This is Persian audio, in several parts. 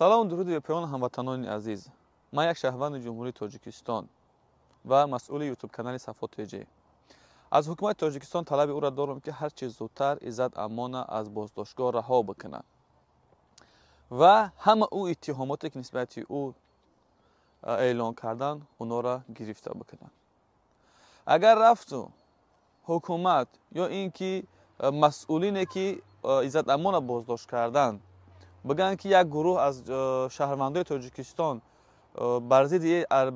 سلام و درود به پیان هموطنان عزیز. من یک شهروند جمهوری تاجیکستان و مسئول یوتیوب کانال صفا تیجی. از حکومت تاجیکستان طلب او را دارم که هر چیز زودتر عزت امانه از بازداشتگاه رها بکنند و همه او اتهاماتی که نسبت او اعلان کردن اونا را گرفته بکنند. اگر رفت حکومت یا اینکه مسئولینی که عزت امانه بازداشت کردن بگن که یک گروه از شهروندان تاجیکستان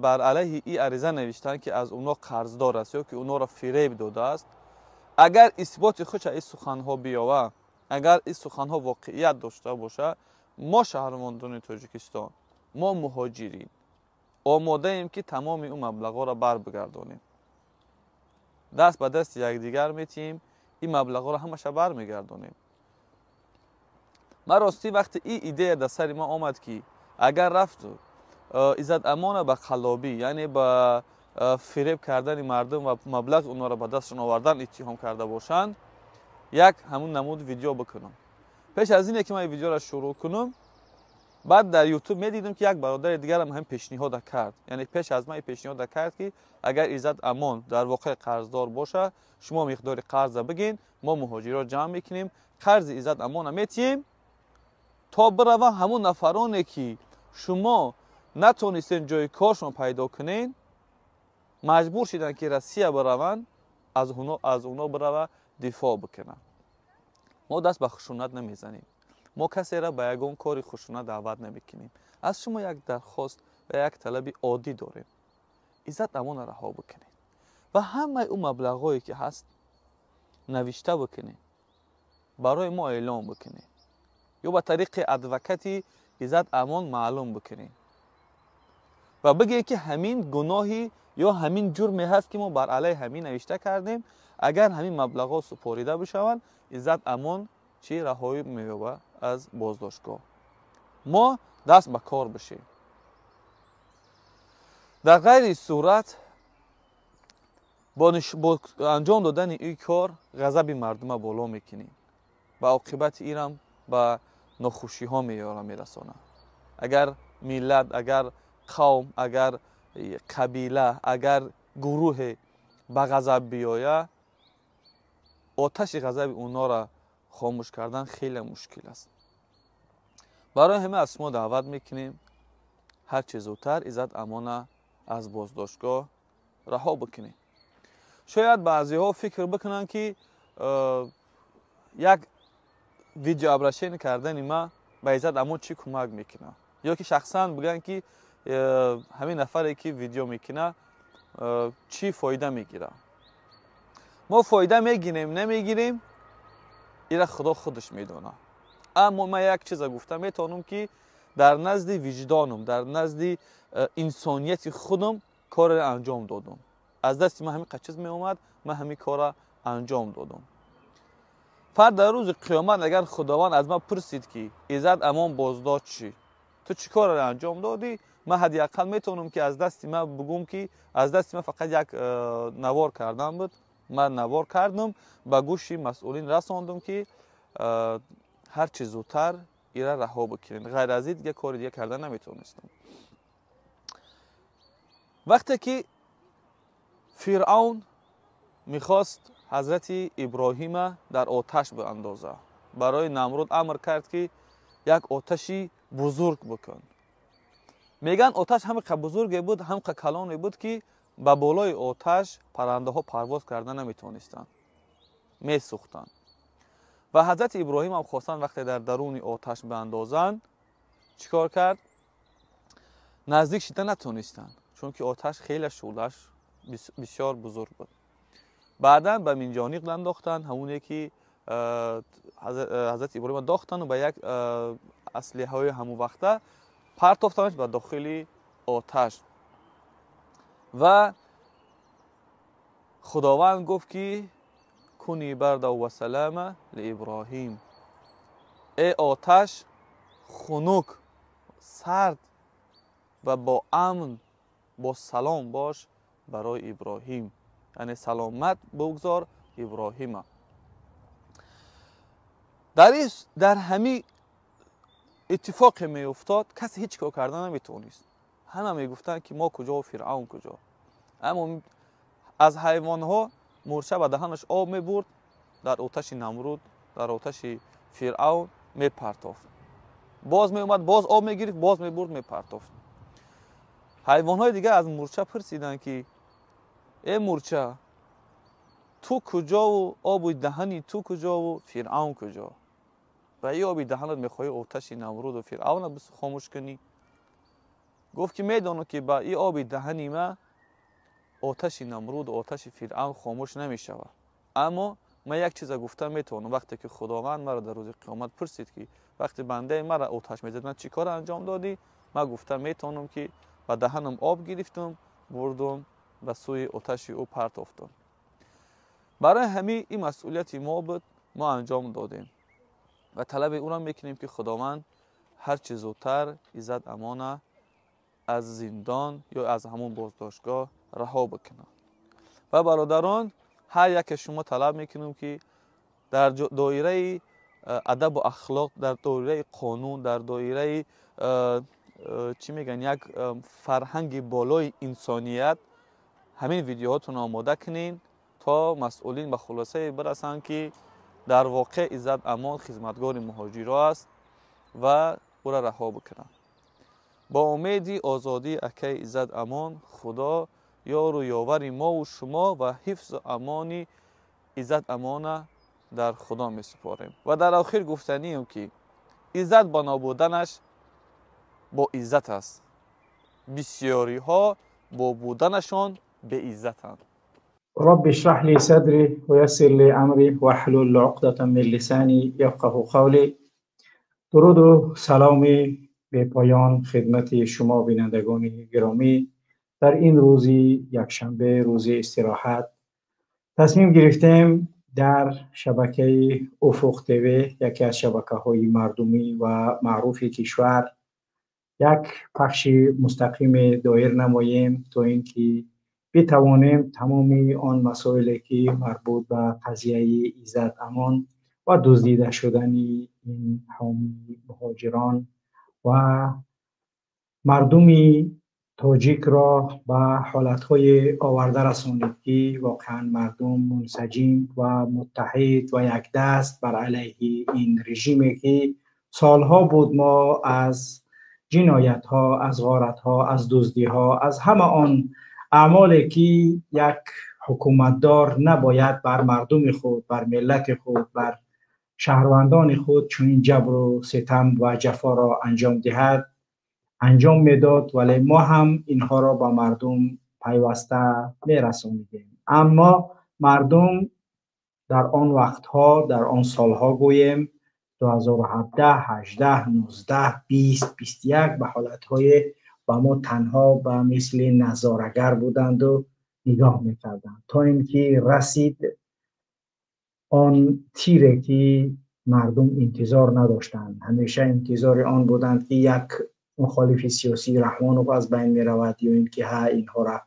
بر علیه این عریضه نوشتن که از اونا قرضدار است یا که اونا را فریب داده است، اگر اثبات خودش این سخنها بیاوه، اگر این سخنها واقعیت داشته باشه، ما شهروندان تاجیکستان، ما مهاجرین آماده ایم که تمام اون مبلغا را بر بگردانیم. دست به دست یکدیگر میتیم این مبلغا را همش بر میگردانیم. من راستی وقتی این ایده در سر ما آمد که اگر رفت عزت امانه به قلابی، یعنی به فریب کردن مردم و مبلغ اونا را به دستشون آوردن اتهام کرده باشند، یک همون نمود ویدیو بکنم. پیش از اینه که من ویدیو را شروع کنم، بعد در یوتیوب میدیدم که یک برادر دیگر هم پیشنهاد کرد، یعنی پیش از من پیشنهاد کرد که اگر عزت امان در واقع قرضدار باشه، شما مقدار قرض بگین، ما مهاجرا جمع میکنیم، قرض عزت امان میتیم تا برون همون نفرانی که شما نتونستین جای کارشون پیدا کنین، مجبور شدن که روسیه برون، از اونا برون دفاع بکنن. ما دست به خشونت نمیزنیم، ما کسی را به یگان کاری خشونت دعوت نمیکنیم. از شما یک درخواست و یک طلب عادی داریم، عزت امان رها بکنید و همه اون مبلغایی که هست نوشته بکنید، برای ما اعلام بکنید یا به طریق ادوکتی عزت امان معلوم بکنید و بگید که همین گناهی یا همین جرمی هست که ما بر علیه همین نوشته کردیم. اگر همین مبلغا سپاریده بشوند، عزت امان چی رهایی می‌یابد از بازداشتگاه. ما دست به کار بشیم. در غیر صورت با انجام دادن این کار غضب مردم بالا میکنیم و عاقبت اینم به ناخوشی ها میرسانه. اگر ملت، اگر قوم، اگر قبیله، اگر گروه به غضب بیایه، آتش غضب اونا را خاموش کردن خیلی مشکل است. برای همه از ما دعوت میکنیم هر چه زودتر عزت امانه از بازداشتگاه رها بکنیم. شاید بعضی ها فکر بکنن که یک ویدیو ابرشین کردن ما به عزت امان چی کمک میکنه، یا که شخصا بگن که همین نفری که ویدیو میکنه چی فایده میگیره. ما فایده میگیریم نمیگیریم ایره خدا خودش میدونه، اما من یک چیز گفتم میتونم که در نزد وجدانم، در نزد انسانیت خودم کار را انجام دادم. از دست من همین چیز می اومد، من همین کار را انجام دادم. فرد در روز قیامت اگر خداوند از من پرسید که عزت امان بازداشت چی، تو چی کار را انجام دادی، من حداقل میتونم که از دست من بگم که از دست من فقط یک نوار کردم بود. من نوار کردم، به گوش مسئولین رساندم که هر چه زودتر ایره رها بکنین. غیر از این دیگه کار دیگه کردن نمیتونستم. وقتی که فرعون میخواست حضرت ابراهیم در آتش باندازه، برای نمرود امر کرد که یک آتشی بزرگ بکن. میگن آتش همه بزرگی بود، همه کلانی بود که به بالای آتش پرنده ها پرواز کردن نمیتونستن، میسوختن. و حضرت ابراهیم هم خواستن وقتی در درون آتش باندازن، چیکار کرد؟ نزدیک شدن نتونستن، چون که آتش خیلی شعله‌اش بسیار بزرگ بود. بعدا به منجانیق انداختن، همونی که حضرت ابراهیم داختن و به یک اسلحه های همون وقته پرتافتنش به داخل آتش. و خداوند گفت که کنی برد و سلام لابراهیم، ای آتش خنک، سرد و با امن، با سلام باش برای ابراهیم، یعنی سلامت بگذار ابراهیم. در همین اتفاق می افتاد کسی هیچ کار کردن نمیتونست. همه میگفتن که ما کجا و فرعون کجا. اما از حیوان ها مورچه به دهنش آب می برد، در آتش نمرود، در آتش فرعون می پرتافت. باز می اومد، باز آب می گرفت، باز می برد، می پرتافت. حیوان های دیگه از مورچه پرسیدن که ای مورچه، تو کجا و آب دهنی تو کجا و فرعون کجا؟ و ای آب دهنت میخوای آتش نمرود و فرعون بس خاموش کنی؟ گفت که میدانم که با ای آب دهنی ما آتش نمرود و آتش فرعون خاموش نمیشود. اما من یک چیز گفتم میتونم. وقتی که خداوند مرا در روز قیامت پرسید که وقتی بنده مرا آتش میزد من چی کار انجام دادی، من گفتم میتونم که با دهنم آب گرفتم، بردم به سوی آتش او پرتافتم. برای همین این مسئولیت ما بود، ما انجام دادیم و طلب او را میکنیم که خداوند هر چه زودتر عزت امانه از زندان یا از همون بازداشتگاه رها بکنه. و برادران، هر یک شما طلب میکنیم که در دایره ادب و اخلاق، در دایره قانون، در دایره چی میگن یک فرهنگ بالای انسانیت همین ویدیوهاتون آماده کنین تا مسئولین به خلاصه برسن که در واقع عزت امان خدمتگار مهاجرا است و او را رها بکنن. با امید آزادی اکی عزت امان، خدا یار و یاور ما و شما و حفظ و امان عزت امان در خدا می سپاریم. و در آخر گفتنیم که عزت با نبودنش با عزت است، بسیاری ها با بودنشان به عزتند. رب اشرح لي صدري ويسر لي امري واحلل عقدة من لساني يفقه قولي. درود و سلام به پایان خدمت شما بینندگان گرامی. در این روزی یکشنبه، روز استراحت، تصمیم گرفتیم در شبکه افق تیوی، یکی از شبکه‌های مردمی و معروف کشور، یک پخش مستقیم دایر نماییم تا اینکه بتوانیم تمام آن مسائلی که مربوط به قضیه عزت امان و دزدیده شدن این حامی مهاجران و مردم تاجیک را به حالتهای آورده رسانید که واقعا مردم منسجم و متحد و یک دست بر علیه این رژیمی که سالها بود ما از جنایت ها، از غارت ها، از دزدی ها، از همه آن اعمالی که یک حکومتدار نباید بر مردم خود، بر ملت خود، بر شهروندان خود چنین جبر و ستم و جفا را انجام دهد انجام میداد، ولی ما هم اینها را با مردم پیوسته میرسانیدیم. اما مردم در آن وقتها، در آن سالها گویم 2017 18 19 20 21 به حالتهای و ما تنها به مثل نظارگر بودند و نگاه میکردند تا اینکه رسید آن تیره که مردم انتظار نداشتند. همیشه انتظار آن بودند که یک مخالف سیاسی رحمان از بین می رود یا اینکه ها اینها را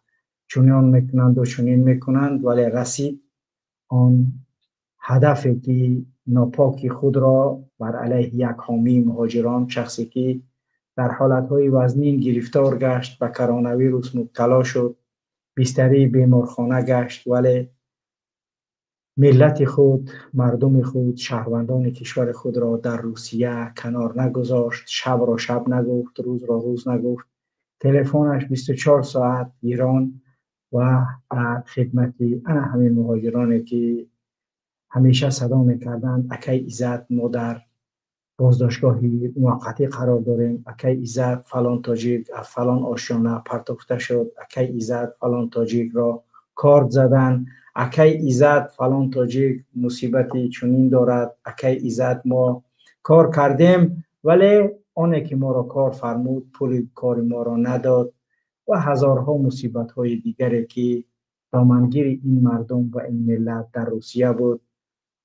چنین میکنند و چنین میکنند، ولی رسید آن هدفی که ناپاکی خود را بر علیه یک حامی مهاجران، شخصی که در حالتهای وزنین گرفتار گشت، به کرونا ویروس مبتلا شد، بستری بیمارخانه گشت، ولی ملت خود، مردم خود، شهروندان کشور خود را در روسیه کنار نگذاشت. شب را شب نگفت، روز را روز نگفت. تلفنش 24 ساعت ایران و خدمت همین مهاجرانی که همیشه صدا میکردند اکی عزت ما در بازداشتگاهی موقتی قرار داریم، اکی عزت فلان تاجیک از فلان آشیانه پرتافته شد، اکی عزت فلان تاجیک را کارد زدن، اکی عزت فلان تاجیک مصیبتی چنین دارد، اکی عزت ما کار کردیم ولی آنی که ما را کار فرمود پول کار ما را نداد و هزارها مصیبت های دیگری که دامنگیر این مردم و این ملت در روسیه بود،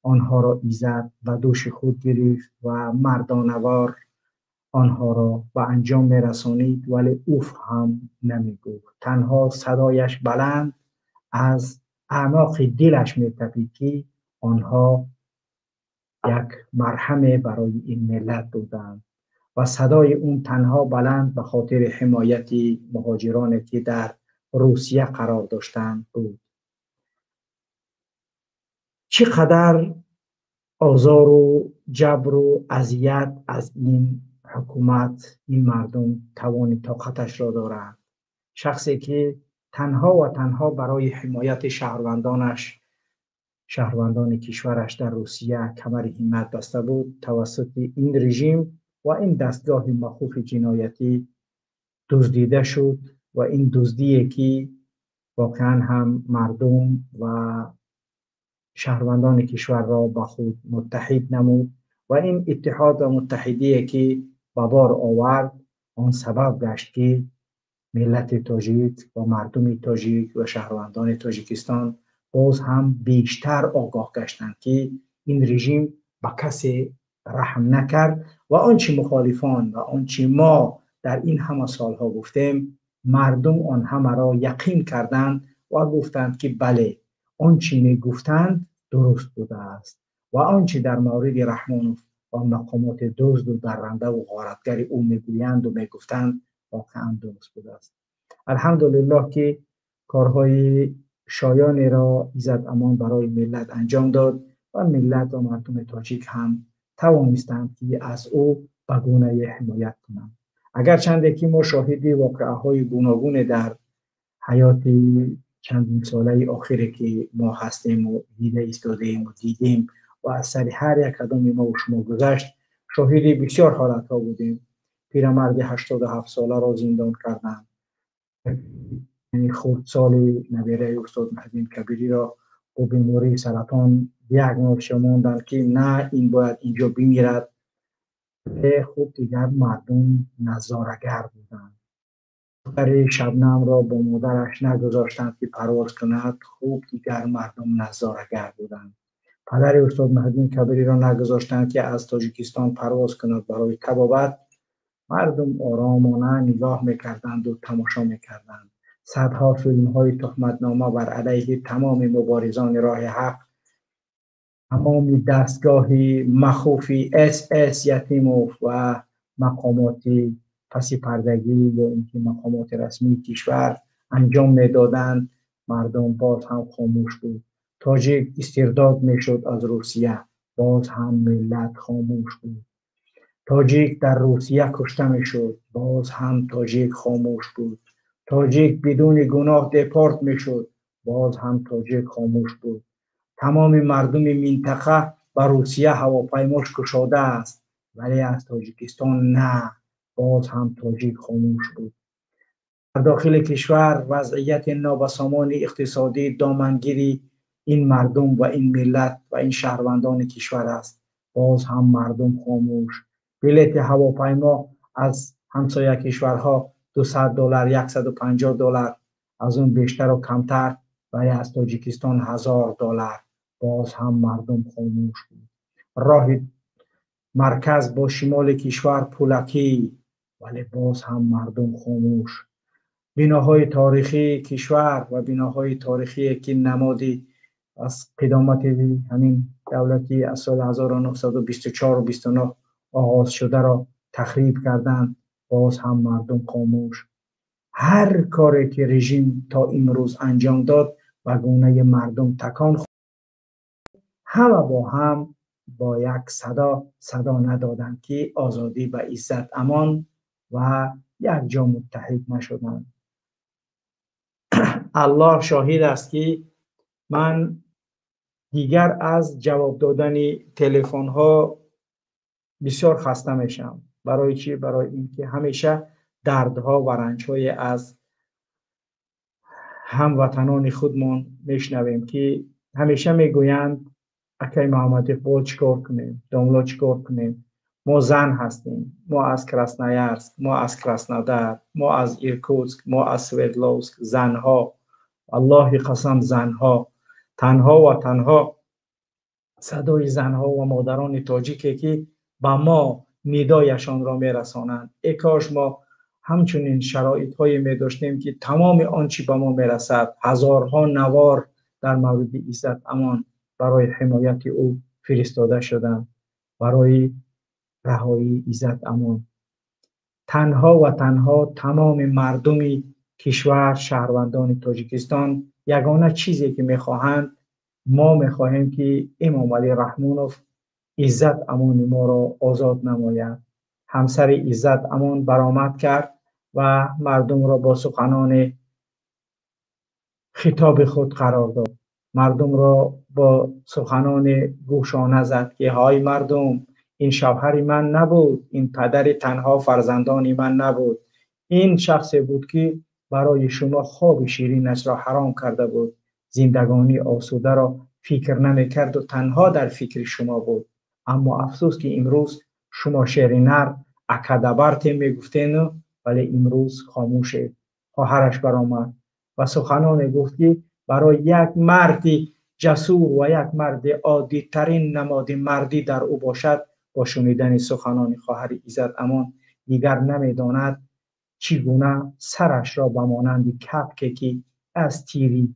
آنها را عزت و دوش خود گرفت و مردانوار آنها را به انجام می رسانید، ولی اوف هم نمی گفت. تنها صدایش بلند از اعماق دلش می تپید که آنها یک مرهم برای این ملت بودند و صدای اون تنها بلند به خاطر حمایت مهاجرانی که در روسیه قرار داشتند بود. چقدر آزار و جبر و اذیت از این حکومت، این مردم توان طاقتش را دارند. شخصی که تنها و تنها برای حمایت شهروندان کشورش در روسیه کمر همت بسته بود، توسط این رژیم و این دستگاه مخوف جنایتی دزدیده شد و این دزدی که واقعا هم مردم و شهروندان کشور را با خود متحد نمود و این اتحاد و متحدی که به بار آورد آن سبب گشت که ملت تاجیک و مردم تاجیک و شهروندان تاجیکستان باز هم بیشتر آگاه گشتند که این رژیم به کسی رحم نکرد و آنچه مخالفان و آنچه ما در این همه سالها گفتیم، مردم آن همه را یقین کردند و گفتند که بله، آنچه می گفتند درست بوده است و آنچه در مورد رحمانوف و مقامات دزد و درنده و غارتگر او میگویند و میگفتند واقعا درست بوده است. الحمدلله که کارهای شایانی را عزت امان برای ملت انجام داد و ملت و مردم تاجیک هم توانستند که از او به گونه حمایت کنند. اگرچند که ما شاهد واقعه‌های گوناگون در حیات چندین ساله آخری که ما هستیم و دیده ایستادیم و دیدیم و از سر هر یک کدام ما و شما گذشت، شاهد بسیار حالتها بودیم. پیرمرد 87 ساله را زندان کردند، یعنی خردسال نبیره استاد مهدی کبیری را با بیماری سرطان دیاگنوز شمردند که نه، این باید اینجا بمیرد. خود دیگر مردم نظاره‌گر بودند. دختر شبنم را با مادرش نگذاشتند که پرواز کند، خوب دیگر مردم نظاره‌گر بودند. پدر استاد مهدی کبیری را نگذاشتند که از تاجیکستان پرواز کند برای طبابت، مردم آرامانه نگاه میکردند و تماشا میکردند. صدها فیلم‌های تهمتنامه بر علیه تمام مبارزان راه حق، تمام دستگاه مخوفی SS یتیموف و مقامات پس پردگی یا اینکه مقامات رسمی کشور انجام میدادند، مردم باز هم خاموش بود. تاجیک استرداد میشد از روسیه، باز هم ملت خاموش بود. تاجیک در روسیه کشته میشد، باز هم تاجیک خاموش بود. تاجیک بدون گناه دپورت میشد، باز هم تاجیک خاموش بود. تمام مردم منطقه به روسیه هواپیماش گشاده است، ولی از تاجیکستان نه، باز هم تاجیک خاموش بود. در داخل کشور وضعیت نابسامان اقتصادی دامنگیری این مردم و این ملت و این شهروندان کشور است، باز هم مردم خاموش. بلیط هواپیما از همسایه کشورها $200 $150، از اون بیشتر و کمتر، ولی از تاجیکستان $1000، باز هم مردم خاموش بود. راه مرکز با شمال کشور پولکی، ولی باز هم مردم خاموش. بناهای تاریخی کشور و بناهای تاریخی که نمادی از قدامت همین دولتی از سال 1924 و 29 آغاز شده را تخریب کردند، باز هم مردم خاموش. هر کاری که رژیم تا امروز انجام داد و گونه مردم تکان خورد، همه با هم با یک صدا ندادند که آزادی و عزت امان و یک جا متحد نشدند. الله شاهد است که من دیگر از جواب دادن تلفن ها بسیار خسته میشم. برای چی؟ برای اینکه همیشه دردها و رنجهای از هموطنان خودمان میشنویم که همیشه میگویند اکای محمد اقبال چیکار کنیم، داملا چیکار کنیم، ما زن هستیم، ما از کراسنایارسک، ما از کراسنودار، ما از ایرکوتسک، ما از سوردلوفسک، زنها، الله قسم زنها، تنها و تنها صدای زنها و مادران تاجیکی که با ما ندایشان را میرسانند. ای کاش ما همچنین شرایط های می داشتیم که تمام آنچه به ما میرسد، هزارها نوار در مورد عزت امان برای حمایت او فرستاده شدند، برای رهایی عزت امان. تنها و تنها تمام مردم کشور، شهروندان تاجیکستان یگانه چیزی که میخواهند، ما میخواهیم که امام علی رحمانوف عزت امان ما را آزاد نماید. همسر عزت امان برآمد کرد و مردم را با سخنان خطاب خود قرار داد. مردم را با سخنان گوشانه زد که های مردم، این شوهر من نبود، این پدر تنها فرزندان من نبود، این شخصی بود که برای شما خواب شیرینش را حرام کرده بود، زندگانی آسوده را فکر نمی کرد و تنها در فکر شما بود. اما افسوس که امروز شما شعر نر اکدبرت می گفتین ولی امروز خاموشه. خواهرش برآمد و سخنان گفت که برای یک مرد جسور و یک مرد عادی ترین نماد مردی در او باشد، با شنیدن سخنان خواهر عزت امان دیگر نمیداند چگونه سرش را به مانند کپکی که از تیری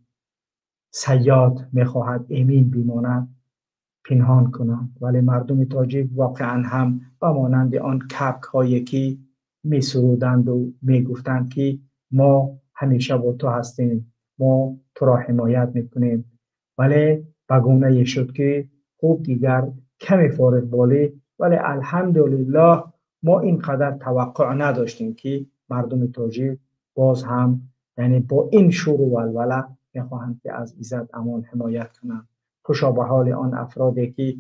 صیاد میخواهد امین بماند پنهان کنند. ولی مردم تاجیک واقعا هم به مانند آن کپک هایی که می سرودند و می گفتند که ما همیشه با تو هستیم، ما تو را حمایت میکنیم، ولی بگونه شد که خوب دیگر کمی فارغ بالی. ولی الحمدلله ما اینقدر توقع نداشتیم که مردم تاجیک باز هم یعنی با این شور و ولوله میخواهند که از عزت امان حمایت کنند. خوشا به حال آن افرادی که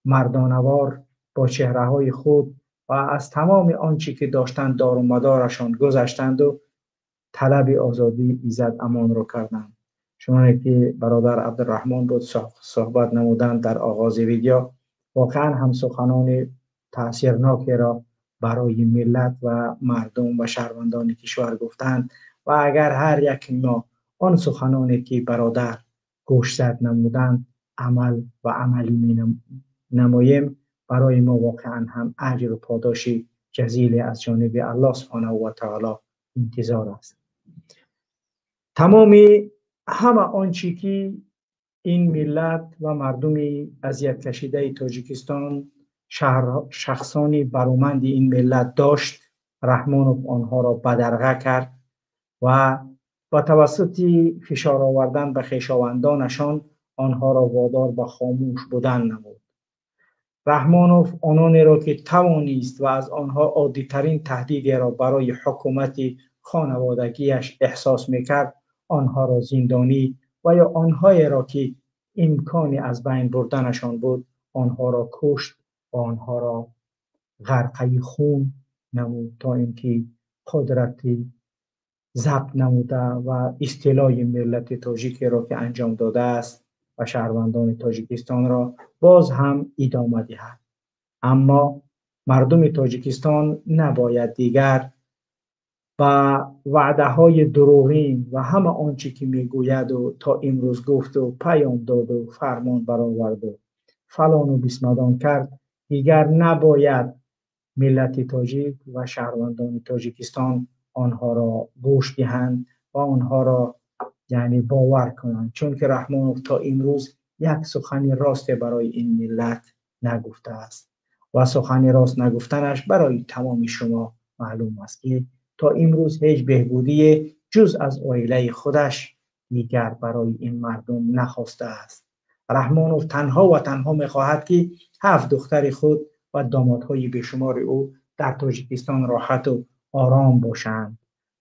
مردانوار با چهره‌های خود و از تمام آنچه که داشتند دار و مدارشان گذشتند و طلب آزادی عزت امان را کردند. چون که برادر عبدالرحمن بود صحبت نمودند در آغاز ویدیو، واقعا هم سخنان تاثیرناکی را برای ملت و مردم و شهروندان کشور گفتند و اگر هر یک ما آن سخنانی که برادر گوش زد نمودند عمل و عملی نماییم، برای ما واقعا هم اجر و پاداش جزیل از جانب الله سبحانه و تعالی انتظار است. تمام همه آنچه که این ملت و مردم اذیت کشیده تاجیکستان شخصانی برومند این ملت داشت، رحمانوف آنها را بدرقه کرد و با توسط فشار آوردن به خویشاوندانشان آنها را وادار به خاموش بودن نمود. رحمانوف آنانی را که توانست و از آنها عادی‌ترین تهدیدی را برای حکومت خانوادگیش احساس میکرد، آنها را زندانی و یا آنهایی را که امکانی از بین بردنشان بود آنها را کشت و آنها را غرقه خون نمود تا اینکه قدرتی ضبط نموده و استیلای ملت تاجیک را که انجام داده است و شهروندان تاجیکستان را باز هم ادامه دهد. اما مردم تاجیکستان نباید دیگر با وعده های دروغین و همه آنچه که میگوید و تا امروز گفت و پیام داد و فرمان برآورد و فلان و بسمدان کرد، دیگر نباید ملت تاجیک و شهروندان تاجیکستان آنها را گوش دهند و آنها را یعنی باور کنند، چون که رحمانوف تا امروز یک سخن راست برای این ملت نگفته است و سخن راست نگفتنش برای تمام شما معلوم است که تا امروز هیچ بهبودی جز از عائله خودش دیگر برای این مردم نخواسته است. رحمانوف تنها و تنها میخواهد که 7 دختر خود و دامادهای بیشمار او در تاجیکستان راحت و آرام باشند،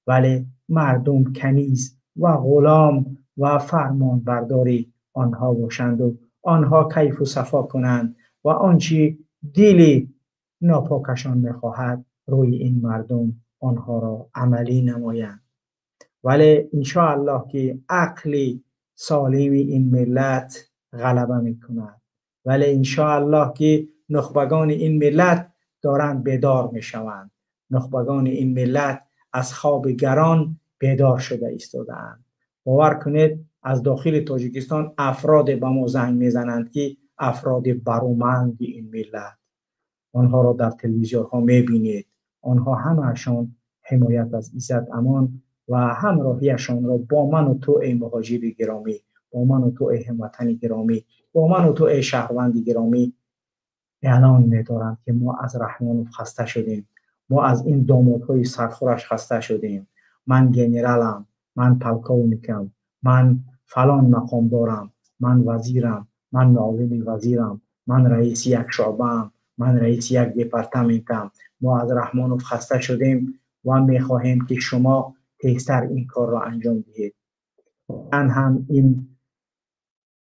ولی مردم کنیز و غلام و فرمان برداری آنها باشند و آنها کیف و صفا کنند و آنچه دل ناپاکشان میخواهد روی این مردم آنها را عملی نمایند. ولی انشاءالله که عقل سالم این ملت غلبه میکند، ولی انشاءالله که نخبگان این ملت دارند بیدار میشوند، نخبگان این ملت از خواب گران بیدار شده ایستاده‌اند. باور کنید از داخل تاجیکستان افراد به ما زنگ میزنند که افراد برومند این ملت، آنها را در تلویزیون ها میبینید، آنها همه‌شان حمایت از عزت امان و همراهیشان را با من و تو ای مهاجر گرامی، با من و تو ای هموطن گرامی، با من و تو ای شهروند گرامی اعلان می‌دارند که ما از رحمانوف خسته شدیم، ما از این دامادهای سرخورش خسته شدیم. من گنرالم، من پلکونیکم، من فلان مقام دارم، من وزیرم، من معاون وزیرم، من رئیس یک شعبه‌ام، من رئیس یک دپارتمنتم. ما از رحمانوف خسته شدیم و میخواهیم که شما تیزتر این کار را انجام دهید. من هم این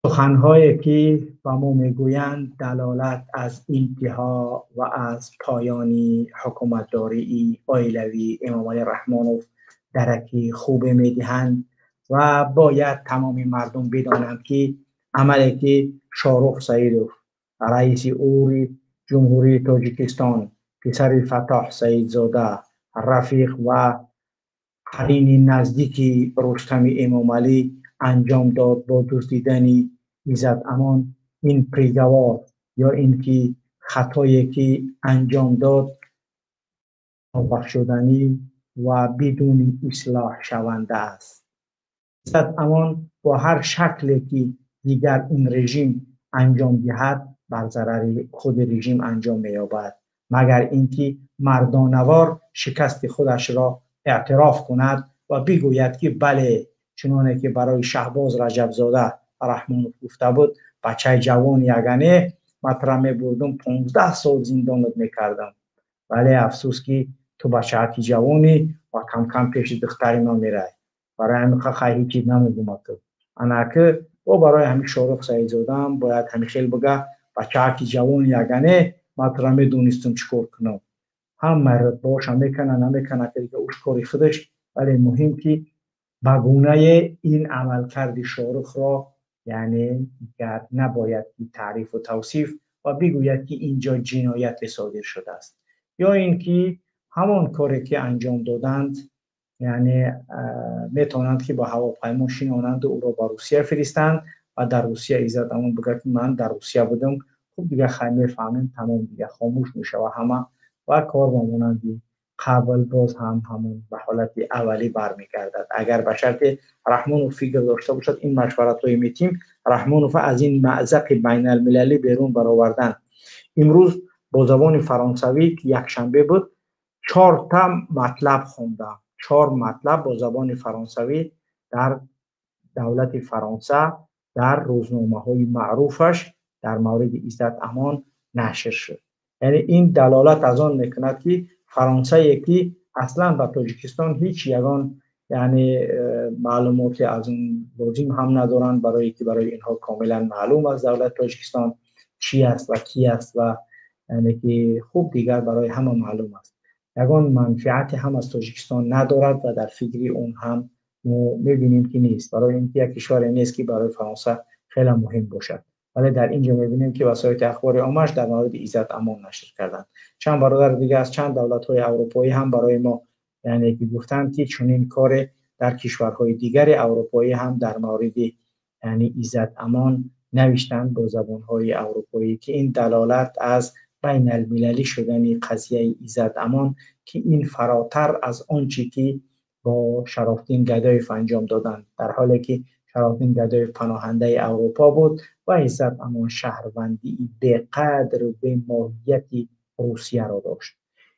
سخن‌هایی که به ما میگویند دلالت از انتها و از پایانی حکومتداری عائلوی امام علی رحمانوف درکی خوب میدهند و باید تمام مردم بدانند که عملی که شاروخ سعیدوف رئیس اوری جمهوری تاجیکستان، پسر فتح سعیدزاده، رفیق و قرین نزدیکی رستم امام علی انجام داد با دزدیدن عزت امان، این پریگوار یا اینکه خطایی که انجام داد بخشودنی و بدون اصلاح شونده است. عزت امان با هر شکلی که دیگر این رژیم انجام دهد بر ضرر خود رژیم انجام می‌یابد، مگر اینکه مردانوار شکست خودش را اعتراف کند و بگوید که بله، چنانه که برای شهباز رجبزاده رحمانوف گفته بود، بچه جوان یگانه مطرح می‌بردم 15 سال زندانت می‌کردم، ولی افسوس که تو بچه جوانی و کم کم پیش دختر ما می‌ری، برای همین خیلی چیز نمی‌گم تو. انا که او برای همین شاروخ سعیدزاده هم باید همین خیلی بگه بچه جوان یگانه مطرح می‌دونستم چیکار کنم. هم مرد باش هم میکنه نمیکنه که دیگه اوش کاری خودش، ولی مهم که بگونه این عمل کردی شاروخ را یعنی نباید تعریف و توصیف و بگوید که اینجا جنایت صادر شده است، یا اینکه همان کاری که انجام دادند یعنی میتونند که با هواپیما شینانند و او را به روسیه فرستند و در روسیه عزت امان بگه که من در روسیه بودم. خوب دیگه خیلی میفهمیم، تمام دیگه خاموش میشه و همه و کار بمونندی قبل باز هم همون به حالت اولی برمیگردد. اگر به شرط رحمانوف فکر داشته باشد این مشورت های میتیم رحمانوف از این مأزق بین المللی بیرون برآوردن. امروز با زبان فرانسوی که یک شنبه بود 4 تا مطلب خوندم، 4 مطلب با زبان فرانسوی در دولت فرانسه در روزنامه های معروفش در مورد عزت امان نشر شد. یعنی این دلالت از آن میکند که فرانسه یکی اصلا به تاجیکستان هیچ یگان یعنی معلوماتی از اون لازم هم ندارند، برای که برای اینها کاملا معلوم از دولت تاجیکستان چی است و کی است و یعنی که خوب دیگر برای همه معلوم است. یگان منفعت هم از تاجیکستان ندارد و در فکری اون هم میبینیم که نیست، برای اینکه یک کشور نیست که برای فرانسه خیلی مهم باشد. ولی در اینجا میبینیم که وسایل اخبار عامش در مورد عزت امان نشر کردند. چند برادر دیگه از چند دولت‌های اروپایی هم برای ما یعنی که گفتند که چنین کار در کشورهای دیگر اروپایی هم در مورد یعنی عزت امان نوشتند با زبان‌های اروپایی که این دلالت از بین المللی شدن قضیه عزت امان که این فراتر از آنچه که با شرافدین گدایف انجام دادند، در حالی که شرافدین گدایف پناهنده اروپا بود و عزت امان شهروندی به قدر و به ماهیت روسیه را داشت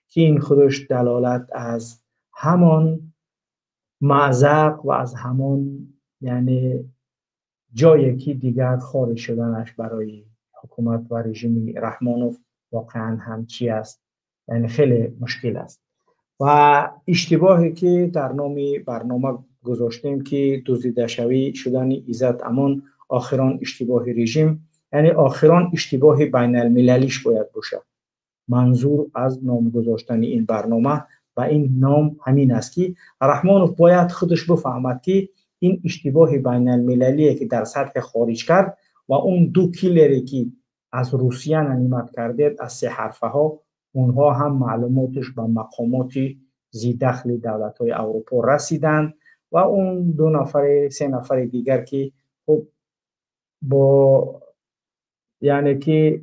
که این خودش دلالت از همان مأزق و از همان یعنی جایی که دیگر خارج شدنش برای حکومت و رژیم رحمانوف واقعا هم چی است، یعنی خیلی مشکل است. و اشتباهی که در نام برنامه گذاشتیم که دزدیده شوی شدن عزت امان آخران اشتباه رژیم، یعنی آخران اشتباه بین المللیش باید باشه. منظور از نام گذاشتن این برنامه و این نام همین است که رحمانوف باید خودش بفهمد که این اشتباه بین المللیه که در سطح خارج کرد و اون 2 کیلری که از روسیه نمیمت کرده از 3 حرفه ها، اونها هم معلوماتش به مقامات ذی دخل دولت‌های اروپا رسیدند و اون 2 نفر 3 نفر دیگر که خب با یعنی که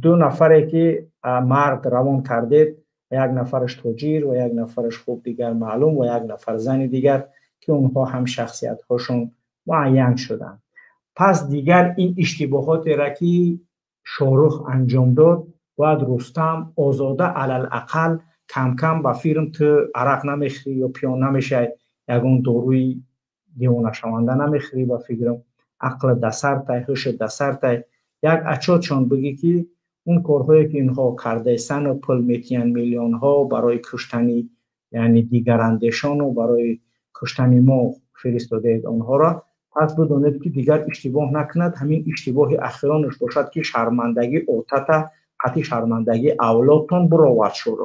2 نفری که مرد روان کرده، یک نفرش تاجر و یک نفرش خوب دیگر معلوم و یک نفر زن دیگر که اونها هم شخصیت هاشون معین شدن. پس دیگر این اشتباهات را که شاروخ انجام داد باید رستم آزاده علل اقل کم کم با فیلم تو عرق نمیخری یا پیان نمیشه، یگون داروی دیوانه شونده نمیخری با فکرم عقل دسر تای هوش دسر تای یک اچاتشان بگی که اون کارهایی که اینها کرده سن و پل میتین میلیون ها برای کشتنی یعنی دیگر اندیشان و برای کشتنی ما فرستاده اید اونها را، پس بدونید که دیگر اشتباه نکند. همین اشتباه اخیرانش باشد که شرمندگی اوتتا قطعی شرمندگی اولادتان برآورد شد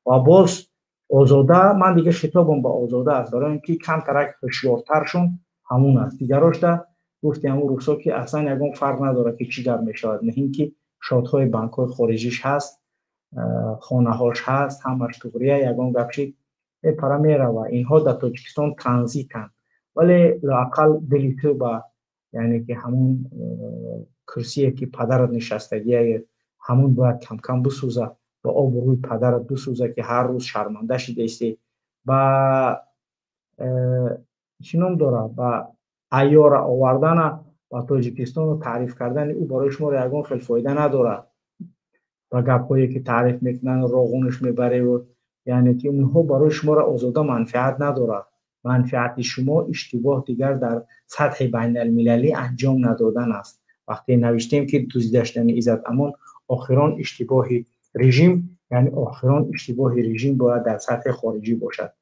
و باز آزاده، من دیگه خطابم به آزاده است برای اینکه کم ترک هوشیارترشون همون است. دیگراش ده گفتی همون روسا که اصلا یگان فرق نداره که چی در میشود، نه اینکه شادهای بانک های خارجیش هست، خانه هاش هست، همش توریه یگان گپشی پرا میره و اینها در تاجیکستان ترانزیتن، ولی لااقل دلی تو با یعنی که همون کرسیه که پدرت نشستگیه همون باید کم کم بسوزه و آب روی پدرت بسوزه که هر روز شرمنده شده ایستی و چینم داره و ایار آوردن و تاجیکستان رو تعریف کردن او برای شما رو یگان خیلی فایده نداره و گپایی که تعریف میکنن راغونش میبره و یعنی که اونها برای شما را آزاده منفعت نداره. منفعت شما اشتباه دیگر در سطح بین المللی انجام ندادن است. وقتی نوشتیم که دزدیدن عزت امان آخران اشتباه رژیم، یعنی آخران اشتباه رژیم باید در سطح خارجی باشد.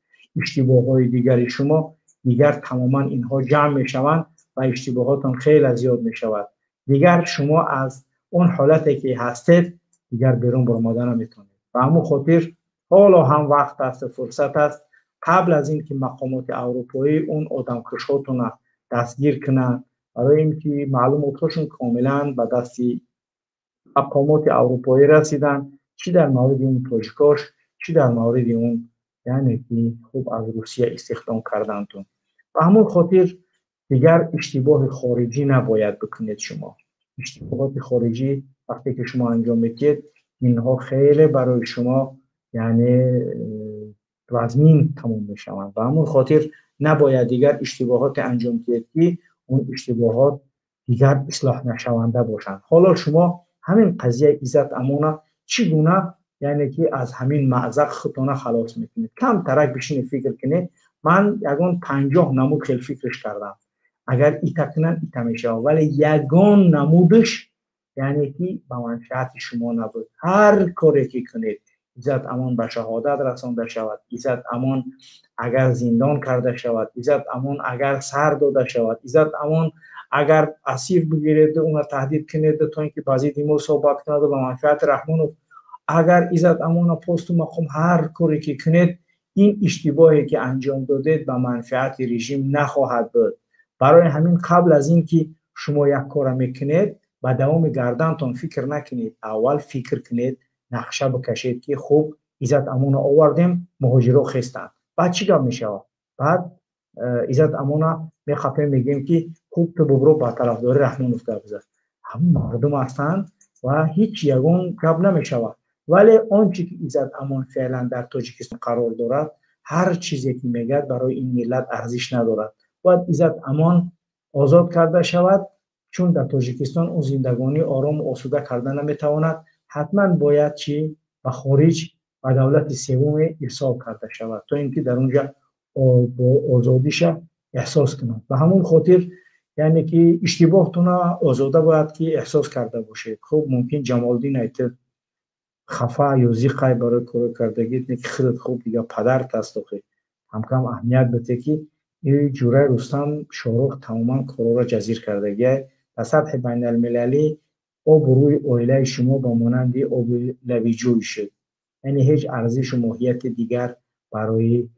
اشتباه های دیگر شما دیگر تماما اینها جمع میشوند و اشتباهاتون خیلی زیاد میشود. دیگر شما از اون حالتی که هستید دیگر بیرون برآمدن نمیتونید و همون خاطر حالا هم وقت است، فرصت است قبل از اینکه مقامات اروپایی اون آدمکشاتون دستگیر کنن، برای اینکه معلوماتشون کاملا به دست مقامات اروپایی رسیدن، چی در مورد اون تاجیکاش، چی در مورد اون یعنی که خوب از روسیه استخدام کردنتون. و همون خاطر دیگر اشتباه خارجی نباید بکنید. شما اشتباهات خارجی وقتی که شما انجام میدید اینها خیلی برای شما یعنی وزنین تموم میشوند و همون خاطر نباید دیگر اشتباهات انجام دهید که اون اشتباهات دیگر اصلاح نشونده باشند. حالا شما همین قضیه عزت امانه چگونه یعنی که از همین مأزق خودتان خلاص میکنید؟ کم ترک بشین فکر کنید. من یگان 50 نمود خیلی فکرش کردم، اگر ایتا کنن ایتا میشه، ولی یگان نمودش یعنی که به منفعت شما نبود. هر کاری که کنید عزت امان به شهادت رسانده شود، عزت امان اگر زندان کرده شود، عزت امان اگر سر داده شود، عزت امان اگر اسیر بگیرید اون تهدید کنید تا اینکه بعضی دیمو صحبت کنید و به منفعت رحمان، اگر عزت امان پست و مقام هر کاری که کنید این اشتباهی که انجام دادید به منفعت رژیم نخواهد بود. برای همین قبل از اینکه شما یک کار میکنید با دوام گردنتون فکر نکنید، اول فکر کنید، نقشه بکشید که خوب عزت امان آوردیم مهاجرا خستند، بعد چی گپ میشه؟ بعد عزت امان میخپه میگیم که خوب تو ببرو با طرفدار رحمانوف گپ بزن. همون مردم هستند و هیچ یگان گپ نمیشه. ولی آنچه که عزت امان فعلا در تاجیکستان قرار دارد، هر چیزی که میگه برای این ملت ارزش ندارد. باید عزت امان آزاد کرده شود، چون در تاجیکستان اون زندگانی آرام و آسوده کردن نمیتواند. حتما باید چی به خارج و دولت سوم ارسال کرده شود تا اینکه در اونجا آزادیش احساس کنند. و همون خاطر یعنی که اشتباهتون آزاده باید که احساس کرده باشید. خب ممکن جمالدین ایتر خفا یا زیقای برای کار کردگیت که خودت خوب دیگه پدرت است و هم کم اهمیت بده که این جوره رستم شاهرخ تماما کارا را جزیر کردگیه در سطح بین المللی آب روی اویله شما با مانندی آب لبی جوی شد. یعنی هیچ ارزش و ماهیت دیگر برای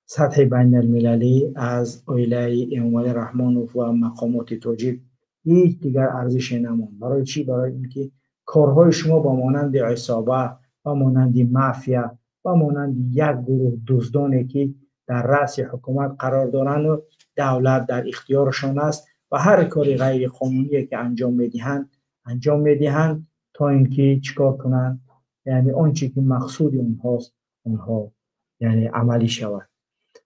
سطح بین المللی از اویله امام رحمانوف و مقامات تاجیک هیچ دیگر ارزش نماند. برای چی؟ برای اینکه کارهای شما با مانند عصابه و مانند مافیا و مانند یک گروه دزدانی که در رأس حکومت قرار دارند و دولت در اختیارشان است و هر کاری غیر قانونی که انجام میدهند تا اینکه چیکار کنند، یعنی آنچه که مقصود اونهاست اونها یعنی عملی شود.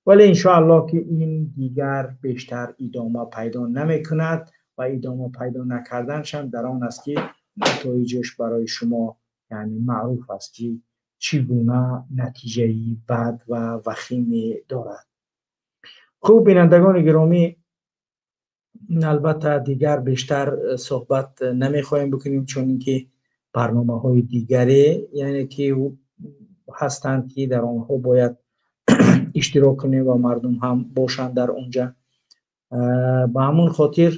ولی انشاءالله که این دیگر بیشتر ادامه پیدا نمی کند و ادامه پیدا نکردنش هم در آن است که نتایجش برای شما یعنی معروف است که چگونه نتیجه بد و وخیم دارد. خوب بینندگان گرامی، البته دیگر بیشتر صحبت نمیخوایم بکنیم، چون اینکه برنامه های دیگری یعنی که هستند که در آنها باید اشتراک کنیم و مردم هم باشند در اونجا. با همون خاطر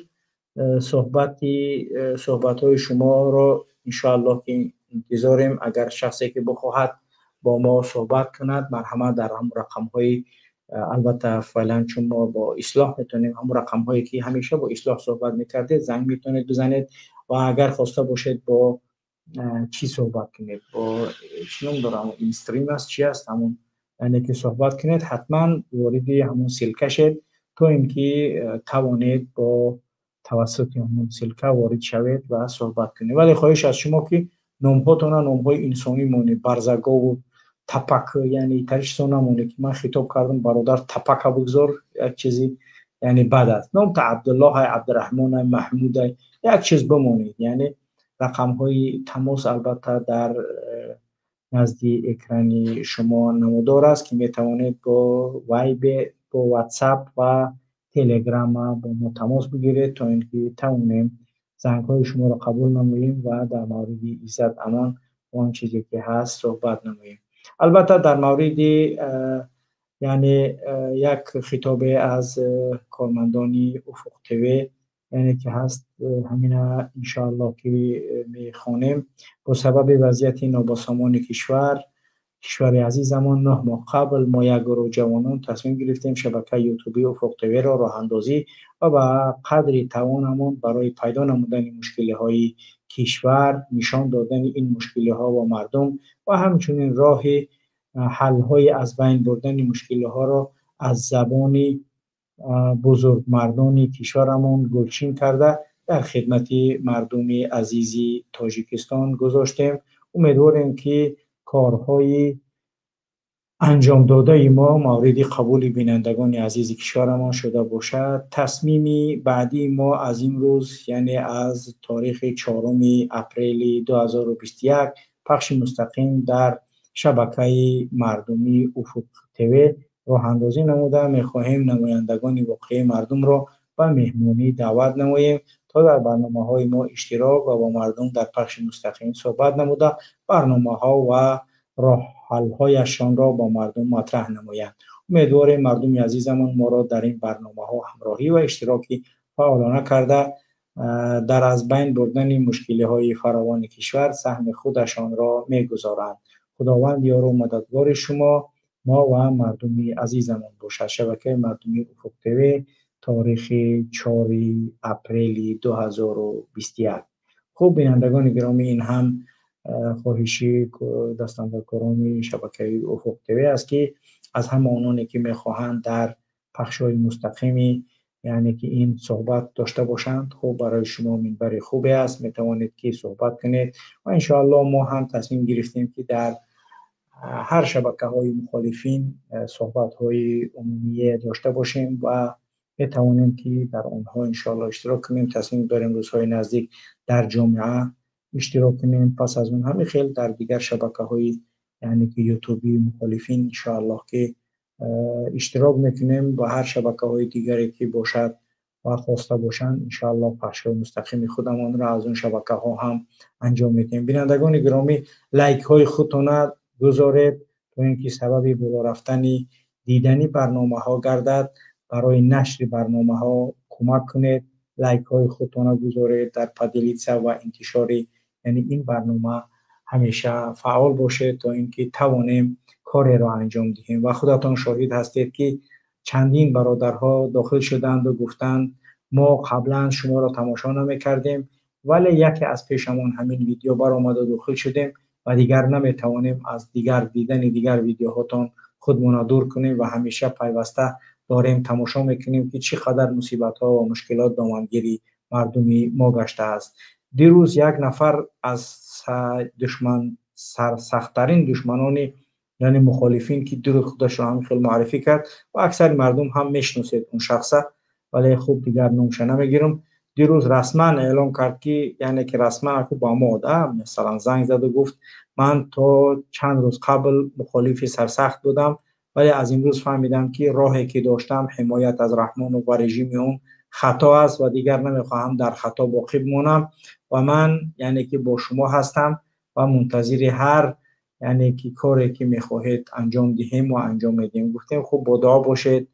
صحبت های شما را انشاءالله که انتظاریم. اگر شخصی که بخواهد با ما صحبت کند، مرحمت در هم رقم های، البته فعلا چون ما با اصلاح میتونیم، هم رقم هایی که همیشه با اصلاح صحبت میکردید زنگ میتونید بزنید و اگر خواسته باشید با چی صحبت کنید، با چی دارم این استریم است چی است همون یعنی که صحبت کنید، حتما وارد همون سلکه شید تا اینکه توانید با توسط همون سلکه وارد شوید و صحبت کنید. ولی خواهش از شما که نامهاتون نامهای انسانی مونه، برزگا و تپک، یعنی ترشتون نمونه که من خطاب کردم برادر تپک بگذار، یک چیزی یعنی بد است. نام تا عبدالله های عبدالرحمن محمود های یک چیز بمونید. یعنی رقم های تماس البته در نزد اکرانی شما نمودار است که می توانید با وایب، با واتساپ و تلگرام با ما تماس بگیرید تا اینکه توانیم زنگ های شما را قبول نماییم و در مورد عزت امان و آن چیزی که هست صحبت نماییم. البته در مورد یعنی یک خطاب از کارمندانی افق تیوی یعنی که هست، همین انشاءالله که میخوانیم. با سبب وضعیت نابسامان کشور عزیزمان 9 ماه قبل ما یک گروه جوانان تصمیم گرفتیم شبکه یوتیوبی افق تیوی را راه اندازی و به قدر توانمان برای پیدا نمودن مشکلی های کشور، نشان دادن این مشکلی ها و مردم و همچنین راه حل های از بین بردن مشکلی ها را از زبان بزرگ مردانی کشورمون گلچین کرده در خدمت مردم عزیزی تاجیکستان گذاشتیم. امیدواریم که کارهای انجام داده ما مورد قبول بینندگان عزیز کشورمان شده باشد. تصمیم بعدی ما از این روز یعنی از تاریخ 4 اپریل 2021 پخش مستقیم در شبکه مردمی افق تیوی راه اندازی نموده. می‌خواهیم نمایندگان واقعی مردم را به مهمانی دعوت نماییم تا در برنامه‌های ما اشتراک و با مردم در پخش مستقیم صحبت نموده برنامه‌ها و راه حل‌هایشان را با مردم مطرح نمایند. امیدواریم مردم عزیزمان ما را در این برنامه‌ها همراهی و اشتراکی فعالانه کرده در از بین بردن مشکل‌های فراوان کشور سهم خودشان را می‌گذارند. خداوند یار و مددگار شما ما و مردم عزیزمان باشد. شبکه مردمی افق تیوی تاریخ 4 اپریل 2021. خوب بینندگان گرامی، این هم خواهشی دستاندرکاران شبکه افق تیوی است که از همه آنانی که میخواهند در پخش‌های مستقیمی یعنی که این صحبت داشته باشند، خب برای شما منبر خوبی است، میتوانید که صحبت کنید و انشاءالله ما هم تصمیم گرفتیم که در هر شبکه های مخالفین صحبت های عمومی داشته باشیم و میتوانیم که در آنها انشاءالله اشتراک کنیم. تصمیم داریم روزهای نزدیک در جامعه اشتراک کنیم، پس از اون همین خیلی در دیگر شبکه های یعنی که یوتیوبی مخالفین انشاءالله که اشتراک میکنیم و هر شبکه های دیگری که باشد و خواسته باشند انشاءالله پخش مستقیم خودمان را از اون شبکه ها هم انجام میدیم. بینندگان گرامی، لایک های خودتون گذارید تا اینکه سبب بالا رفتن دیدنی برنامه ها گردد. برای نشر برنامه ها کمک کنید، لایک های خودتون گذارید در پدیلیت و انتشار یعنی این برنامه همیشه فعال باشه تا اینکه توانیم کاری را انجام دهیم. و خودتان شاهد هستید که چندین برادرها داخل شدند و گفتند ما قبلا شما را تماشا نمی‌کردیم ولی یکی از پیشمان همین ویدیو برآمد و داخل شدیم و دیگر نمیتوانیم از دیگر دیدن دیگر ویدیوهاتون خودمون دور کنیم و همیشه پیوسته داریم تماشا میکنیم که چقدر مصیبت ها و مشکلات دامنگیری مردمی ما گشته است. دیروز یک نفر از دشمن سخت‌ترین دشمنان یعنی مخالفین که دور خودش را هم خیلی معرفی کرد و اکثر مردم هم میشناسید اون شخصه، ولی خوب دیگر نامش نمیگیرم. دیروز رسما اعلام کرد که یعنی که رسما با ما مثلا زنگ زد و گفت من تا چند روز قبل مخالف سرسخت بودم، ولی از امروز فهمیدم که راهی که داشتم حمایت از رحمان و رژیم اون خطا است و دیگر نمیخواهم در خطا باقی بمانم و من یعنی که با شما هستم و منتظر هر یعنی که کاری که میخواهید انجام دهیم و انجام میدیم. گفتیم خب با دعا باشید،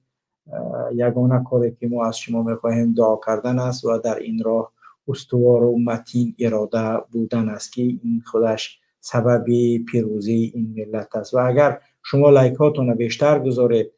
یگانه کاری که ما از شما میخواهیم دعا کردن است و در این راه استوار و متین اراده بودن است که این خودش سبب پیروزی این ملت است. و اگر شما لایک هاتون بیشتر گذارید،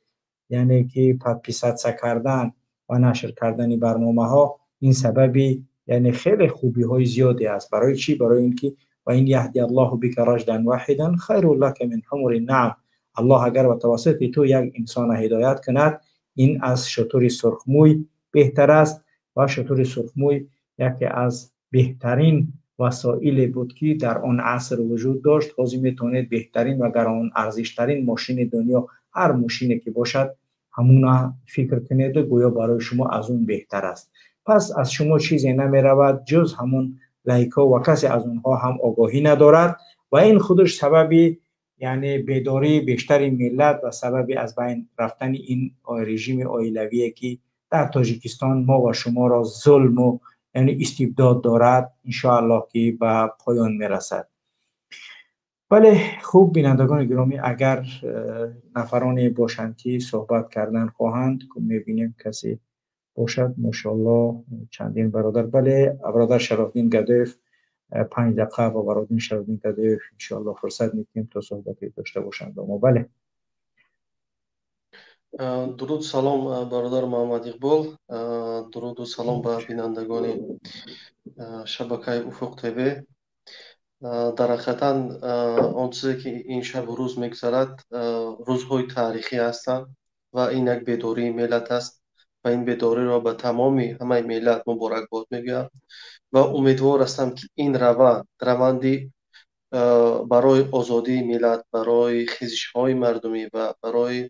یعنی که پادپیساتسا کردن و نشر کردن برنامه ها، این سببی یعنی خیلی خوبی های زیادی است. برای چی؟ برای اینکه و این یهدی الله بک رجلا واحدا خیر لک من حمر النعم. الله اگر به توسط تو یک انسان هدایت کند، این از شتر سرخموی بهتر است و شتر سرخموی یکی از بهترین وسایل بود که در آن عصر وجود داشت. حاضر میتونید بهترین و در آن ارزشترین ماشین دنیا، هر ماشینی که باشد همون فکر کنید و گویا برای شما از اون بهتر است. پس از شما چیزی نمی رود جز همون لایکا و کسی از اونها هم آگاهی ندارد و این خودش سببی یعنی بیداری بیشتر ملت و سببی از بین رفتن این رژیم آیلویه که در تاجیکستان ما و شما را ظلم و یعنی استبداد دارد، انشاءالله که به پایان میرسد. بله خوب بینندگان گرامی، اگر نفرانی باشند که صحبت کردن خواهند که میبینیم کسی باشد، ماشاءالله چندین برادر. بله برادر شرافدین گدایف 5 دقیقه و برادر شرافدین گدایف انشاءالله فرصت میتیم تا صحبتی داشته باشند با ما. بله درود سلام برادر محمد اقبال، درود و سلام به بینندگان شبکه افق تیوی. در حقیقتا آن چیزی که این شب و روز میگذرد روزهای تاریخی هستند و این یک بیداری ملت است و این بیداری را به تمام همه ملت مبارکباد میگویم و امیدوار هستم که این روندی برای آزادی ملت، برای خیزش های مردمی و برای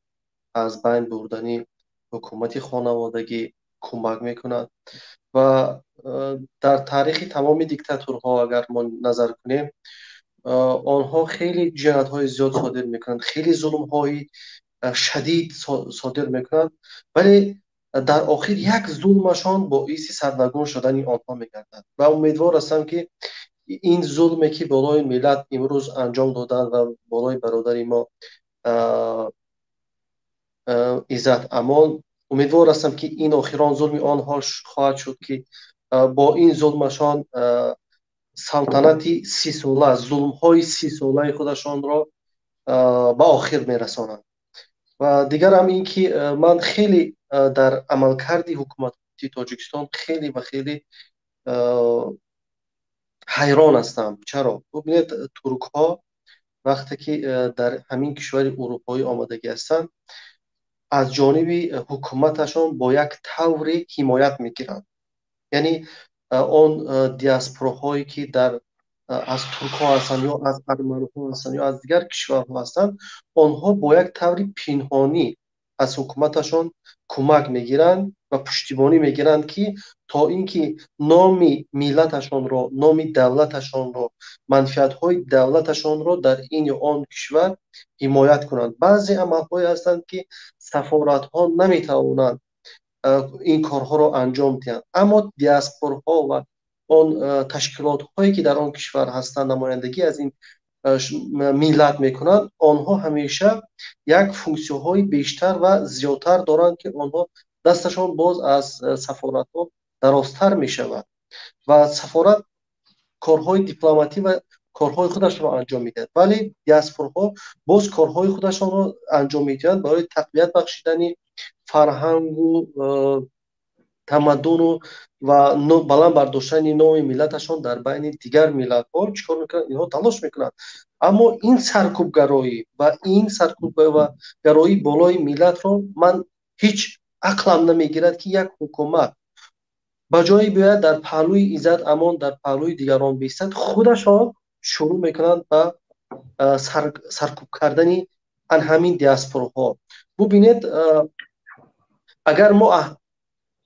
از بین بردن حکومت خانوادگی کمک میکند. و در تاریخ تمام دیکتاتورها اگر ما نظر کنیم، آنها خیلی جنایت های زیاد صادر میکنند، خیلی ظلم های شدید صادر میکنند، ولی در آخر یک ظلمشان باعث سرنگون شدن آنها میگردد. و امیدوار هستم که این ظلمی که بالای ملت امروز انجام دادن و بالای برادر ما عزت امان، امیدوار هستم که این آخران ظلم آنها خواهد شد که با این ظلمشان سلطنت 30 ساله، ظلم های 30 ساله خودشان را به آخر میرسانند. و دیگر هم این که من خیلی در عملکرد حکومت تاجیکستان خیلی و خیلی حیران هستم. چرا؟ ببینید ترک ها وقتی که در همین کشور اروپایی آمدگی هستند، از جانب حکومتشان با یک طوری حمایت میگیرند. یعنی آن دیاسپوراهایی که در از ترک ها هستند یا از ارمن ها هستند یا از دیگر کشورها هستند، آنها با یک طوری پنهانی از حکومتشان کمک میگیرند و پشتیبانی میگیرند که تا اینکه نام ملتشان را، نام دولتشان را، منفعت های دولتشان را در این یا آن کشور حمایت کنند. بعضی عمل‌های هستند که سفارت ها نمیتوانند این کارها را انجام دهند، اما دیاسپورها و آن تشکیلات هایی که در آن کشور هستند نمایندگی از این ملت میکنند، آنها همیشه یک فونکسیون های بیشتر و زیادتر دارند که آنها دستشان باز از سفارت ها درازتر می شود و سفارت کارهای دیپلماتی و کارهای خودش را انجام میدهد، ولی دیاسپورها باز کارهای خودشان را انجام میدهند برای تقویت بخشیدن فرهنگ و تمدن و بلند برداشتن نام ملتشان در بین دیگر ملت ها چیکار میکنند؟ اینها تلاش میکنند. اما این سرکوبگرایی و این سرکوبگرایی بالای ملت را من هیچ عقلم نمیگیرد که یک حکومت با جایی بیاید در پهلوی عزت امان، در پهلوی دیگران بیستد، خودشان شروع میکنند به سرکوب کردن همین دیاسپوراها. ببینید اگر ما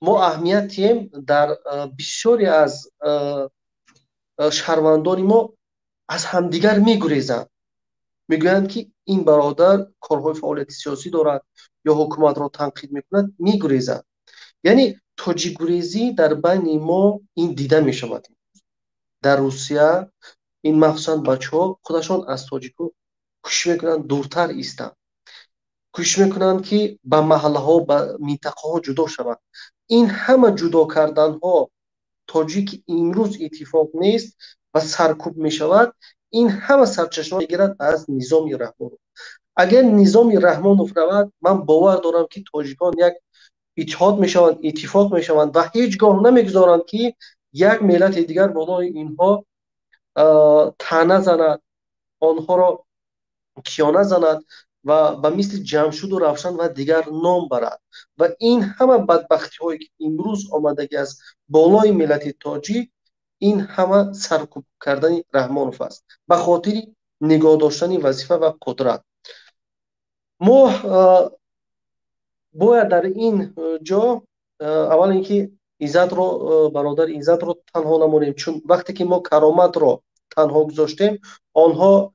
ما اهمیتیم در بسیاری از شهروندان ما از همدیگر میگریزند، میگویند که این برادر کارهای فعالیت سیاسی دارد یا حکومت را تنقید میکند، میگریزند. یعنی تاجیک گریزی در بین ما این دیده میشود. در روسیه این مخصوصا بچه ها خودشان از تاجیکو کوشش میکنند دورتر ایستند، کوشش میکنند که به محله ها به منطقه ها جدا شوند. این همه جدا کردن ها تاجیک امروز اتفاق نیست و سرکوب میشود، این همه سرچشمه میگیرد از نظام رحمانوف. اگر نظام رحمانوف رود، من باور دارم که تاجیکان یک اتحاد میشوند، اتفاق میشوند و هیچگاه نمیگذارند که یک ملت دیگر بالای اینها طعنه زند، آنها را کیانه زند و به مثل جمشید و روشن و دیگر نام برد. و این همه بدبختی هایی که امروز آمدگی از بالای ملت تاجیک، این همه سرکوب کردن رحمانوف است به خاطر نگاه داشتن وظیفه و قدرت. ما باید در این جا اول اینکه عزت رو، برادر عزت رو تنها نمونیم، چون وقتی که ما کرامت رو تنها گذاشتیم، آنها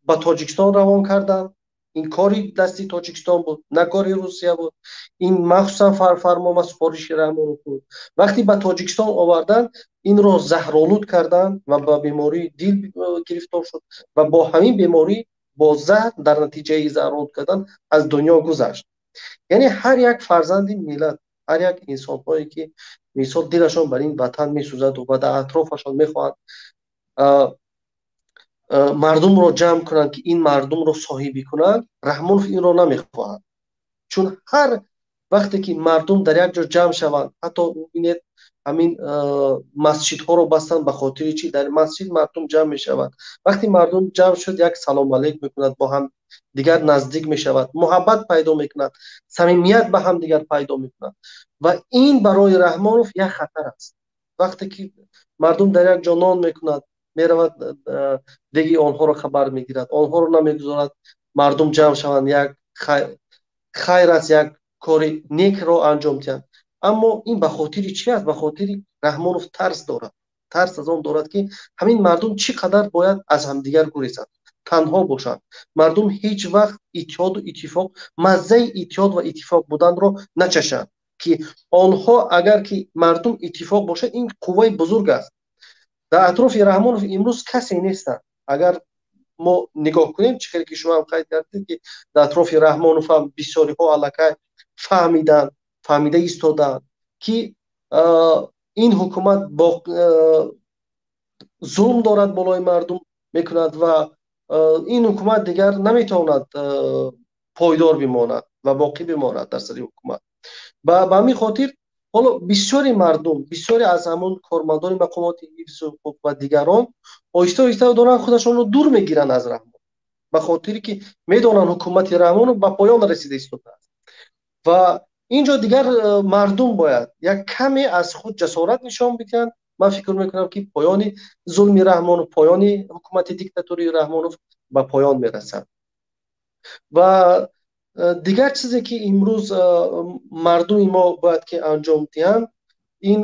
به تاجیکستان روان کردن. این کاری دستی تاجیکستان بود، نه کاری روسیه بود. این مخصوصا فرمان سفارش رحمانوف بود. وقتی به تاجیکستان آوردن، این رو زهرآلود کردن و با بیماری دل گرفتار شد و با همین بیماری با زهر در نتیجه زهرآلود کردن از دنیا گذشت. یعنی هر یک فرزند ملت، هر یک انسان هایی که مثال دلشان بر این وطن میسوزد و در اطرافشان میخواهند مردم رو جمع کنند که این مردم رو صاحبی کنند، رحمانوف این رو نمیخواهند. چون هر وقتی که مردم در یک جا جمع شوند، حتی ببینید همین مسجد ها رو بستن به خاطر چی؟ در مسجد مردم جمع می شوند. وقتی مردم جمع شد، یک سلام علیک میکند، با هم دیگر نزدیک می شود، محبت پیدا میکند، صمیمیت به هم دیگر پیدا میکند و این برای رحمانوف یک خطر است. وقتی که مردم در یک جا نان میکند، میرود دیگه آنها رو خبر میگیرد، آنها رو نمیگذارد مردم جمع شوند، یک خیر است، یک کار نیک رو انجام دهند. اما این به خاطر چی است؟ به خاطر رحمانوف ترس دارد، ترس از آن دارد که همین مردم چقدر باید از همدیگر گریزند، تنها باشند. مردم هیچ وقت اتحاد و اتفاق، مزه اتحاد و اتفاق بودن رو نچشند، که آنها اگر که مردم اتفاق باشد، این قوه بزرگ است. در اطراف رحمانوف امروز کسی نیستند. اگر ما نگاه کنیم، چیزی که شما هم قید کردید که در اطراف رحمانوف هم بسیاری ها الکه فهمیده ایستادن که این حکومت با ظلم دارد بالای مردم میکند و این حکومت دیگر نمیتواند پایدار بماند و باقی بماند در سر حکومت. به همین خاطر حالا بسیاری مردم، بسیاری از همون کارمندان مقامات حفظ حقوق و دیگران آهسته آهسته دارن خودشون رو دور میگیرن از رحمان، به خاطری که میدونن حکومت رحمان به پایان رسیده ایستاده است. و اینجا دیگر مردم باید یک کمی از خود جسارت نشان بدهند. من فکر میکنم که پایان ظلم رحمان و پایان حکومت دیکتاتوری رحمانوف به پایان میرسد. و دیگر چیزی که امروز مردم ما باید که انجام دهند، این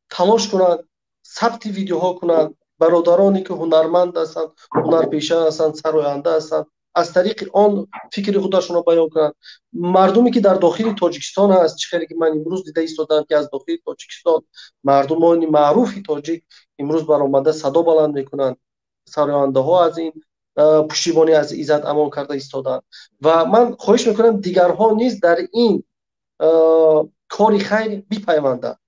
تلاش کنند، ثبت ویدیوها کنند. برادرانی که هنرمند هستند، هنرپیشه هستند، سراینده هستند، از طریق آن فکر خودشون رو بیان کنند. مردمی که در داخل تاجیکستان هست، چیزی که من امروز دیده ایستادم که از داخل تاجیکستان مردمان معروف تاجیک امروز برآمده صدا بلند میکنند، سراینده ها از این پشتیبانی از عزت امان کرده ایستادند. و من خواهش میکنم دیگرها نیز در این کار خیر بپیوندند،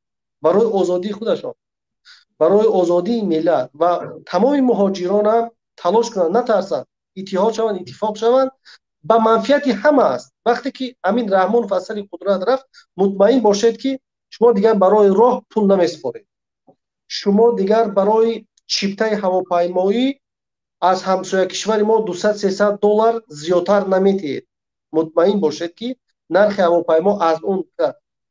برای آزادی خودشان، برای آزادی ملت و تمام مهاجران هم تلاش کنند، نترسند، اتحاد شوند، اتفاق شوند. به منفعت همه است. وقتی که امین رحمان فصل قدرت رفت، مطمئن باشید که شما دیگر برای راه پول نمیسپارید، شما دیگر برای چیپته هواپیمایی از همسایه کشور ما 200-300 دلار زیادتر نمیتید. مطمئن باشید که نرخ هواپیما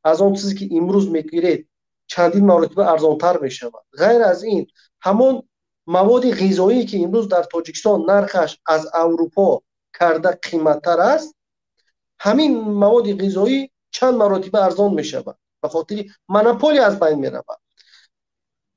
از اون چیزی که امروز میگیرید چندین مرتبه ارزانتر میشود. غیر از این، همون مواد غذایی که امروز در تاجیکستان نرخش از اروپا کرده قیمتتر است، همین مواد غذایی چند مراتب ارزان میشود، به خاطر مونوپولی از بین میرود.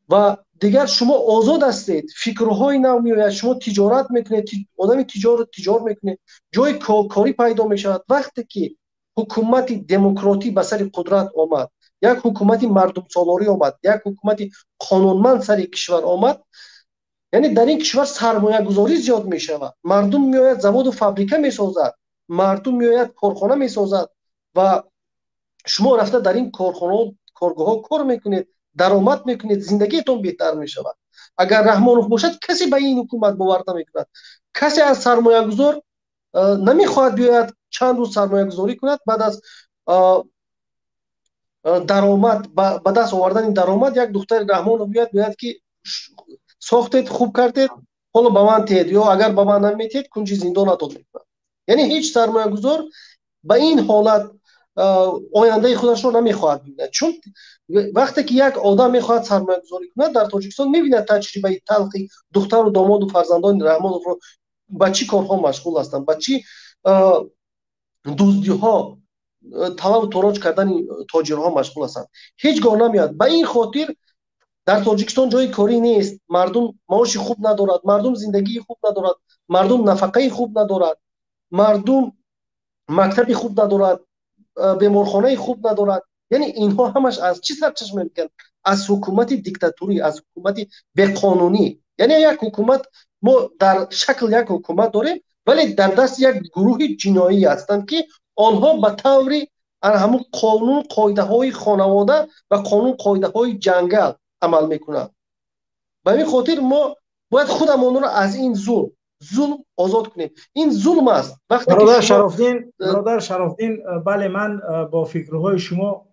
و دیگر شما آزاد هستید، فکرهای نو میآید، شما تجارت میکنید، آدم تجارت میکنه، جای کاری پیدا میشود. وقتی که حکومت دموکراتی به سر قدرت آمد، یک حکومت مردم سالاری آمد، یک حکومت قانونمند سر کشور آمد، یعنی در این کشور سرمایه گذاری زیاد می شود، مردم میآید زواد و فابریکه می سازد، مردم میآید کارخانه می سازد و شما رفته در این کارخانه کارگاه ها کار میکنید، درآمد میکنید، زندگیتون بهتر می شود. اگر رحمانوف باشد کسی به این حکومت باور نمیکند، کسی از سرمایه گذار نمیخواهد بیاید چند روز سرمایه گذاری کند، بعد از درآمد به دست آوردن این درآمد یک دختر رحمانوف بیاد که ساختید، خوب کردید، حالا به من تید، یا اگر به من نمیتید کنجی زندانتون میکنم. یعنی هیچ سرمایه گذار به این حالت آینده خودش رو نمیخواهد ببیند، چون وقتی که یک آدم میخواهد سرمایه گذاری کند در تاجیکستان میبیند تجربه تلخی دختر و داماد و فرزندان رحمانوف رو به چی کارها مشغول هستند، به چی دزدی ها، طلب و تاراج کردن تاجرها مشغول هستند، هیچگاه نمیاد. به این خاطر در تاجیکستان جای کاری نیست، مردم معاش خوب ندارد، مردم زندگی خوب ندارد، مردم نفقه خوب ندارد، مردم مکتب خوب ندارد، بیمارخانه خوب ندارد. یعنی اینها همش از چی سرچشمه میگن؟ از حکومت دیکتاتوری، از حکومت بی‌قانونی. یعنی یک حکومت، ما در شکل یک حکومت داریم ولی در دست یک گروه جنایی هستند که آنها به طور همون قانون قاعده های خانواده و قانون قاعده های جنگل عمل میکنند. به این خاطر ما باید خودمون رو از این ظلم آزاد کنیم. این ظلم است. وقتی که شما برادر شرافدین، بله من با فکرهای شما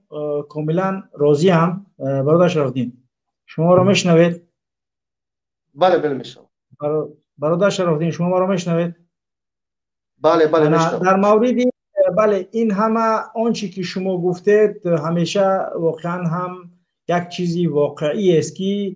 کاملا راضی ام. برادر شرافدین شما رو میشنوید؟ بله میشنوم. برادر شرافدین شما ما رو میشنوید؟ بله میشنوم. در مورد بله این همه آنچه که شما گفتید همیشه واقعا هم یک چیزی واقعی است که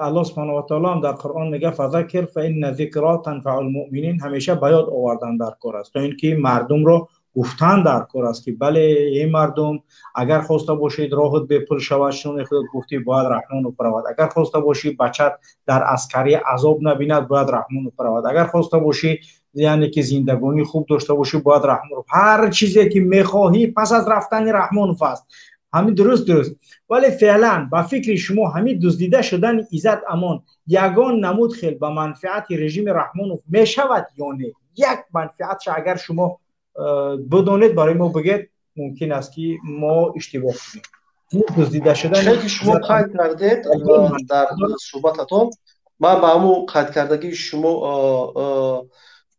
الله سبحانه و تعالی در قرآن میگه فذکر فإن الذکری تنفع المؤمنین، همیشه بیاد آوردن در کار است، تا اینکه مردم رو گفتن در کار است که بله این مردم اگر خواسته باشید راهت به پل شود، چون خودت گفتی باید رحمان و پرود، اگر خواسته باشی بچت در عسکری عذاب نبیند باید رحمان و پرود، اگر خواسته باشی یعنی که زندگانی خوب داشته باشی باید رحمان، هر چیزی که میخواهی پس از رفتن رحمان است. همین درست ولی فعلا با فکر شما همین دزدیده شدن عزت امان یگان نمود خیل به منفعت رژیم رحمانوف می شود یا نه؟ یک منفعتش اگر شما بدونید برای ما بگید، ممکن است که ما اشتباه کنیم. دزدیده شدن چیزی که شما قید کردید در صحبتتون، من با همون قید کردگی شما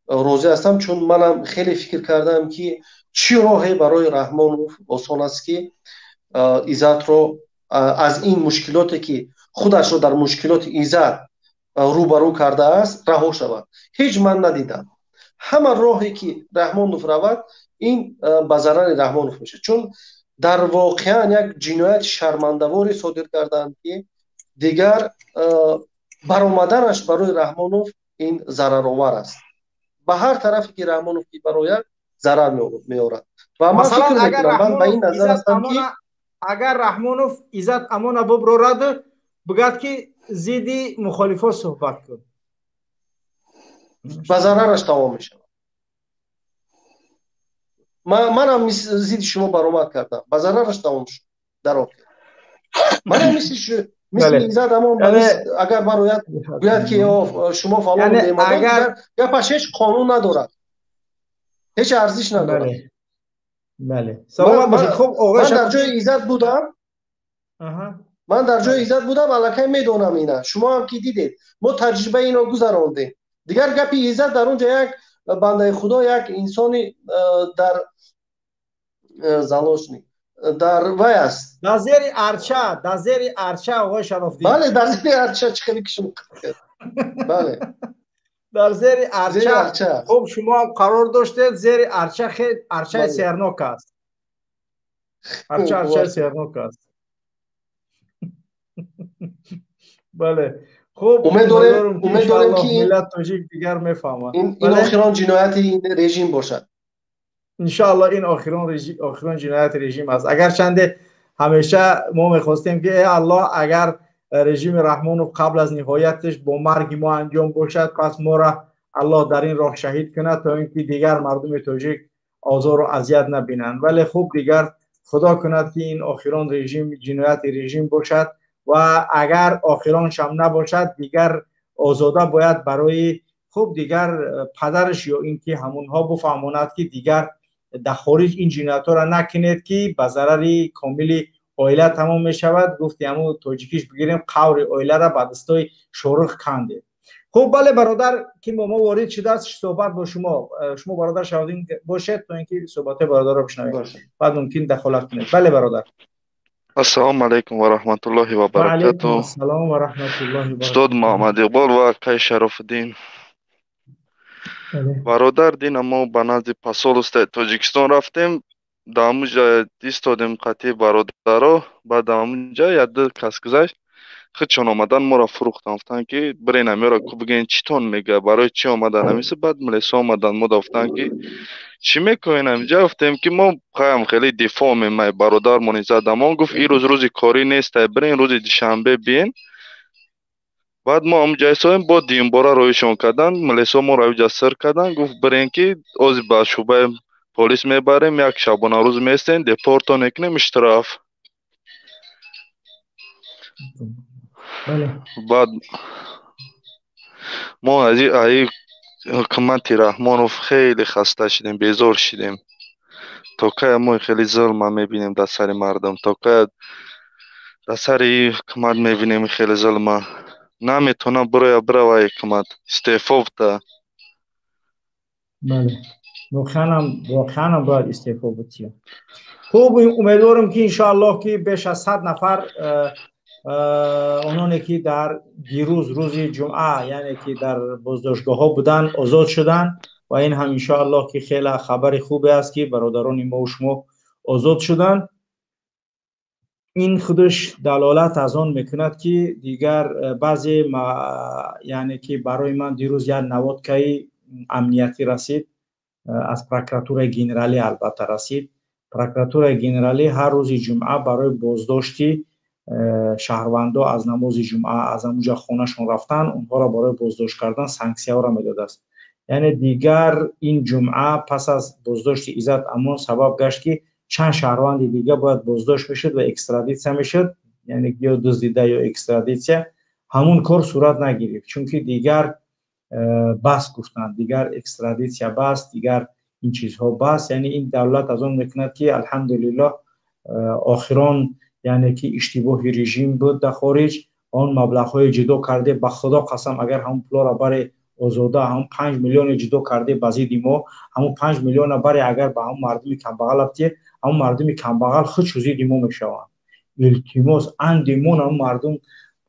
راضی هستم، چون منم خیلی فکر کردم که چی راهی برای رحمانوف آسان است که عزت رو از این مشکلاتی که خودش رو در مشکلات عزت روبرو کرده است رها شود. هیچ من ندیدم. همه راهی که رحمانوف رود این به ضرر رحمانوف میشه، چون در واقع یک جنایت شرمنده‌واری صادر کردند که دیگر برآمدنش برای رحمانوف این ضررآور است. به هر طرفی که رحمانوف براید ضرر می‌آورد. و من فکر می‌کنم، من به این نظر هستم که اگر رحمانوف عزت امان ببرد بگد که زیدی مخالفا صحبت کن، به ضررش تمام میشه. منم زید شما برآمد کردم، به ضررش تمام شد در آخر. منم مثل عزت امان اگر برایت بیاد که شما فلان میمدید یا پس هیچ قانون ندارد، هیچ ارزش ندارد. بله سلامت باشید. خب من در جای عزت بودم، من در جای عزت بودم الکی میدونم اینا. شما هم که دیدید ما تجربه اینو گذراندیم. دیگر گپی عزت در اونجا یک بنده خدا، یک انسانی در زلاشنی در وای است، در زیر ارچه آقای شرافدین. بله در زیر ارچه. چه که شما بله در زیر ارچه. خب شما قرار داشتید زیر ارچه، خیلی ارچه سرناک است. ارچه سرناک است. بله خب امیدوارم که ملت تاجیک دیگر میفهمند این آخران جنایت این رژیم باشد. انشاءالله این آخرین جنایت رژیم است. اگر چنده همیشه ما میخواستیم که ای الله اگر رژیم رحمان قبل از نهایتش با مرگ ما انجام باشد، پس ما را الله در این راه شهید کند تا اینکه دیگر مردم تاجیک آزار و اذیت نبینند. ولی خوب دیگر خدا کند که این آخرین رژیم جنایت رژیم باشد و اگر آخرانش هم نباشد دیگر آزاده باید برای خوب دیگر پدرش یا اینکه همونها بفهماند که دیگر در خارج این جنایت ها را نکنید که به ضرر کامل عائله تمام می شود. گفتی همون تاجیکیش بگیریم قور عائله را به دستای شورخ کنده. خب بله برادر که ما وارد شده است صحبت با شما برادر شاهدین باشید تا اینکه صحبت برادر را بشنویم بعد ممکن دخالت کنید. بله برادر. السلام علیکم و رحمت الله و و علیکم برکاته. السلام و رحمت الله و برکاته. استاد محمد اقبال و کای شرف الدین. برادر دین ما به نزد پاسولست تاجیکستان رفتیم. در همونجا ایستادیم قطعی برادرها. بعد همونجا یک دو کس گذشت خودشان آمدن ما را فروختن. گفتن که برین همی را کو بگین چیتون میگه برای چی آمدن همیشه. بعد ملیسا آمدن ما گفتن که چی میکنین همینجا. گفتیم که ما خواهیم خیلی دفاع میمای برادر مونی زد. ما گفت این روز کاری نیست برین روز دوشنبه بیاین. بعد ما همونجا ایستادیم با دیم باره رویشون کردن ملیسا ما را اینجا سر کردن. گفت برین که از با شعبه پلیس میبریم یک شبانه روز میستین دپورتون میکنیم اشتراف. بعد ما از این حکومت رحمانوف خیلی خسته شدیم بیزار شدیم. تا که ما خیلی ظلم میبینیم در سر مردم. تا که در سر این حکومت میبینیم خیلی ظلم نمیتونه برای حکومت استعفا بده. بله واقعا باید استعفا بده. خوب امیدوارم که انشاءالله که بیش از 100 نفر اونانی که در دیروز روز جمعه یعنی که در بازداشتگاه ها بودن آزاد شدن و این هم انشاءالله که خیلی خبر خوبی است که برادران ما و شما آزاد شدن. این خودش دلالت از آن میکند که دیگر بعضی یعنی که برای من دیروز یک نوادکه امنیتی رسید از پروکراتور گنرالی البته رسید. پروکراتور گنرالی هر روز جمعه برای بازداشتی شهروندا از نماز جمعه از اونجا خونهشون رفتن اونها را برای بازداشت کردن سانکسیا را میداده است. یعنی دیگر این جمعه پس از بازداشت عزت امان سبب گشت که چند شهروند دیگه باید بازداشت بشد و اکسترادیسیه میشد. یعنی یا دزدیده یا اکسترادیسیه همون کار صورت نگرفت چون که دیگر بس گفتن دیگر اکسترادیسیه بس دیگر این چیزها بس. یعنی این دولت از اون میکند که الحمدلله آخران یعنی که اشتباه رژیم بود در خارج آن مبلغ های جدا کرده. به خدا قسم اگر هم پولا را برای آزاده هم 5 میلیون جدا کرده بازی ما همون 5 میلیون برای اگر به هم مردم کم بغل ابتی هم مردم کم بغل خود چوزی دیمو میشوند. التماس اندیمون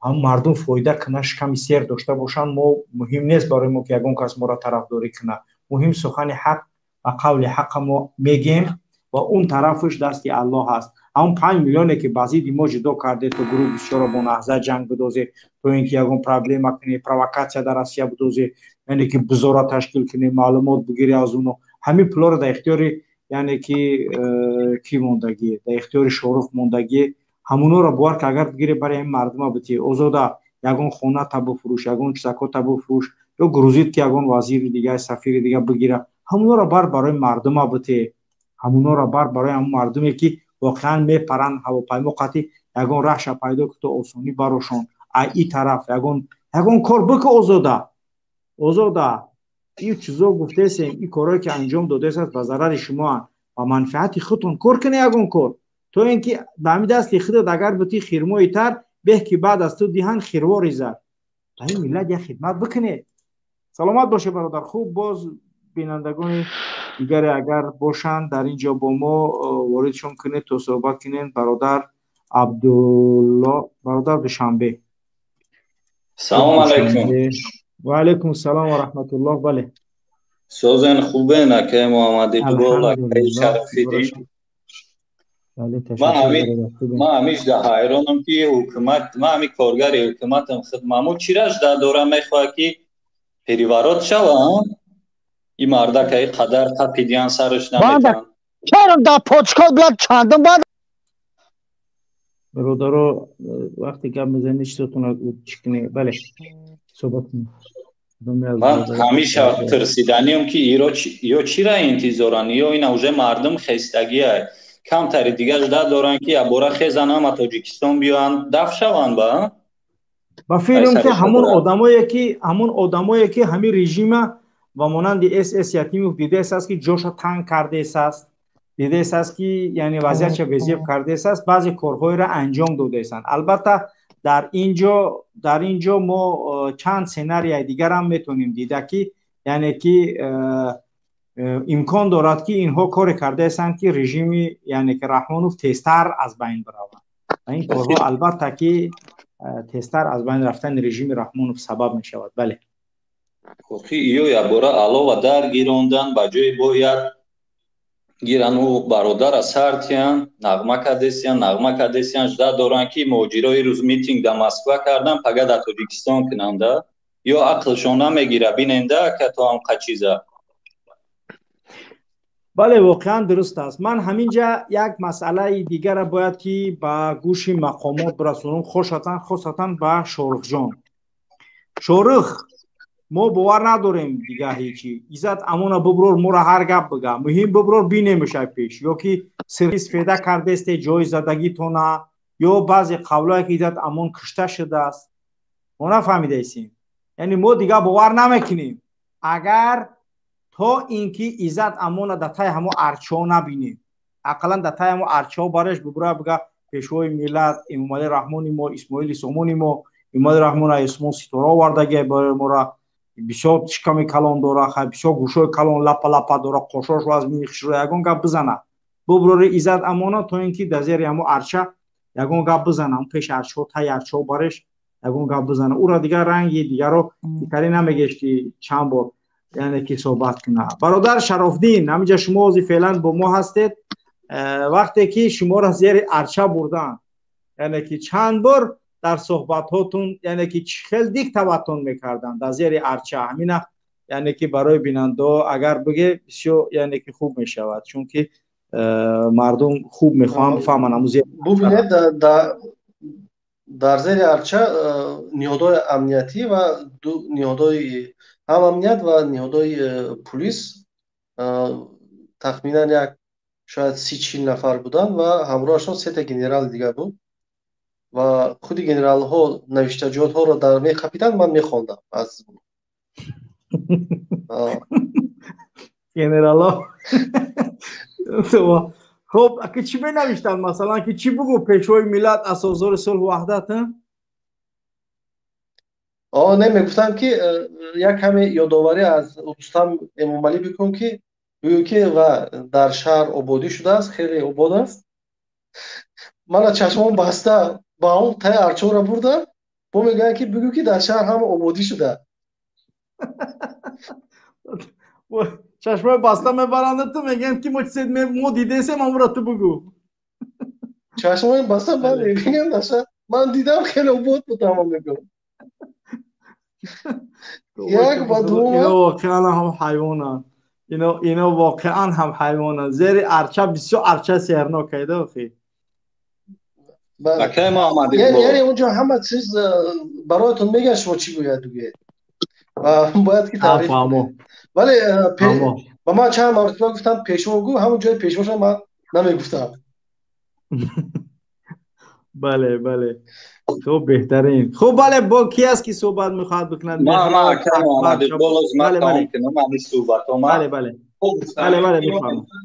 هم مردم فایده کنش کمی سیر داشته باشند. ما مهم نیست برای ما که یگان کس ما را طرفداری کنه. مهم سخن حق و قول حق ما میگیم و اون طرفش دستی الله هست. همون 5 میلیونی که بعضی دیما جدا کرده تو گروه بسیار با نهضت جنگ بدوزه تو اینکه یگان پرابلم کنه پرووکاسیا در آسیا بدوزه یعنی که بزرگ تشکیل کنه معلومات بگیری از اونو همین پلور در اختیار یعنی که کی موندگی در اختیار شورف موندگی همونو را بار که اگر بگیره برای این مردم بتی آزاده یگان خونه تا بفروش یگان چسکا تا بفروش یا گروزید که یگان وزیر دیگه سفیر دیگه بگیره همونو را برای مردم بتی همونو را برای هم مردمی که واقعا میپرن هواپیما قطعی یگان رهش پیدا که تو آسانی براشون ای طرف یگان کار بک آزاده این چیزا گفته سیم این کارهایی که انجام داده است به ضرر شما و منفعت خودتون کار کنه یگان کار تو اینکه دمی دست خودت اگر بتی خیرمایی تر به که بعد از تو دیهن خیرواری زد این ملت یک خدمت بکنه. سلامت باشه برادر. خوب باز بینندگان دیگر اگر باشند در اینجا با ما واردشون کنید تو صحبت کنید. برادر عبدالله برادر دوشنبه. سلام علیکم. و علیکم السلام و رحمت الله. بله سوزن خوبه نکه محمد اقبال و کای شرفی دی. ما همیش در حیرانم که حکومت ما همی کارگر حکومتم خدمامو چیرش در دوره میخواه که پریوارات شوم این مردک قدر تپیدیان سرش باند نمیتن. چرا دا پوچکال بلاد چندم باند برادرو وقتی که میزنی چطورتون چکنی بله صحبت کنید. من همیشه ترسیدانیم که ایرو چی را انتظارن یا این اوجه مردم خستگیه کم تری دیگه جدا دارن که ابورا خیزن هم تاجیکستان بیان دف شوان با فیلم که همون آدمایی که همین رژیم و مانند اس یتیمی دیده است که جوش تنگ کرده است دیده است که یعنی وضعیت چه وضعیت کرده است بعضی کارهای را انجام داده است. البته در اینجا ما چند سناریوی دیگر هم میتونیم دیده که یعنی که امکان دارد که اینها کار کرده هستند که رژیم یعنی که رحمانوف تیزتر از بین برود و این کارها البته که تیزتر از بین رفتن رژیم رحمانوف سبب می شود. بله خی ایو یا بورا علاوه در گیروندن با جای باید گیرانو برادر سرتیان نغمه کدیسیان جدا دارن که موجیرای روز میتینگ در مسکو کردن پگه در تاجیکستان کننده یا عقلشون نمیگیره بیننده که تو هم قچیزه. بله واقعا درست است. من همینجا یک مسئله دیگر باید که با گوش مقامات برسونم خصوصا با شارخ جان. شارخ ما باور نداریم دیگه هیچی ایزد امونا ببرور مورا هر گپ بگه مهم ببرور بی نمیشه پیش یا که سرویس فیده کرده است جای زدگی تونه یا بعضی قولایی که ایزد امون کشته شده است ما نفهمیده ایسیم. یعنی ما دیگه باور نمیکنیم اگر تا اینکه ایزد امونا دتای همو ارچو نبینیم اقلا دتای همو ارچو بارش ببره بگه پیشوی میلاد امام رحمانی ما اسماعیل سومونی ما امام رحمان اسمون ستاره وردگی بر مورا بسیار چکمی کلان داره بسیار گوشوی کلان لپا داره قشاش و از میخش رو یکون گپ بزنه ببرور ایزد امانا تا اینکه در زیر همو ارچه یکون گپ بزنه اون پیش ارچه تای ارچه بارش یکون گپ بزنه او را دیگر رنگی دیگر رو دیگری نمیگیش که چند بار یعنی که صحبت کنه. برادر شرافدین همینجا شما فعلا با ما هستید وقتی که شما را زیر ارچه بردن یعنی که چند بار در صحبت هاتون یعنی که خیلی دیگ تواتون میکردن در زیر ارچه همینه یعنی که برای بیننده اگر بگه بسیار یعنی که خوب میشود چون که مردم خوب میخوان بفهمن ببینید در زیر ارچه نهادهای امنیتی و نهادهای هم امنیت و نهادهای پلیس تخمینا یک شاید 30-40 نفر بودن و همراهشون 3 گنرال دیگه بود و خود گنرال ها نوشتجات ها را در میخپیدن من میخوندم از گنرال ها خب که چی بنوشتن مثلا که چی بگو پیشوای ملت اساسار صلح و وحدت نمیگفتم که یک کمی یادآوری از رستم امامعلی بکن که بگو که و در شهر آبادی شده است خیلی آباد است من چشمم بسته با اون تای ارچه را بردم با میگن که بگو که در شهر هم آبادی شده چشمای بسته میبرند تو میگن که ما دیده سیم هم را تو بگو چشمای بسته من میگم من دیدم خیلی آباد بودم میگم یک با دوم اینا واقعا هم حیوانن اینا واقعا هم حیوانن زیر ارچه بسیار ارچه سهرناک کیده اخی یعنی اونجا همه چیز برایتون میگن شما چی باید بگید و باید که تعریف کنید ولی با من چند مرتبه گفتم پیشوا گو همون جای پیشواش من نمیگفتم بله تو بهترین خب بله با کی است که صحبت میخواد بکنند ما بله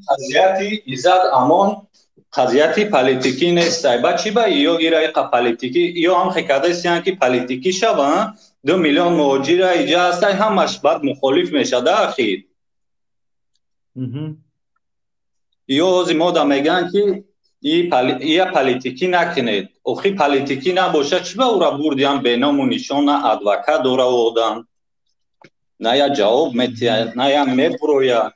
قضیتی ایزد امان قضیتی پالیتیکی نیست بچی با یا ایرای پالیتیکی یا هم خکادستیان که پالیتیکی شون 2 میلیون مهاجر اینجا هست همش بعد مخالف میشه در اخیر یا زیما میگن که این پالیتیکی نکنید اخی پالیتیکی نباشه چی با او را بردیم به نام و نشان نه ادوکات داره آدم نه یا جواب میتید نه یا میپروید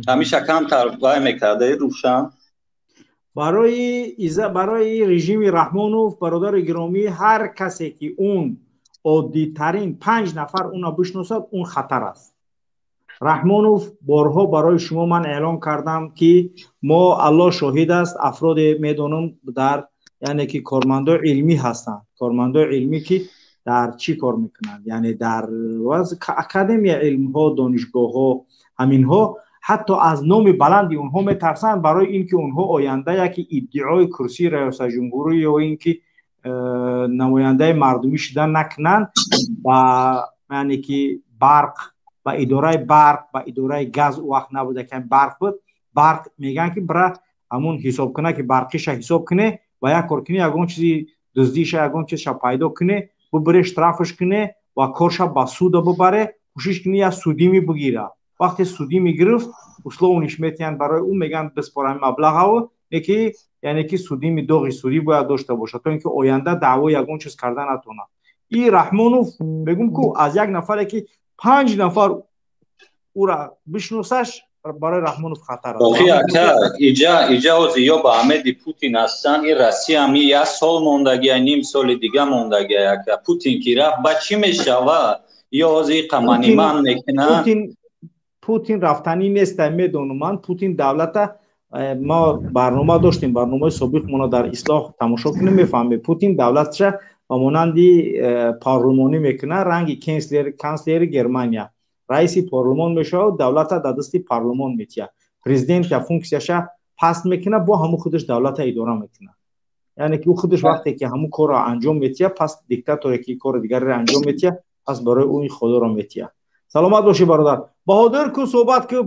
همیشه کم تر میکرده روشن برای رژیم رحمانوف برادر گرامی هر کسی که اون عادی ترین 5 نفر اون بشناسد اون خطر است رحمانوف بارها برای شما من اعلام کردم که ما الله شاهد است افراد میدانم در یعنی که کارمندا علمی هستند، کارمندا علمی که در چی کار میکنند، یعنی در وضع اکادمی علم ها، دانشگاه ها، همین ها حتی از نام بلندی اونها میترسند برای اینکه اونها آینده یک ادعای کرسی ریاست جمهوری یا اینکه نماینده مردمی شدن نکنند و یعنی که برق و اداره برق و اداره گاز وقت نبوده که برق بود، برق میگن که برای همون حساب کنه که برقیش حساب کنه و یک کار کنه یگان چیزی دزدیش یگان چیزش پیدا کنه ببرش طرفش کنه و کارش با سود ببره، کوشش کنه یا سودی می بگیره. وقتی سودی میگرفت اصلا اونش میتین برای اون میگن بسپارن مبلغ ها که یعنی که سودی می دوغی سودی باید داشته باشه تا اینکه آینده دعوا یگان چیز کردن نتونه. این رحمانوف بگم که از یک نفر که 5 نفر او را بشناسش برای رحمانوف خطر است. آخی اکا ایجا از یا با حمید پوتین هستن این رسی همی یک سال موندگی نیم سال دیگه موندگی اکا پوتین کی رفت با چی میشوه یا از این قمانی من میکنه پوتین رفتنی نیست میدونم من. پوتین دولت ما برنامه داشتیم، برنامه سابق مون در اصلاح تماشا کنیم میفهمیم پوتین دولتش و مانندی پارلمانی میکنه، رنگ کانسلر گرمانیا رئیس پارلمان میشه و دولت در دست پارلمان میتیه، پرزیدنت که فونکسیاش پاس میکنه با همون خودش دولت اداره میکنه، یعنی که او خودش وقتی که همون کار را انجام میتیه پس دیکتاتوری که کار دیگر را انجام میتیه پس برای اون خدا را میتیه. سلامت باشی برادر بهادر کو صحبت کو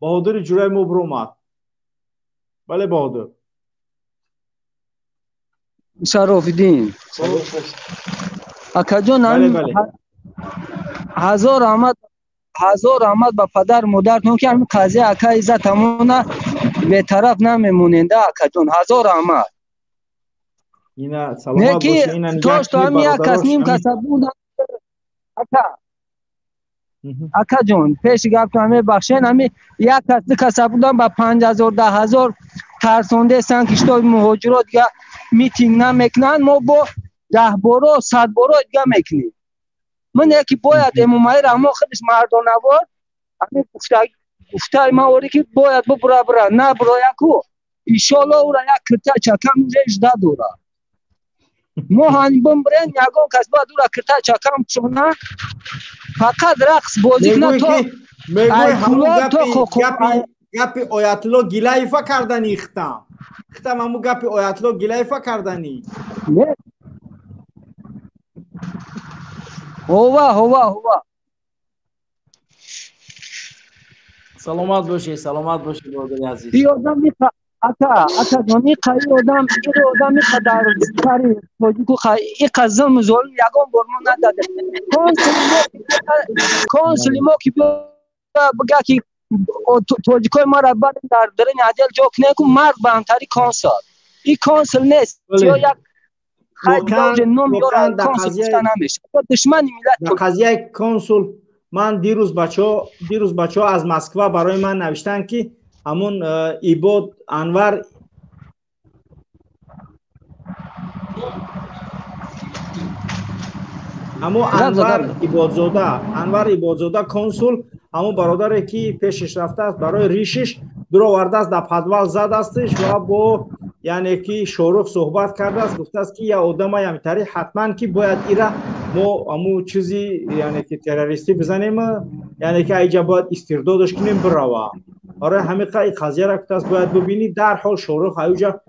بهادر جورای مبرومات. بله بهادر شرافالدین اکا جان بله. هزار آمد به پدر مادرتون که همین قضیه اکا عزت همونه به طرف نمیموننده اکا جان هزار آمد اینا سلامت باشی اینا توش تو هم یک کس نیم کسب بودن اکا جان پیش گفت تو همه بخشین همه یک کس دو کسب بودن با 5000 10,000 ترسونده سن کشتای مهاجرات دیگه میتینگ نمیکنن ما با 10 بارو 100 بارو دیگه میکنیم. من یکی باید امومایی را ما خودش مردان نبود همین گفته ما اوری که باید برا نه برا یکو ایشالا او را یک کرتا چکم ریش دوره ما هنی بمبرین یکو کس باید او را کرتا چکم چونه فقط رقص بازی کنه تو میگوی همون گپی آیت الله گیلایفه کردنی اختم همون گپی آیت الله گیلایفه کردنی هوا سلامت باشی برادر عزیز. این آدم میخوا اتا جان این آدم میخوا در کاری توجیکو این قزم زول یگان برمان نداده کانسلی ما که بگه که توجیکوی ما را بعد در درین عدل جا کنه که مرد به همتری کانسل این کانسل نیست یا یک خیلی نوم یا کانسل گفته نمیشه دشمن ملت قضیه کانسل. من دیروز بچه ها از مسکو برای من نوشتن که همون ایباد انور انور ایبادزاده کنسول همون برادری که پیشش رفته است برای ریشش در آورده است در پدوال زد استش و با یعنی که شوروخ صحبت کرده است گفته است که یا آدم های همینطوری حتما که باید ایره ما همون چیزی یعنی که تروریستی بزنیم یعنی که ایجا باید استردادش کنیم براوه آره همین قضیه را که باید ببینی در حال شوروخ ایجا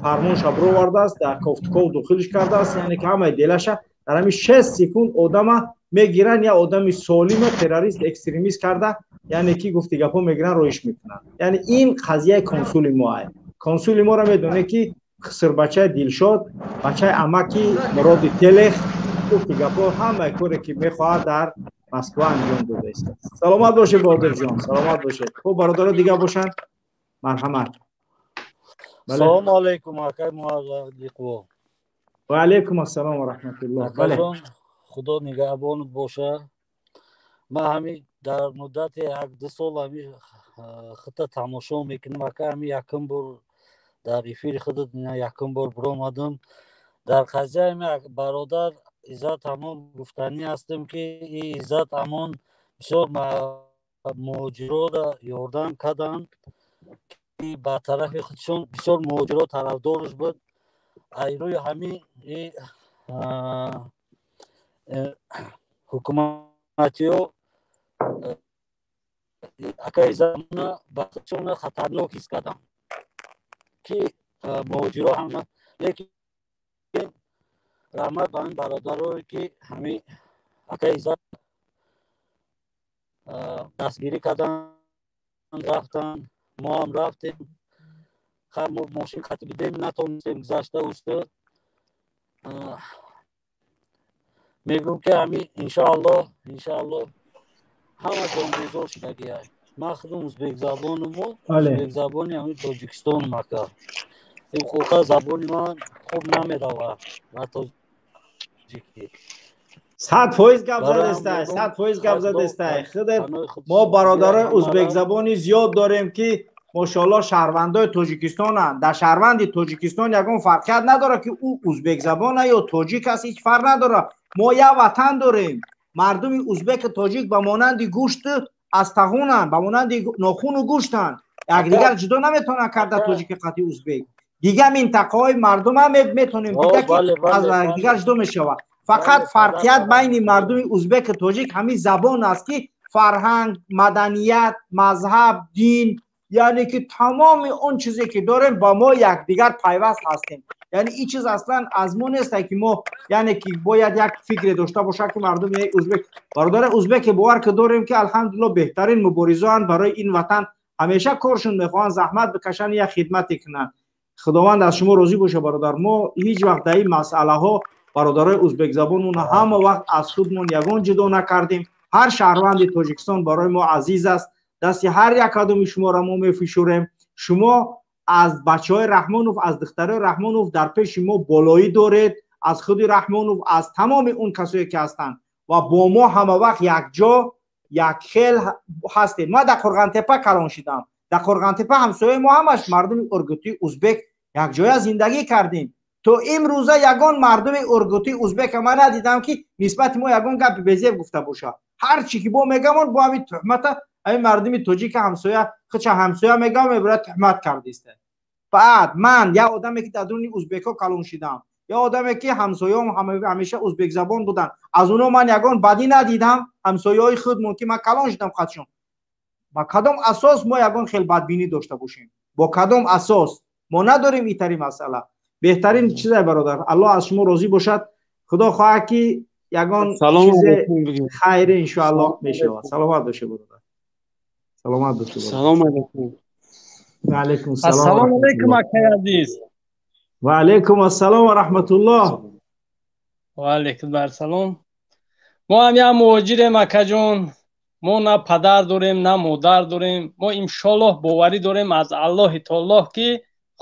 فرمانش برو آورده است در کافتکو داخلش کرده است یعنی که همه دلش در همین 6 سکوند آدم میگیرن یا آدم سالم تروریست اکستریمیست کرده یعنی که گفتی گپا میگیرن رویش میکنن. یعنی این قضیه کنسول ما کنسول ما را میدونه که خسر بچه دلشاد بچه امکی مراد تلخ گفتی گپا همه کاری که میخواد در مسکو انجام داده است. سلامت باشه بادر جان سلامت باشه. خب برادرها دیگه باشن مرحمت. سلام علیکم آقای معلق و علیکم السلام و رحمت الله. بله خدا نگهبانت باشه. من همین در مدت 1-2 سال همین خطه تماشا میکنم اکا همین یکم بار در افیر خودت یکم بار برآمدم در قضیه برادر عزت همون گفتنی هستم که این عزت همون бисёр муҳоҷиротро ёрдам карданд ки ба тарафи худшон бисёр муҳоҷирот тарафдораш буд. аз рӯи ҳамин ҳукуматиҳо акаи замона ба худшон хатарнок ҳис карданд ки муҳоҷиро ҳама. лекин раҳмат ба ин бародарое ки ҳамин акаи иззат дастгирӣ карданд, рафтанд, мо ҳам рафтем. мо мошин қатибидем натонистем гузашта устод. мегӯям ки ҳамин иншоаллоҳ ҳама ҷонбезор шудагиай. ман худам ӯзбекзабонумо ӯзбекзабони ҳамин тоҷикистонум ака. ин хука забони ман хуб намерава ва тоҷики. 100% гап задестай, 100% гап задестай. Худет мо бародарои ӯзбек забони зиёд дорем ки мошоаллоҳ шаҳрвандои Тоҷикистонанд. Дар шаҳрванди Тоҷикистон ягон фарқият надора ки ӯ ӯзбек забона ё тоҷик аст, ҳеҷ фарқ надора. Мо як ватан дорем. Мардуми ӯзбеку тоҷик ба монанди гӯшт астағунанд, ба монанди нохуну гӯштанд. Якдигар ҷудо наметавонанд карда тоҷики қати ӯзбек. Дигар минтақаҳои мардум ҳам метавонем дида ки аз якдигар ҷудо мешавад. Фақат фарқият байни мардуми ӯзбеку тоҷик ҳамин забон аст ки фарҳанг, маданият, мазҳаб, дин, яъне ки тамоми он чизе ки дорем ба мо якдигар пайваст ҳастем. яъне ин чиз аслан аз мо нест ки мо яъне ки бояд як фикре дошта бошад ки мардуми ӯзбек бародари ӯзбеки бовар ки дорем ки алҳамдулиллоҳ беҳтарин муборизоанд барои ин ватан. ҳамеша коршон мехоҳанд, заҳмат бикашанд, як хидмате кунанд. худованд аз шумо розӣ боша бародар. мо ҳеҷ вақт дар ин масъалаҳо бародарои ӯзбекзабонмон ҳама вақт аз худмон ягон ҷудо накардем. ҳар шаҳрванди Тоҷикистон барои мо азиз аст. дасти ҳар як кадоми шуморо мо мефишурем. шумо аз бачаҳои Раҳмонов, аз духтарои Раҳмонов дар пеши мо болоӣ доред, аз худи Раҳмонов, аз тамоми он касое ки ҳастанд ва бо мо ҳама вақт якҷо якхел ҳастем. ман дар Қорғантепа калон шидам. дар Қорғантепа ҳамсояи мо ҳамаш мардуми ургутии ӯзбек якҷоя зиндагӣ кардем. то имрӯза ягон мардуми ургутии ӯзбека ман надидам ки нисбати мо ягон гапи безеб гуфта бошад. ҳар чӣ ки бо мегамон бо ҳамин туҳмата ҳамин мардуми тоҷика ҳамсоя хича ҳамсоя мегам мебурад туҳмат кардиста. баъд ман як одаме ки дар дуни ӯзбекҳо калон шидам, як одаме ки ҳамсояҳом ҳамеша ӯзбекзабон буданд, аз онҳо ман ягон бадӣ надидам. ҳамсояҳои худмон ки ман калон шидам хатшон. ба кадом асос мо ягон хел бадбинӣ дошта бошем? бо кадом асос? мо надорем итари масъала. беҳтарин чизай бародар. аллоҳ аз шумо розӣ бошад. худо хоҳад ки ягон чизе хайре иншоаллоҳ мешавад. саломат бошед бародар. саломат бошед. салом алейкум. ва алейкум салом. ассалому алейкум акай азиз. ва алейкум ассалом ва раҳматуллоҳ. ва алейкум асалом. мо ҳам як муҳоҷирем акаҷон. мо на падар дорем, на модар дорем. мо иншоаллоҳ боварӣ дорем аз аллоҳи таоло ки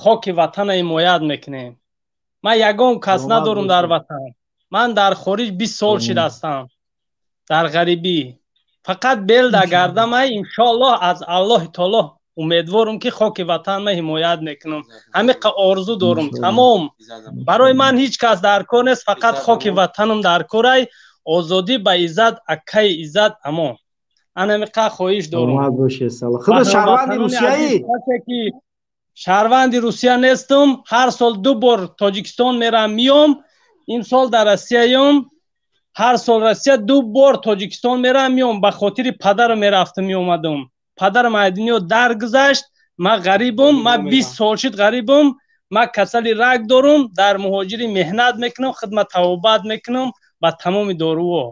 хоки ватана ҳимоят мекунем. ман ягон кас надорам дар ватан. ман дар хориҷ 20 сол шидастам. дар ғарибӣ. фақат белда гардам иншоаллоҳ аз аллоҳи таоло умедворам ки хоки ватан ма ҳимоят мекунам. ҳамиқа орзу дорам. тамом. барои ман ҳеҷ кас дар кор нест, фақат хоки ватанам дар корай. озодӣ ба иззат, акаи иззат амон. ҳамиқа хоҳиш дорам. худо шаҳрванди русияӣ? шаҳрванди русия нестам. ҳар сол 2 бор Тоҷикистон мерам миём. имсол дар Россияём. ҳар сол Россия 2 бор Тоҷикистон мерам миём. ба хотири падарам мерафтам меомадам. падарам аз дунё даргузашт. ман ғарибам. ман 20 сол шуд ғарибам. ман касали рак дорам. дар муҳоҷирӣ меҳнат мекунам. хидмат тавобат мекунам ба тамоми доруҳо.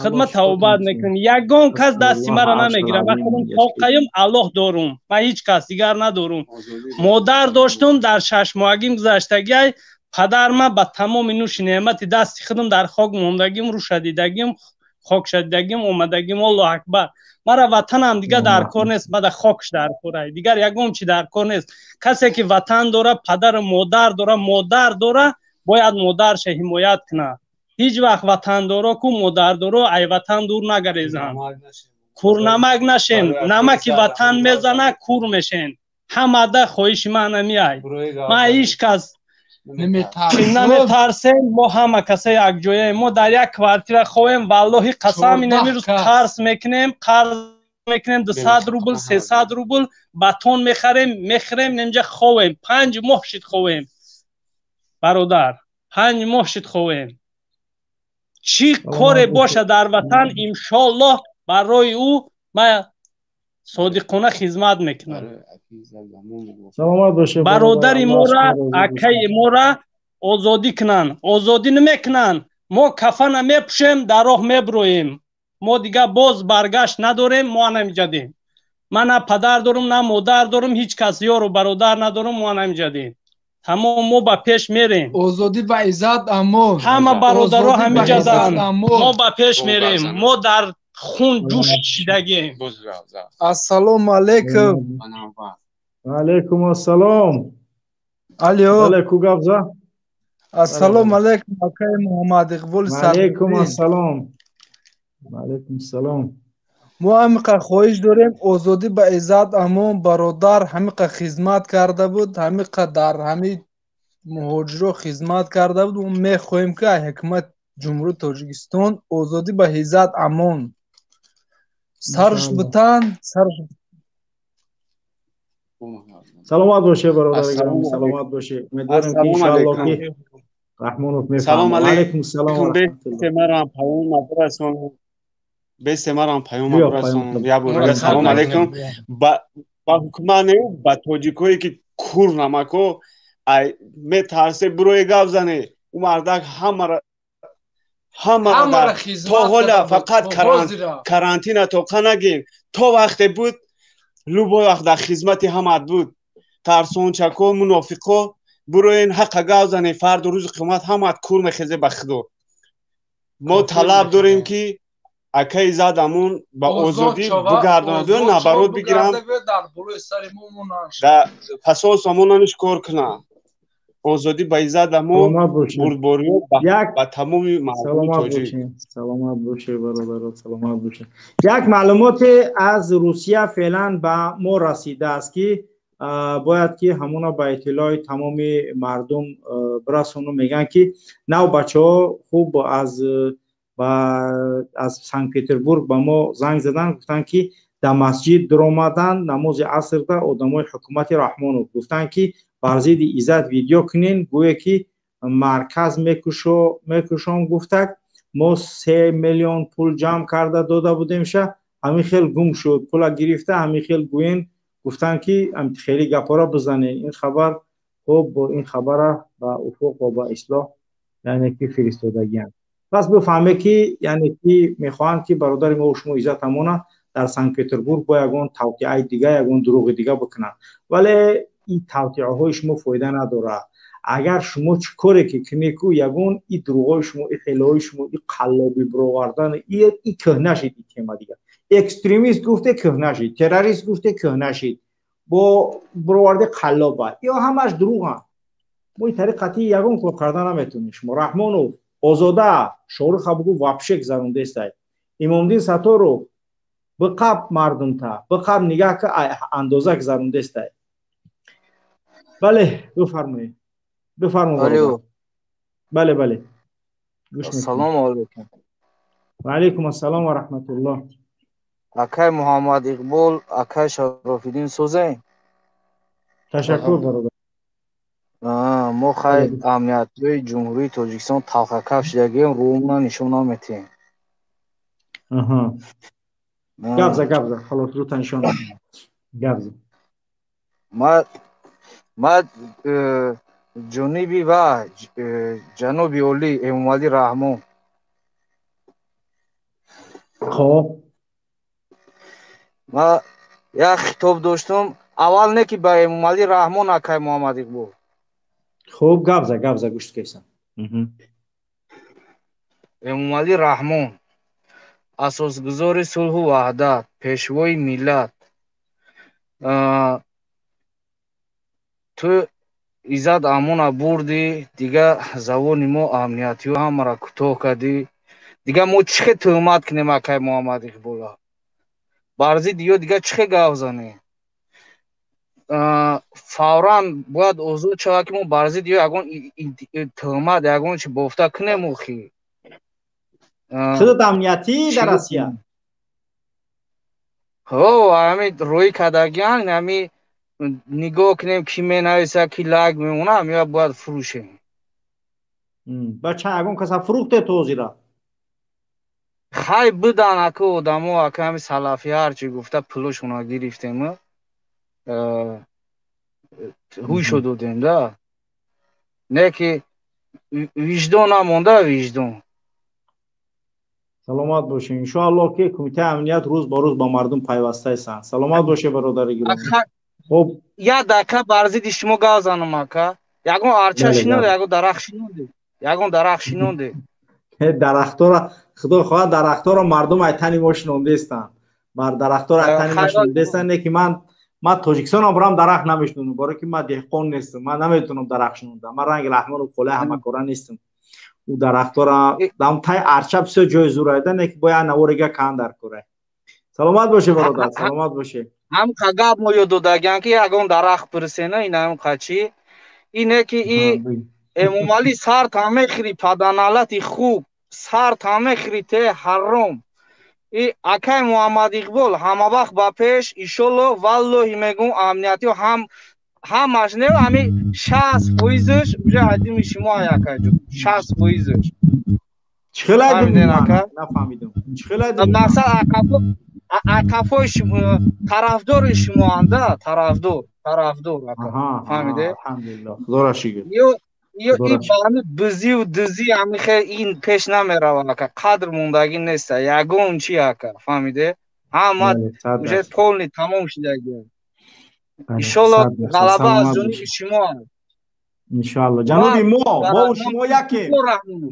хидмат тавобат мекунам. ягон кас дасти мара намегирад. ман худам хоқаем Аллоҳ дорум. ман ҳеҷ кас дигар надорум. модар доштам дар 6 моҳагим гузаштагиай. падар ман ба тамоми нӯши неъмати дасти худам дар хок мондагим, рӯшадидагим, хокшадидагим, омадагим. Аллоҳ акбар. мара ватанам дигар дар кор нест. мада хокш дар корай. дигар ягон чи дар кор нест. касе ки ватан дора, падару модар дора, бояд модарша ҳимоят кунад. ҳеҷ вақт ватандоро ку модардоро ай ватан дур нагарезанд. курнамак нашен. намаки ватан мезана кур мешен. ҳамада хоҳиши ман ҳамиай. ман ҳеҷ кас чи наметарсем мо ҳама каса якҷояем мо дар як квартира хоҳем валлоҳи қасам инамирӯз қарз мекунем 200 рубл 300 рубл батон мехарем инҷа ховем 5 моҳ шид ховем бародар 5 моҳ шид ховем чӣ коре боша дар ватан иншоаллоҳ барои ӯ ман صادقانه خدمت میکنم برادر مورا اکای مورا آزادی کنن آزادی نمیکنن ما کفن میپوشیم در راه میبرویم ما دیگه باز برگشت نداریم ما نمیجدیم من نه پدر دارم نه مادر دارم هیچ کس یار و برادر ندارم ما نمیجدیم تمام ما به پیش میریم آزادی و عزت اما همه برادرها همیجدن ما به پیش میریم ما در خون جوش چیدگیم السلام علیکم و علیکم السلام الو علیکم گابزا السلام علیکم آقای محمد اقبال و علیکم السلام و علیکم السلام ما همقدر خواهش داریم آزادی به عزت اما برادر همقدر خدمت کرده بود همقدر در همین مهاجرا خدمت کرده بود و میخواهیم که حکومت جمهوری تاجیکستان آزادی به عزت امان سرش بتن سرش سلامت باشه برادر گرامی سلامت باشه امیدوارم که ان شاء الله که رحمانوف میفهمه و علیکم السلام و رحمت الله بس مرام پیام برسون یا بوده سلام علیکم با حکومت با توجیکویی که کور نمکو می ترسه بروی گاو زنه او مردک همه را تا حالا فقط کرانتین تو نگین تو وقت بود لوبو وقت در خدمت همه بود ترسون چکو منافقو بروین حق گاو زنه فرد و روز قیامت همه کور میخزه بخدو ما طلب داریم که اکای زادمون با آزادی بگرداند و نبرود بگیرم در پساس امونانش کار کنم آزادی با عزتمون بردباری با تمام مردم تاجیک سلامت باشه برادر سلامت باشه یک معلومات از روسیه فعلا به ما رسیده است که باید که همونا با اطلاع تمام مردم برسونم میگن که نو بچه‌ها خوب از سنت پتربورگ با ما زنگ زدن گفتن که در مسجد در آمدن نماز عصر ده آدمای حکومت رحمانوف گفتن که بر ضد عزت ویدیو کنین گویا که مرکز میکشون گفتک ما 3 میلیون پول جمع کرده داده بودیم شه همین خیلی گم شد پول گرفته همین خیلی گوین گفتن که خیلی گپارا بزنین این خبر خب این خبر با افق و با اصلاح یعنی که فرستادگی هست پس بفهمه که یعنی که میخوان که برادر ما و شما عزت امونه در سنت پتربورگ با یگان توطئه دیگه یگان دروغ دیگه بکنن ولی این توطئه های شما فایده نداره اگر شما چه کاری که کنیکو یگان این دروغ های شما این خیلی های شما این قلابی برآوردن این که نشید این که دیگه اکستریمیست گفته که نشید تروریست گفته که نشید با برآورده قلابه یا همش دروغن ما این طریقتی یگان کار کردن نمیتونیم شما رحمانوف آزاده شاروخ بگو وابشه گذرونده است امامدین ستارو به قبل مردم تا به قبل نگاه که اندازه گذرونده است بله بفرمایید بفرمایید بله بله السلام علیکم و علیکم السلام و رحمت الله اکای محمد اقبال اکای شرافالدین سوزه تشکر برادر ما خیلی امنیتی جمهوری تاجیکستان توقف شدگیم رومنا نشون نمیتیم گبزه خلاص رو تنشان گبزه ما جنوبی و جنوبی اولی امامعلی رحمان خب ما یک خطاب داشتم اول نه که با امامعلی رحمان اکای محمد اقبال خوب گبزه گوشت کیسن امامعلی رحمان اساسگذار صلح و وحدت پیشوای ملت تو عزت امون بردی دیگه زبان ما امنیتی و هم را کوتاه کردی دیگه ما چه تهمت کنیم اکای محمد اقبال برزی دیگه چه گاو زنی фавран бояд озод шавад ки мо бар зидди ягон tuhmat ягон чи бофта кунем охи худат амнияти дар Россия ҳами рӯи кардагиан ҳами нигоҳ кунем ки менависа ки лайк мемона ҳами бояд фурӯшем бача ягон каса фурӯхте то ҳозира хай бидан ака одамо ака ҳами салафӣ ҳарчи гуфта пулошона гирифтему ҳӯйшо додем да не ки виҷдон намонда виҷдон саломат бошем иншоаллоҳ ки кумитаи амният рӯз ба рӯз ба мардум пайвастаистанд саломат боше бародари гиромӣ хуб як даqiqa бар зидди шумо гап занам ака ягон арча шиноде ягон дарахт шиноде ягон дарахт шиноде дарахтора худо хоҳад дарахтора мардум ай тани мо шинондаистанд бар дарахтора ай тани мо шинондаистанд не ки ман тоҷикистонам бурам дарахт намешинонам боре ки ман деҳқон нестам ман наметавонам дарахт шинонда ман ранги раҳмону қолаи ҳамакора нестам у дарахтора дам тай арча бисёр ҷои зурайда не ки бояд наворига кан дар кора саломат боше бародар саломат боше ҳамқа гап мо ёд додагиан ки ягон дарахт пирсена ин ҳамқа чи ине ки и эмомалӣ сар тамехири паданалати хуб сар тамехири те ҳаром и акай муҳаммад иқбол ҳамавақт ба пеш иншоллоҳ валлоҳи мегӯм амниятиё ҳамаш не ҳами 60%ш уже ҳаҷми шумо акаҷон 60%ш чӣ хелай нафаҳмидам чӣ хелай масал акафои тарафдори шумоанда тарафдор фаҳмиде алҳамдулиллаҳ худоро шукр ё ин баҳми бизию дизӣ ҳами хел ин пеш намеравад ака қадр мондагӣ неста ягон чи ака фаҳмиде ҳама уже полни тамом шудагия иншоллоҳ ғалаба аз ҷониби шумо аст иншоаллоҳ ҷаноби мо шумо якем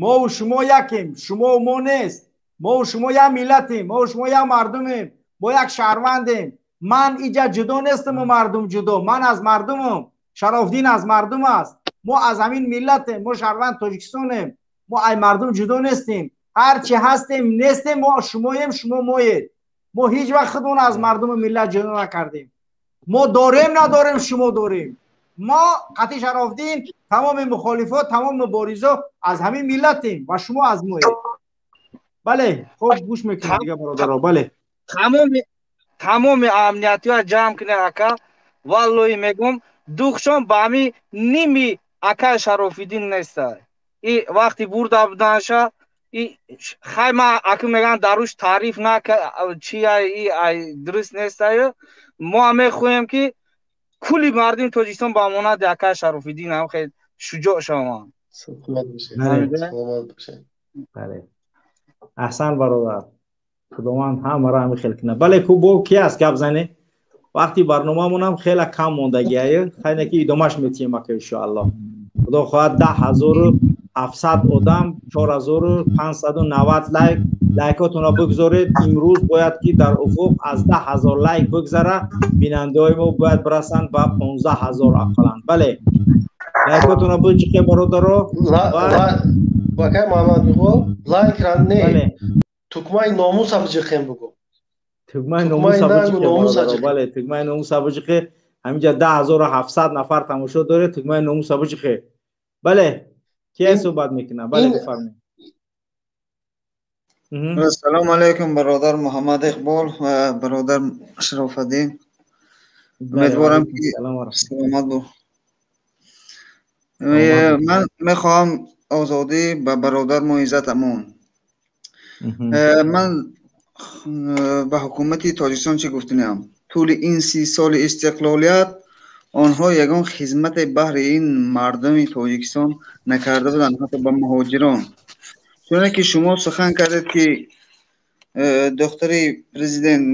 мо шумо якем шумо мо нест мо шумо як миллатем мо шумо як мардумем мо як шаҳрвандем ман иҷа ҷудо нестам мардум ҷудо ман аз мардумам Шарофдин аз мардум аст мо аз ҳамин миллатем мо шаҳрванд тоҷикистонем мо ай мардум ҷудо нестем ҳарчи ҳастем нестем мо шумоем шумо моед мо ҳеҷ вақт худмон аз мардуми миллат ҷудо накардем мо дорем надорем шумо дорем мо қатӣ Шарофдин тамоми мухолифот тамоми муборизо аз ҳамин миллатем ва шумо аз моед бале хуб гӯш мекунед дига бародаро бале тамоми амниятиҳо ҷамъ кунед ака валлоҳи мегӯм духшон ба ҳами ними акай Шарофиддин неста и вақти бурда буданаша и хай ма ака меган даруш таъриф нака чи ай дуруст нестаю мо ҳам мехоҳем ки кулли мардуми тоҷикистон ба монанди акай Шарофиддин ҳам хел шуҷоъ шаванд аҳсан бародар худованд ҳамаро ҳами хел кунад бале ку бо ки аст гап зане вақти барномамонам хеле кам мондагиае хайне ки идомаш метиҳем ака иншоаллоҳ худо хоҳад 10700 одам 4590 лайкотонро бигзоред имрӯз бояд ки дар уфуқ аз 10000 лайк бигзара бинандаҳои мо бояд бирасанд ба 15000 ақаллан бале лайкотонро биҷиқе бародаро вакай муҳаммад иқбол лайк ранне тукмаи номуса биҷиқем бугӯ тугмаи номуса биҷиқе бале тугмаи номуса биҷиқе ҳаминҷа 10700 нафар тамошо доред тугмаи номуса биҷиқе бале кие суҳбат мекунад бале бифармоед ассалому алайкум бародар муҳаммад иқбол ва бародар Шарофиддин умедворам ки саломат бо ман мехоҳам озодӣ ба бародар Муъиззат Амон ман ба ҳукумати Тоҷикистон чӣ гуфтинам тӯли ин 30 соли истиқлолият онҳо ягон хизмате баҳри ин мардуми Тоҷикистон накарда буданд ҳатто ба муҳоҷирон чуне ки шумо сухан кардед ки духтари президент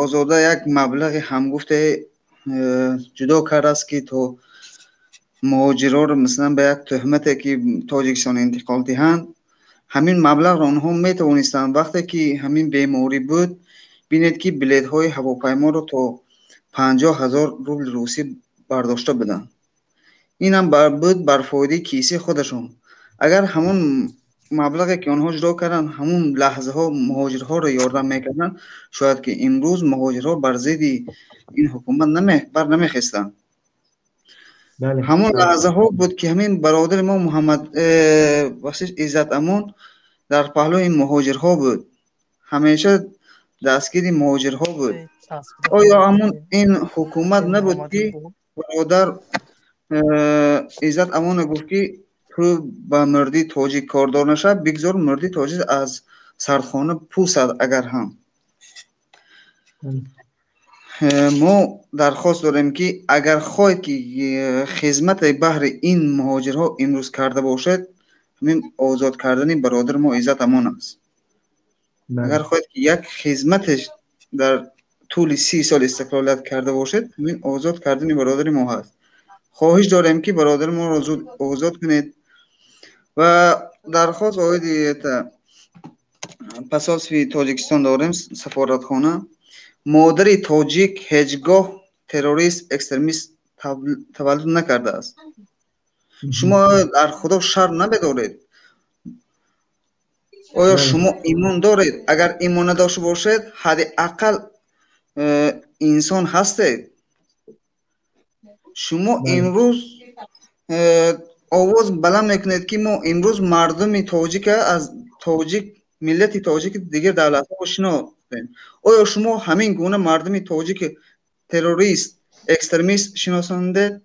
озода як маблағи ҳамгуфте ҷудо кардааст ки то муҳоҷиронро мисалан ба як тӯҳмате ки Тоҷикистон интиқол диҳанд ҳамин маблағро онҳо метавонистанд вақте ки ҳамин беморӣ буд бинед ки билетҳои ҳавопайморо то 50000 рубли русӣ бардошта буданд инам буд бар фоидаи киси худашон агар ҳамон مبلغی که آنها اجرا کردن همون لحظه ها مهاجرها رو یاردن میکردن، شاید که امروز مهاجرها بر ضد این حکومت نمیخستن. همون لحظه ها بود که همین برادر ما محمد واسه عزت امان در پهلوی این مهاجرها بود، همیشه دستگیر مهاجرها بود. آیا همون این حکومت نبود که برادر عزت امان گفت که تو با مردی تاجیک کاردار نشه، بگذار مردی تاجیک از سردخانه پوسد. اگر هم ما درخواست داریم که اگر خواهید که خدمت بهر این مهاجرها امروز کرده باشد، همین آزاد کردن برادر ما عزت امان است. اگر خواهید که یک خدمتش در طول 30 سال استقلالیت کرده باشد، همین آزاد کردن برادر ما هست. خواهش داریم که برادر ما را زود آزاد کنید. و درخواست آقای پاساس فی تاجیکستان داریم، سفارتخانه، مادر تاجیک هیچگاه تروریست اکستریمیست تولد نکرده است. شما در خدا شر نبدارید. آیا شما ایمان دارید؟ اگر ایمان نداشته باشید، حداقل انسان هستید. شما امروز آواز بلند میکنید که ما امروز مردم تاجیک از تاجیک، ملت تاجیک دیگر دولت ها شناختیم. آیا شما همین گونه مردم تاجیک تروریست اکستریمیست شناسانده؟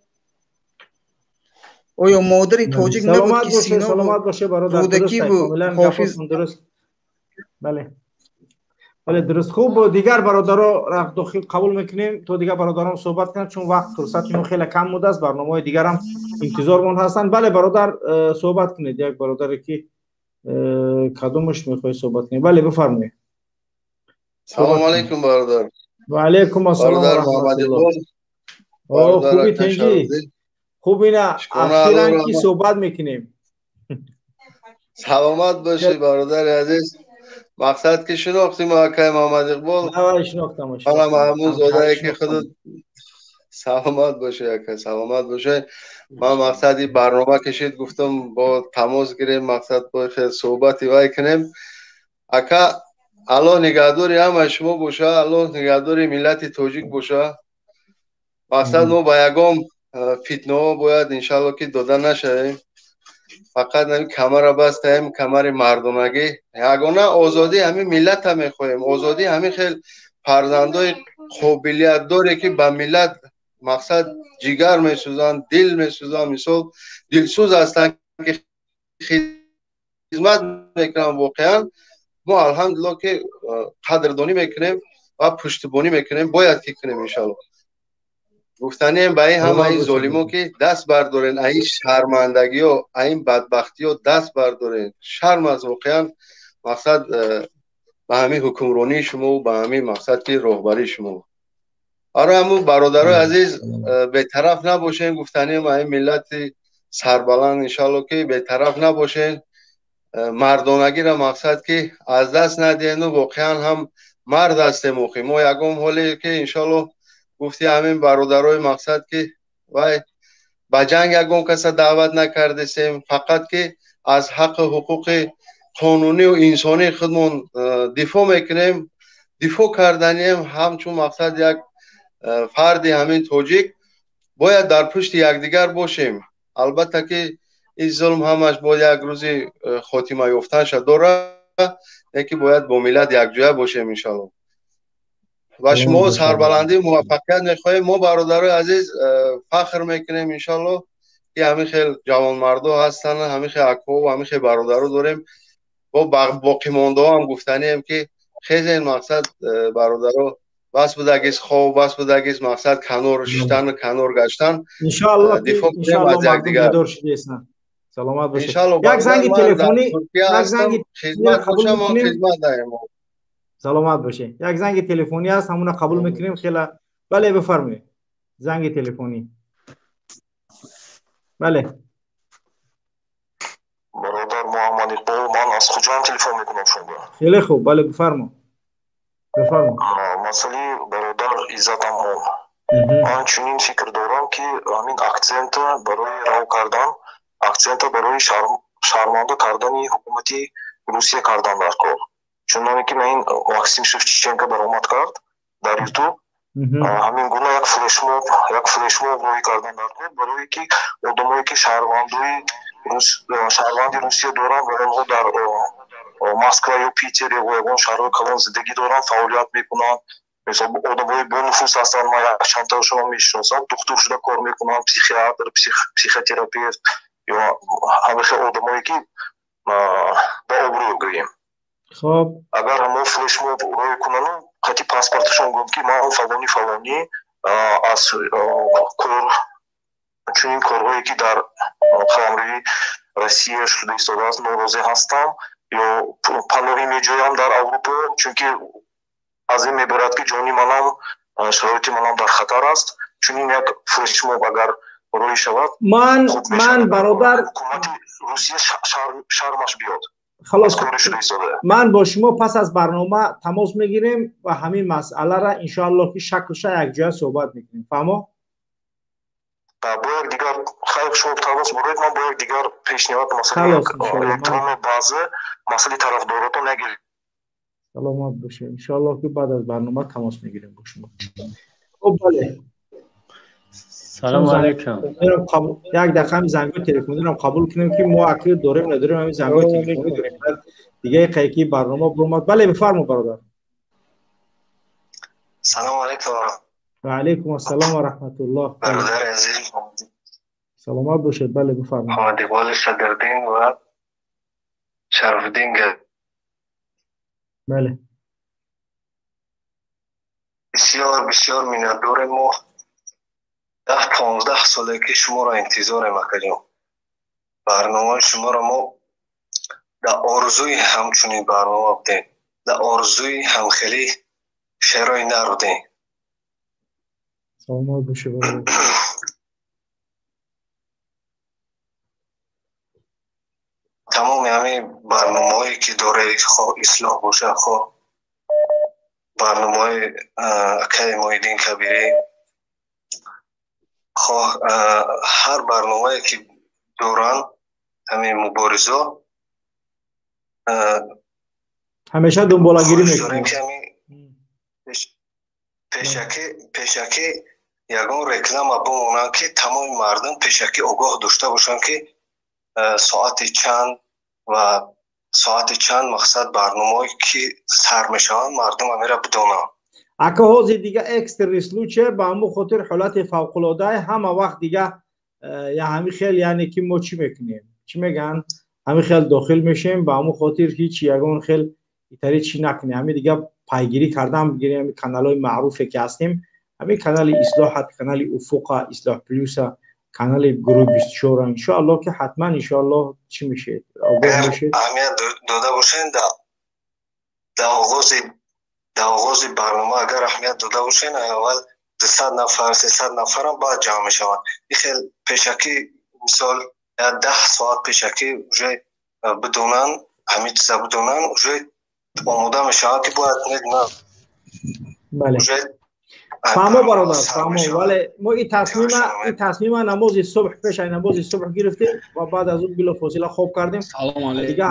آیا مادر تاجیک نبود که سینا سلامت باشه رودکی و حافظ درست؟ بله درست. خوب، دیگر برادرها را داخل قبول میکنیم تو دیگر برادران صحبت کنند، چون وقت فرصتمون خیلی کم بوده است. برنامه دیگر هم انتظارمون هستند. بله برادر صحبت کنید. یک برادری که کدومش میخوای صحبت کنید؟ بله بفرمایید. سلام علیکم برادر. و علیکم السلام برادر محمد اقبال. خوبی تنگی؟ خوبی نه؟ اخیراً کی صحبت میکنیم؟ سلامت باشی برادر عزیز. مقصد که شناختی محکم محمد اقبال. نه شناختم. منم همون زاده‌ای که خودت. سلامت باشه یکه، سلامت باشه. من مقصدی برنامه کشید گفتم با تماس گیریم، مقصد با خیلی صحبتی وای کنیم. اکا الله نگهداری همه شما باشه، الله نگهداری ملت تاجیک باشه. مقصد ما با یگام فتنه ها باید انشالله که داده نشویم. فقط نمی کمر بستیم، کمر مردمگی. یگانه آزادی همین ملت هم میخوایم. آزادی همین خیلی فرزندای قابلیت داره که به ملت مقصد جگر میسوزن، دل میسوزن، مثال دلسوز هستن که خدمت میکنن. واقعا ما الحمدلله که قدردانی میکنیم و پشتیبانی میکنیم. باید که کنیم انشالله. گفتنیم به این همه این ظالمو که دست بردارین، این شرمندگی و این بدبختی و دست بردارین. شرم از واقعا مقصد به همین حکمرانی شما و به همین مقصد که رهبری شما. آره همون برادرای عزیز به طرف نباشین. گفتنیم این ملت سربلند انشالله که به طرف نباشین. مردانگی را مقصد که از دست ندین و واقعا هم مرد هستیم. ما یکم حالی که انشالله گفتی همین برادرای مقصد که وای با جنگ یکم کس دعوت نکرده سیم، فقط که از حق حقوق قانونی و انسانی خودمون دفاع میکنیم. دفاع کردنیم همچون مقصد یک فردی همین تاجیک باید در پشت یکدیگر باشیم. البته که این ظلم همش با یک روزی خاتمه یافتن شد داره، یکی باید با ملت یکجا باشیم انشالله. و شما سربلندی موفقیت میخواهیم. ما برادرای عزیز فخر میکنیم انشالله که همین خیلی جوان مردا هستن، همین خیلی اکوا و همین خیلی برادرو داریم. با باقی مانده هم گفتنیم که خیلی این مقصد برادرو بس بودگیز خواب، بس بودگیز مقصد کنار شدن، کنار گشتن. انشالله مردم بیدار شده هستن. سلامت باشه. یک زنگ تلفنی، یک زنگ خدمت باشه، ما خدمت داریم. سلامت باشه. یک زنگ تلفنی هست، همون قبول میکنیم. خیلی بله بفرمایید. زنگ تلفنی. بله برادر محمد اقبال، من از کجا تلفن میکنم شما؟ خیلی خوب، بله بفرما. مسئله برادر عزت امان. من چنین فکر دارم که همین اکسنت برای راه کردن، اکسنت برای шарманда кардани ҳукумати Русия кардан дар кор. Чуноне ки ин Максим Шевченко баромад кард дар YouTube, ҳамин гуна як флешмоб роҳӣ кардан дар кор барое ки одамое ки шаҳрванди Русия доранд ва онҳо дар Москва ё Питер ё ягон шаҳрҳои калон зиндагӣ доранд, фаъолият мекунанд. Мисол одамои бо нуфус ҳастанд, ман якчандташонро мешиносам, духтур шуда кор мекунанд, психиатр, психотерапевт ё ҳамин хел одамое ки ба обрӯ гӯем. хоб агар ҳамо флешмоб роҳӣ кунанд, хати паспорташон гӯям ки ман фалони аз кор чунин корҳое ки дар халамрави Россия шуда истодааст норозӣ ҳастам ё паноҳӣ меҷӯям дар Аврупо, чунки аз ин мебарад ки ҷони манам, шароити манам дар хатар аст. Чунин як флешмоб агар роҳӣ шавад, ман бародар ҳукумати Русия шармаш биёд. خلاص من با شما پس از برنامه تماس میگیریم و همین مسئله را انشاءالله که شکلش یک جای صحبت میکنیم. فهمو؟ با یک دیگر خیلی شما تماس بگیرید، من با یک دیگر پیشنهاد مثلا الکترون بازه مسئله طرفدارات رو نگیرید. سلامت باشه. انشاءالله که بعد از برنامه تماس میگیریم با شما. خب بله. سلام علیکم. یک دقیقه همین زنگای تلفنی رو قبول کنیم که ما اکید داریم نداریم، همین زنگای تلفنی داریم. دیگه قیقی برنامه برومد. بله بفرمایید برادر. سلام علیکم. و علیکم السلام و رحمت الله. برادر عزیز. سلامت باشید. بله بفرمایید. حامد اقبال صدرالدین و شرفالدین گل. بله. بسیار مینداریم ما 10-15 ساله که شما را انتظاریم اکجان. برنامه شما را ما در آرزوی همچنین برنامه بودیم، در آرزوی همخیلی شعرهای نرودیم. سلامت باشه برادر. تمام همین برنامه هایی که داره خواه اصلاح باشه، خواه برنامه های اکای محیدین کبیری، خواه هر برنامه که دوران همین مبارزه همیشه دنبالگیری میکنیم. پیشکی یگان رکلام بمونن که تمام مردم پیشکی آگاه داشته باشن که ساعت چند مقصد برنامه‌ای که سر میشن مردم همیشه بدونن. اگه حوزه دیگه اکستریسلو چه با همون خاطر حالت فوق العاده همه وقت دیگه یا همین خیلی یعنی که ما چی میکنیم چی میگن همین خیلی داخل میشیم با همون خاطر هیچ یگان خیلی ایتری چی نکنیم. همین دیگه پیگیری کردن بگیریم. همین کانال‌های معروفی که هستیم، همین کانال اصلاحات، کانال افق اصلاح پلیس، کانال گروه 24 ان شاء الله که حتما ان شاء الله چی میشه آگاه میشه. اهمیت داده باشین در آغاز برنامه اگر اهمیت داده باشین اول 200 نفر 300 نفر هم باید جمع میشوند. این خیلی پیشکی مثال 10 ساعت پیشکی وجه بدونن همین چیزا بدونن وجه آموده میشوند که باید نه. بله. فهمو برادر فهمو. ولی ما این تصمیم نماز صبح پیش نماز صبح گرفتیم و بعد از اون بلا فاصله خواب کردیم. سلام علیکم. دیگه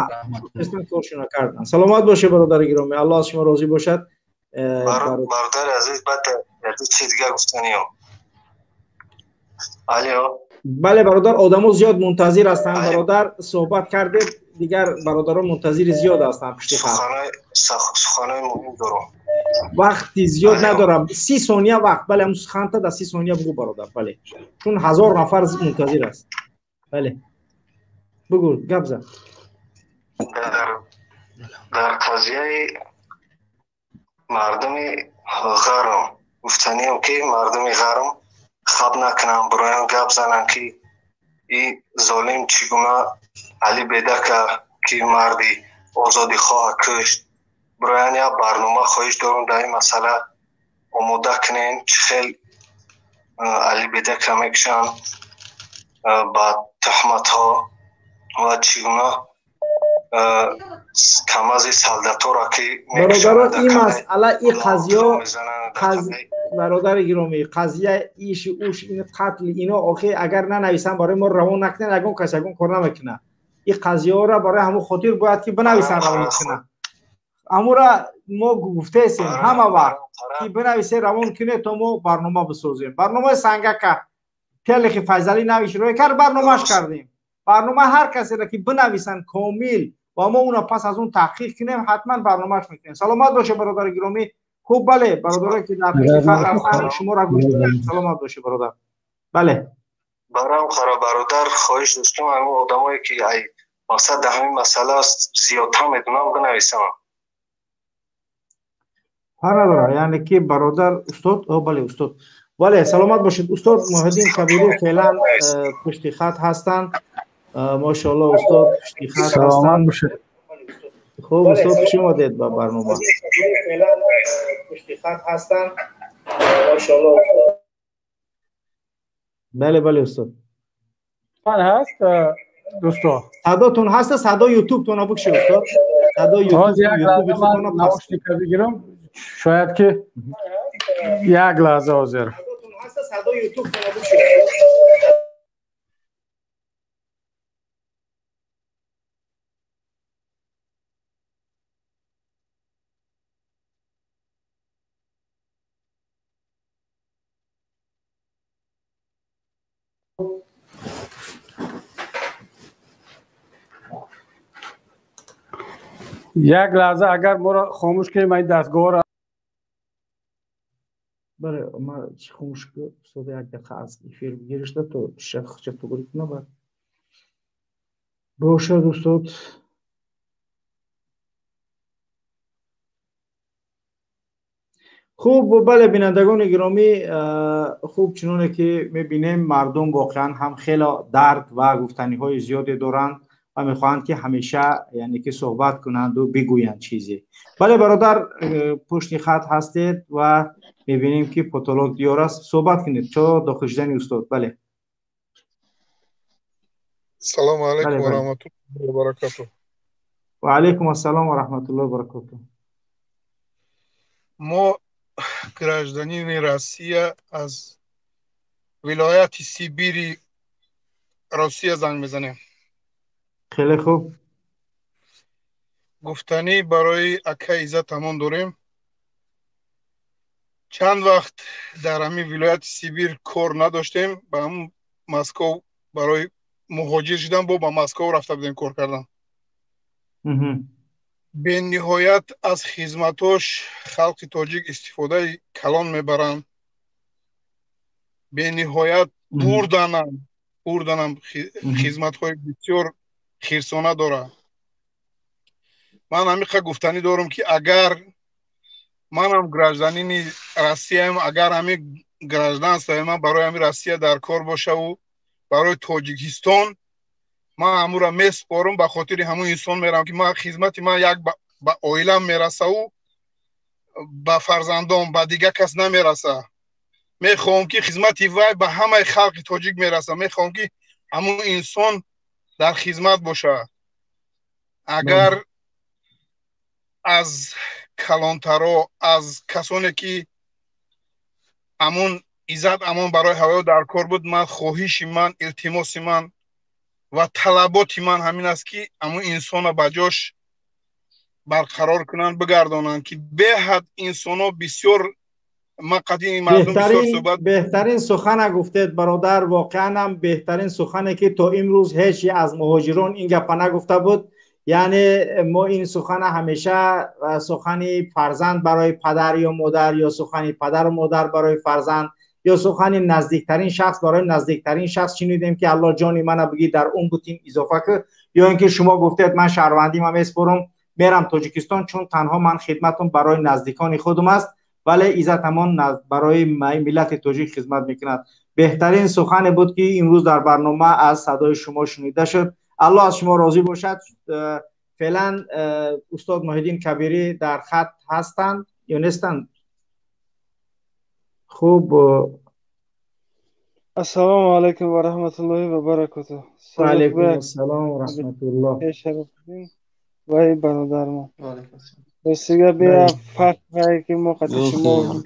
اسم کارشون کردن. سلامت باشه برادر گرامی. الله از شما راضی باشد. برادر عزیز بعد چی دیگه گفتنی ها. الو. بله برادر آدمو زیاد منتظر هستن برادر صحبت کرده دیگر برادران منتظر زیاد هستن پشت خط. سخنای مهم دارم. وقتی زیاد ندارم 30 ثانیه وقت. بله همون سخنتا در 30 ثانیه بگو برادر. بله چون 1000 نفر منتظر است. بله بگو گپ زن. در قضیه مردم غرم گفتنیم که مردم غرم خواب نکنن برایم گپ زنن که این ظالم چگونه علی بیدک که مردی آزادی خواه کشت. برایم یا برنامه خواهش دارم در این مسئله آموده کنین چه خیلی علی بیدک میکشن با تهمت ها و چگونه کم از سالداتو را که برادران این مسئله این قضیه برادر گرامی قضیه ایش اوش این قتل اینا آخه اگر ننویسن برای ما روان نکنن اگون کسی اگون کار نمیکنه. این قضیه ها را برای همون خاطر باید که بنویسن روان کنه. امو را ما گفته هستیم همه وقت که بنویسه روان کنه تا ما برنامه بسازیم. برنامه سنگک تلخ فیضلی نویش روی کرد برنامهش کردیم. برنامه هر کسی را که بنویسن کامل و ما اونا پس از اون تحقیق کنیم حتما برنامهش میکنیم. سلامت باشه برادر گرامی. خوب بله برادرایی که در پشت خط هستن شما را گوش بدید. سلامت باشه برادر. بله برام خراب برادر خواهش داشتم همون آدمایی که ای مقصد در همین مسئله است زیادتر میدونم بنویسم. برادر یعنی که برادر استاد بله استاد بله سلامت باشید. استاد محیدین کبیری فعلا پشت خط هستند. ماشاءالله استاد پشت خط سلامت باشید. خوب استاد خوش اومدید به برنامه. فعلا پشت خط هستند. ماشاءالله بله بله استاد. من هست دوستان. صداتون هست؟ صدا یوتیوب تون بکشه استاد. صدا یوتیوب خودتون نوشتی که بگیرم شاید که یک لحظه حاضر. صداتون هست؟ صدا یوتیوب تون بکشه. یک لحظه اگر ما را خاموش کنیم من دستگاه را بله ما خاموش کنیم استاد یک دقیقه از افیر بگیرشته تو شخص چطور گوید نباید باشه دوستات. خوب بله بینندگان گرامی خوب چنانه که میبینیم مردم واقعا هم خیلی درد و گفتنی های زیادی دارند و میخواهند که همیشه یعنی که صحبت کنند و بگویند چیزی. بله برادر پشت خط هستید و میبینیم که پاتولوگ دیار است. صحبت کنید چه داخل شدن استاد. بله سلام علیکم بله و رحمت الله و برکاته. و علیکم السلام و رحمت الله و برکاته. ما گражданин Россия از ولایت سیبیر روسیه زنگ میزنیم. خیلی خوب. گفتنی برای اکا عزتمون داریم. چند وقت در همین ولایت سیبیر کار نداشتیم با هم مسکو برای مهاجر شدن با مسکو رفته بودیم کار کردن. به نهایت از خدمتاش خلق تاجیک استفاده کلان میبرند. به نهایت بردنم خدمت های بسیار خیرسانه داره. من همیشه گفتنی دارم که اگر منم گражданин روسیه ام اگر همین گражданство من برای همین روسیه در کار باشه و برای تاجیکستان من امورا میسپارم به خاطر همون انسان میرم که من خدمت من یک با اویلم میرسه و با فرزندام با دیگه کس نمیرسه. میخوام که خدمت وای به همه خلق تاجیک میرسه. میخوام که همون انسان در خدمت باشه. اگر از کلانترا از کسانی که همون عزت امان برای هوا در کار بود من خواهش من التماس من و طلبات من همین است که همون انسان با جاش برقرار کنن بگردانن که به حد انسان ها بسیار مقدیم مردم بسیار صحبت بهترین سخن گفتید برادر. واقعا هم بهترین سخنه که تا امروز هیچ از مهاجران این گپ نگفته بود. یعنی ما این سخن همیشه سخنی فرزند برای پدر یا مادر یا سخنی پدر و مادر برای فرزند یا سخنی نزدیکترین شخص برای نزدیکترین شخص شنیدیم که الله جانی منو بگی در اون بوتین اضافه که یا اینکه شما گفتید من شهروندی من میسپرم میرم تاجیکستان چون تنها من خدمتم برای نزدیکان خودم است ولی عزتمان برای ملت تاجیک خدمت میکند. بهترین سخن بود که امروز در برنامه از صدای شما شنیده شد. الله از شما راضی باشد. فعلا استاد محیدین کبیری در خط هستند یا نیستند؟ خوب السلام علیکم و رحمت الله و برکاته. و علیکم السلام و رحمت الله. وای برادرم بسیار بیا فرق هایی که ما خطی شما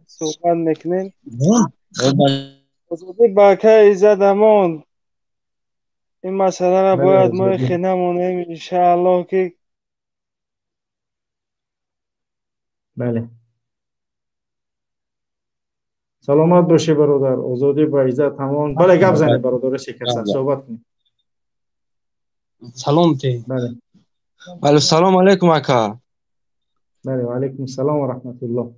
صحبت میکنین آزادی باکه ایزد امان این مسئله را باید ما خیلی نمونیم انشاءالله که بله. سلامت باشه برادر، آزادی و عزت تمام. بله گپ زنید برادر شکسته، صحبت کنید. سلام تی. بله. بله سلام علیکم اکا. بله و علیکم السلام و رحمت الله.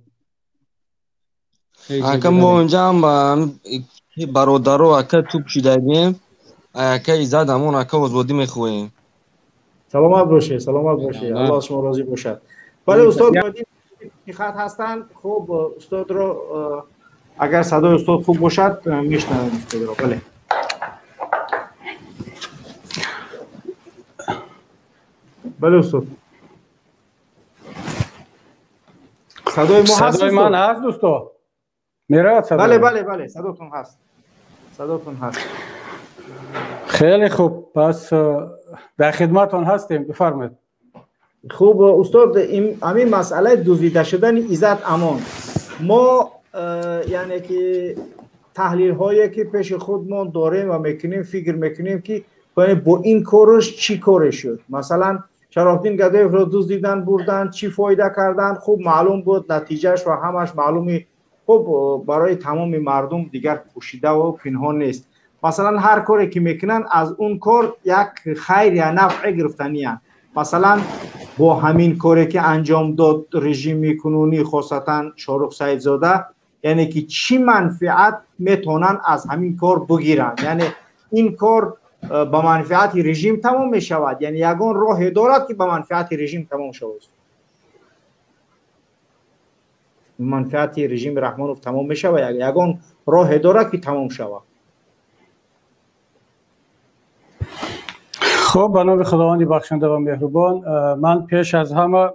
اکا ما اونجا هم برادر و اکا توپ شدیم، اکا عزت همون اکا آزادی میخواییم. سلامت باشه، سلامت باشه. الله از شما راضی باشد. بله استاد مهدی کی خط هستند. خب استاد رو اگر صدای استاد خوب باشد میشنویم استاد رو. بله. بله استاد. صدای ما هست. صدای من هست دوستو. میره صدای. بله صداتون هست. صداتون هست. خیلی خوب، پس در خدمتتون هستیم، بفرمایید. خوب استاد، همین مسئله دزدیده شدن عزت امان، ما یعنی که تحلیل هایی که پیش خودمون داریم و میکنیم فکر میکنیم که با این کارش چی کارش شد. مثلا شرافدین گدایف رو دزدیدن بردن، چی فایده کردن، خوب معلوم بود نتیجهش و همش معلومی. خب برای تمام مردم دیگر پوشیده و پنهان نیست. مثلا هر کاری که میکنن از اون کار یک خیر یا نفع گرفتنی هست. مثلا با همین کاری که انجام داد رژیم کنونی خاصتا شاروخ سیدزاده، یعنی که چی منفعت میتونن از همین کار بگیرن، یعنی این کار به منفعت رژیم تمام میشود، یعنی یگان راه دارد که به منفعت رژیم تمام شود. منفعت رژیم رحمانوف تمام میشود، یگان راه دارد که تمام شود. خب به نام خداوند بخشنده و مهربان، من پیش از همه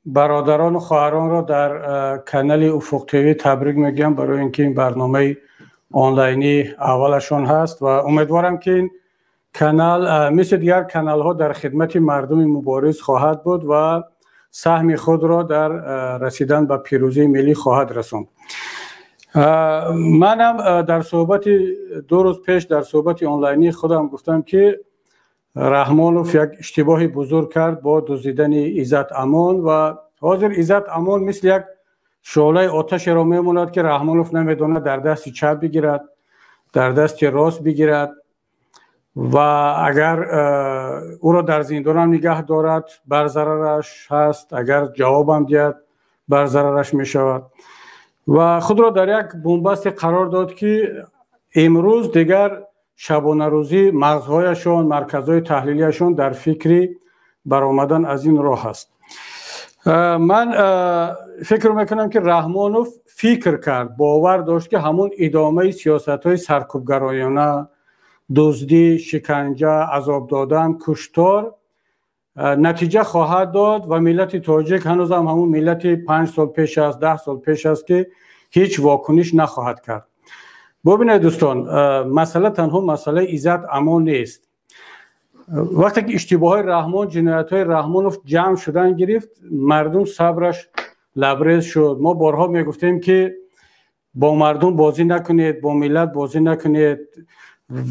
برادران و خواهران را در کانال افق تیوی تبریک میگم برای اینکه این برنامه آنلاینی اولشون هست و امیدوارم که این کانال مثل دیگر کانال ها در خدمت مردم مبارز خواهد بود و سهم خود را در رسیدن به پیروزی ملی خواهد رساند. منم در صحبت 2 روز پیش در صحبت آنلاینی خودم گفتم که رحمانوف یک اشتباهی بزرگ کرد با دزدیدن عزت امان و حاضر عزت امان مثل یک شعله آتش را میموند که رحمانوف نمیدونه در دست چپ بگیرد، در دست راست بگیرد و اگر او را در زندان هم نگه دارد بر ضررش هست، اگر جواب هم دید بر ضررش می شود و خود را در یک بنبست قرار داد که امروز دیگر شبانه روزی مغزهایشان، مرکزهای تحلیلیشان در فکری برآمدن از این راه است. من فکر میکنم که رحمانوف فکر کرد، باور داشت که همون ادامه سیاست‌های سرکوبگرایانه، دزدی، شکنجه، عذاب دادن، کشتار نتیجه خواهد داد و ملت تاجیک هنوز هم همون ملت 5 سال پیش است، 10 سال پیش است که هیچ واکنش نخواهد کرد. ببینید دوستان، مسئله تنها مسئله عزت امان نیست. وقتی که اشتباهات رحمان، جنایت‌های رحمانوف جمع شدن گرفت، مردم صبرش لبریز شد. ما بارها میگفتیم که با مردم بازی نکنید، با ملت بازی نکنید.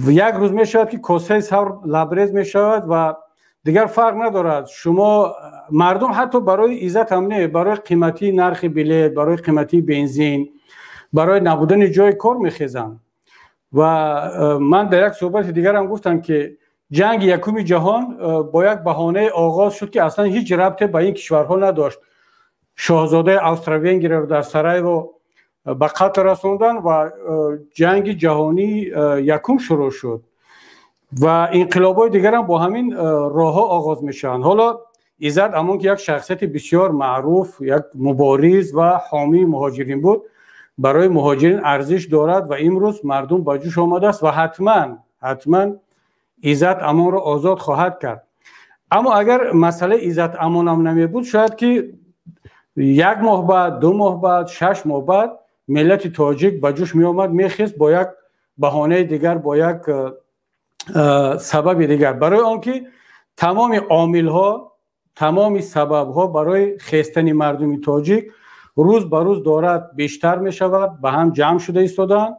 یک روز میشود که کاسه صبر لبریز میشود و دیگر فرق ندارد. شما مردم حتی برای عزت هم نه، برای قیمتی نرخ بلیط، برای قیمتی بنزین، برای نبودن جای کار میخیزن. و من در یک صحبت دیگر هم گفتم که جنگ یکم جهان با یک بهانه آغاز شد که اصلا هیچ ربطی به این کشورها نداشت. شاهزاده استروینگی را در سرایو به قتل رساندن و جنگ جهانی یکم شروع شد و انقلاب‌های دیگر هم با همین راه آغاز میشن. حالا عزت امان که یک شخصیت بسیار معروف، یک مبارز و حامی مهاجرین بود، برای مهاجرین ارزش دارد و امروز مردم با جوش آمده است و حتما عزت امان را آزاد خواهد کرد. اما اگر مسئله عزت امان هم نمی بود، شاید که 1 ماه بعد، 2 ماه بعد، 6 ماه بعد ملت تاجیک با جوش می آمد، میخواست با یک بهانه دیگر، با یک سبب دیگر، برای آنکه تمام عامل ها، تمام سبب ها برای خیستن مردم تاجیک روز به روز دارد بیشتر می شود، به هم جمع شده ایستادن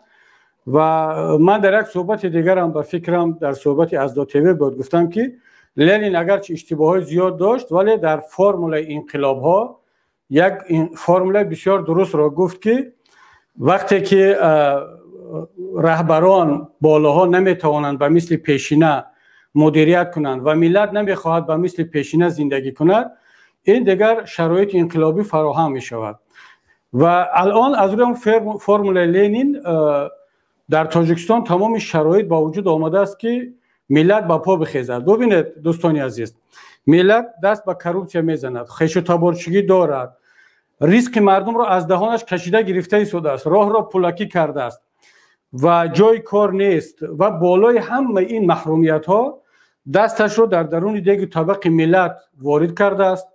و من در یک صحبت دیگر هم به فکرم در صحبت ازدا تیوی بود گفتم که لنین اگرچه اشتباهات زیاد داشت ولی در فرمول انقلاب ها یک فرمول بسیار درست را گفت که وقتی که رهبران بالاها نمیتوانند به مثل پیشینه مدیریت کنند و ملت نمیخواهد به مثل پیشینه زندگی کند، این دیگر شرایط انقلابی فراهم می شود. و الان از روی فرمول لنین در تاجیکستان تمام شرایط با وجود آمده است که ملت با پا بخیزد. ببینید دوستان عزیز، ملت دست به کروپسیا میزند، خیش و تبارچگی دارد، ریسک مردم را از دهانش کشیده گرفته ایستاده است، راه را پولکی کرده است و جای کار نیست و بالای همه این محرومیت ها دستش را در درون دیگ طبق ملت وارد کرده است.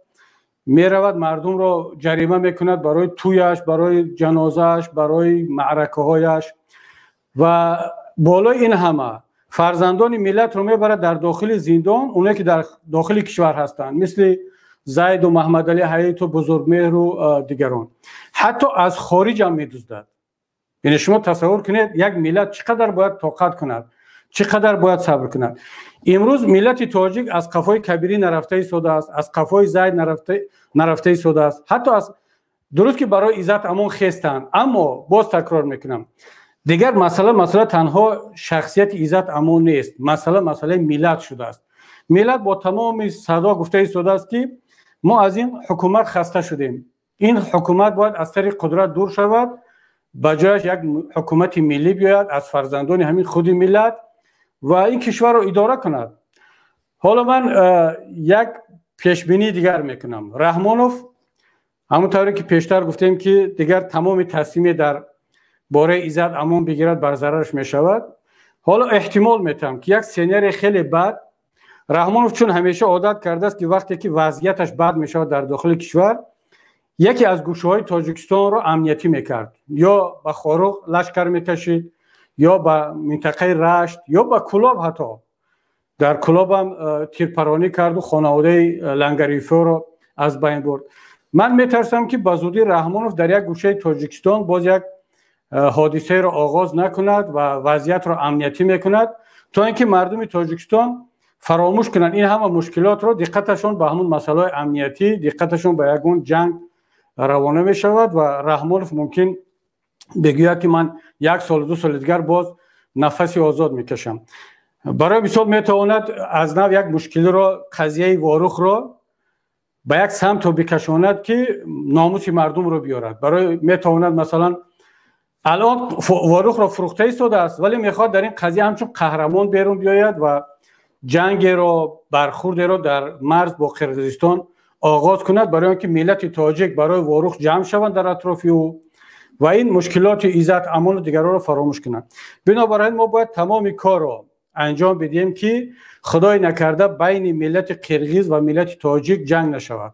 می رود مردم را جریمه میکند برای تویش، برای جنازهش، برای معرکه هایش و بالای این همه فرزندان ملت رو میبرد در داخل زندان، اونایی که در داخل کشور هستند مثل زید و محمد علی حیات و بزرگمهر و دیگران، حتی از خارج هم میدزدد. یعنی شما تصور کنید یک ملت چقدر باید طاقت کند، چقدر باید صبر کند. امروز ملت تاجیک از قفای کبیری نرفته ایستاده است، از قفای زید نرفته ایستاده است، حتی از درست که برای عزت امان خستند، اما باز تکرار میکنم دیگر مسئله تنها شخصیت عزت امان نیست، مسئله ملت شده است. ملت با تمام صدا گفته ایستاده است که ما از این حکومت خسته شدیم، این حکومت باید از طریق قدرت دور شود، بجایش یک حکومت ملی بیاید از فرزندان همین خود ملت و این کشور رو اداره کند. حالا من یک پیشبینی دیگر میکنم. رحمانوف همونطوری که پیشتر گفتیم که دیگر تمام تصمیم در باره عزت امان بگیرد بر ضررش میشود. حالا احتمال میتم که یک سینری خیلی بد، رحمانوف چون همیشه عادت کرده است که وقتی که وضعیتش بد میشود در داخل کشور، یکی از گوشه‌های تاجیکستان را امنیتی میکرد، یا به خاروق لشکر میکشید، یا به منطقه رشت، یا به کلاب، حتی در کلاب هم تیرپرانی کرد و خانواده لنگریفو را از بین برد. من میترسم که به زودی رحمانوف در یک گوشه تاجیکستان باز یک حادثه را آغاز نکند و وضعیت را امنیتی میکند تا اینکه مردم تاجیکستان فراموش کنند این همه مشکلات را، دقتشون به همون مسائل امنیتی، دقتشون به یگون جنگ روانه می شود و رحمانوف ممکن بگوید که من یک سال دو سال دیگر باز نفسی آزاد میکشم. برای مثال میتواند از نو یک مشکل را، قضیه واروخ را به یک سمت بکشاند که ناموس مردم رو بیارد. برای میتواند مثلا الان واروخ را فروخته ایستاده است ولی میخواد در این قضیه همچون قهرمان بیرون بیاید و جنگ را، برخورد را در مرز با قرقیزستان آغاز کند برای اینکه ملت تاجیک برای واروخ جمع شوند در اطراف او و این مشکلات عزت امان و دیگران را فراموش کنند. بنابراین ما باید تمام کار را انجام بدیم که خدای نکرده بین ملت قرقیز و ملت تاجیک جنگ نشود.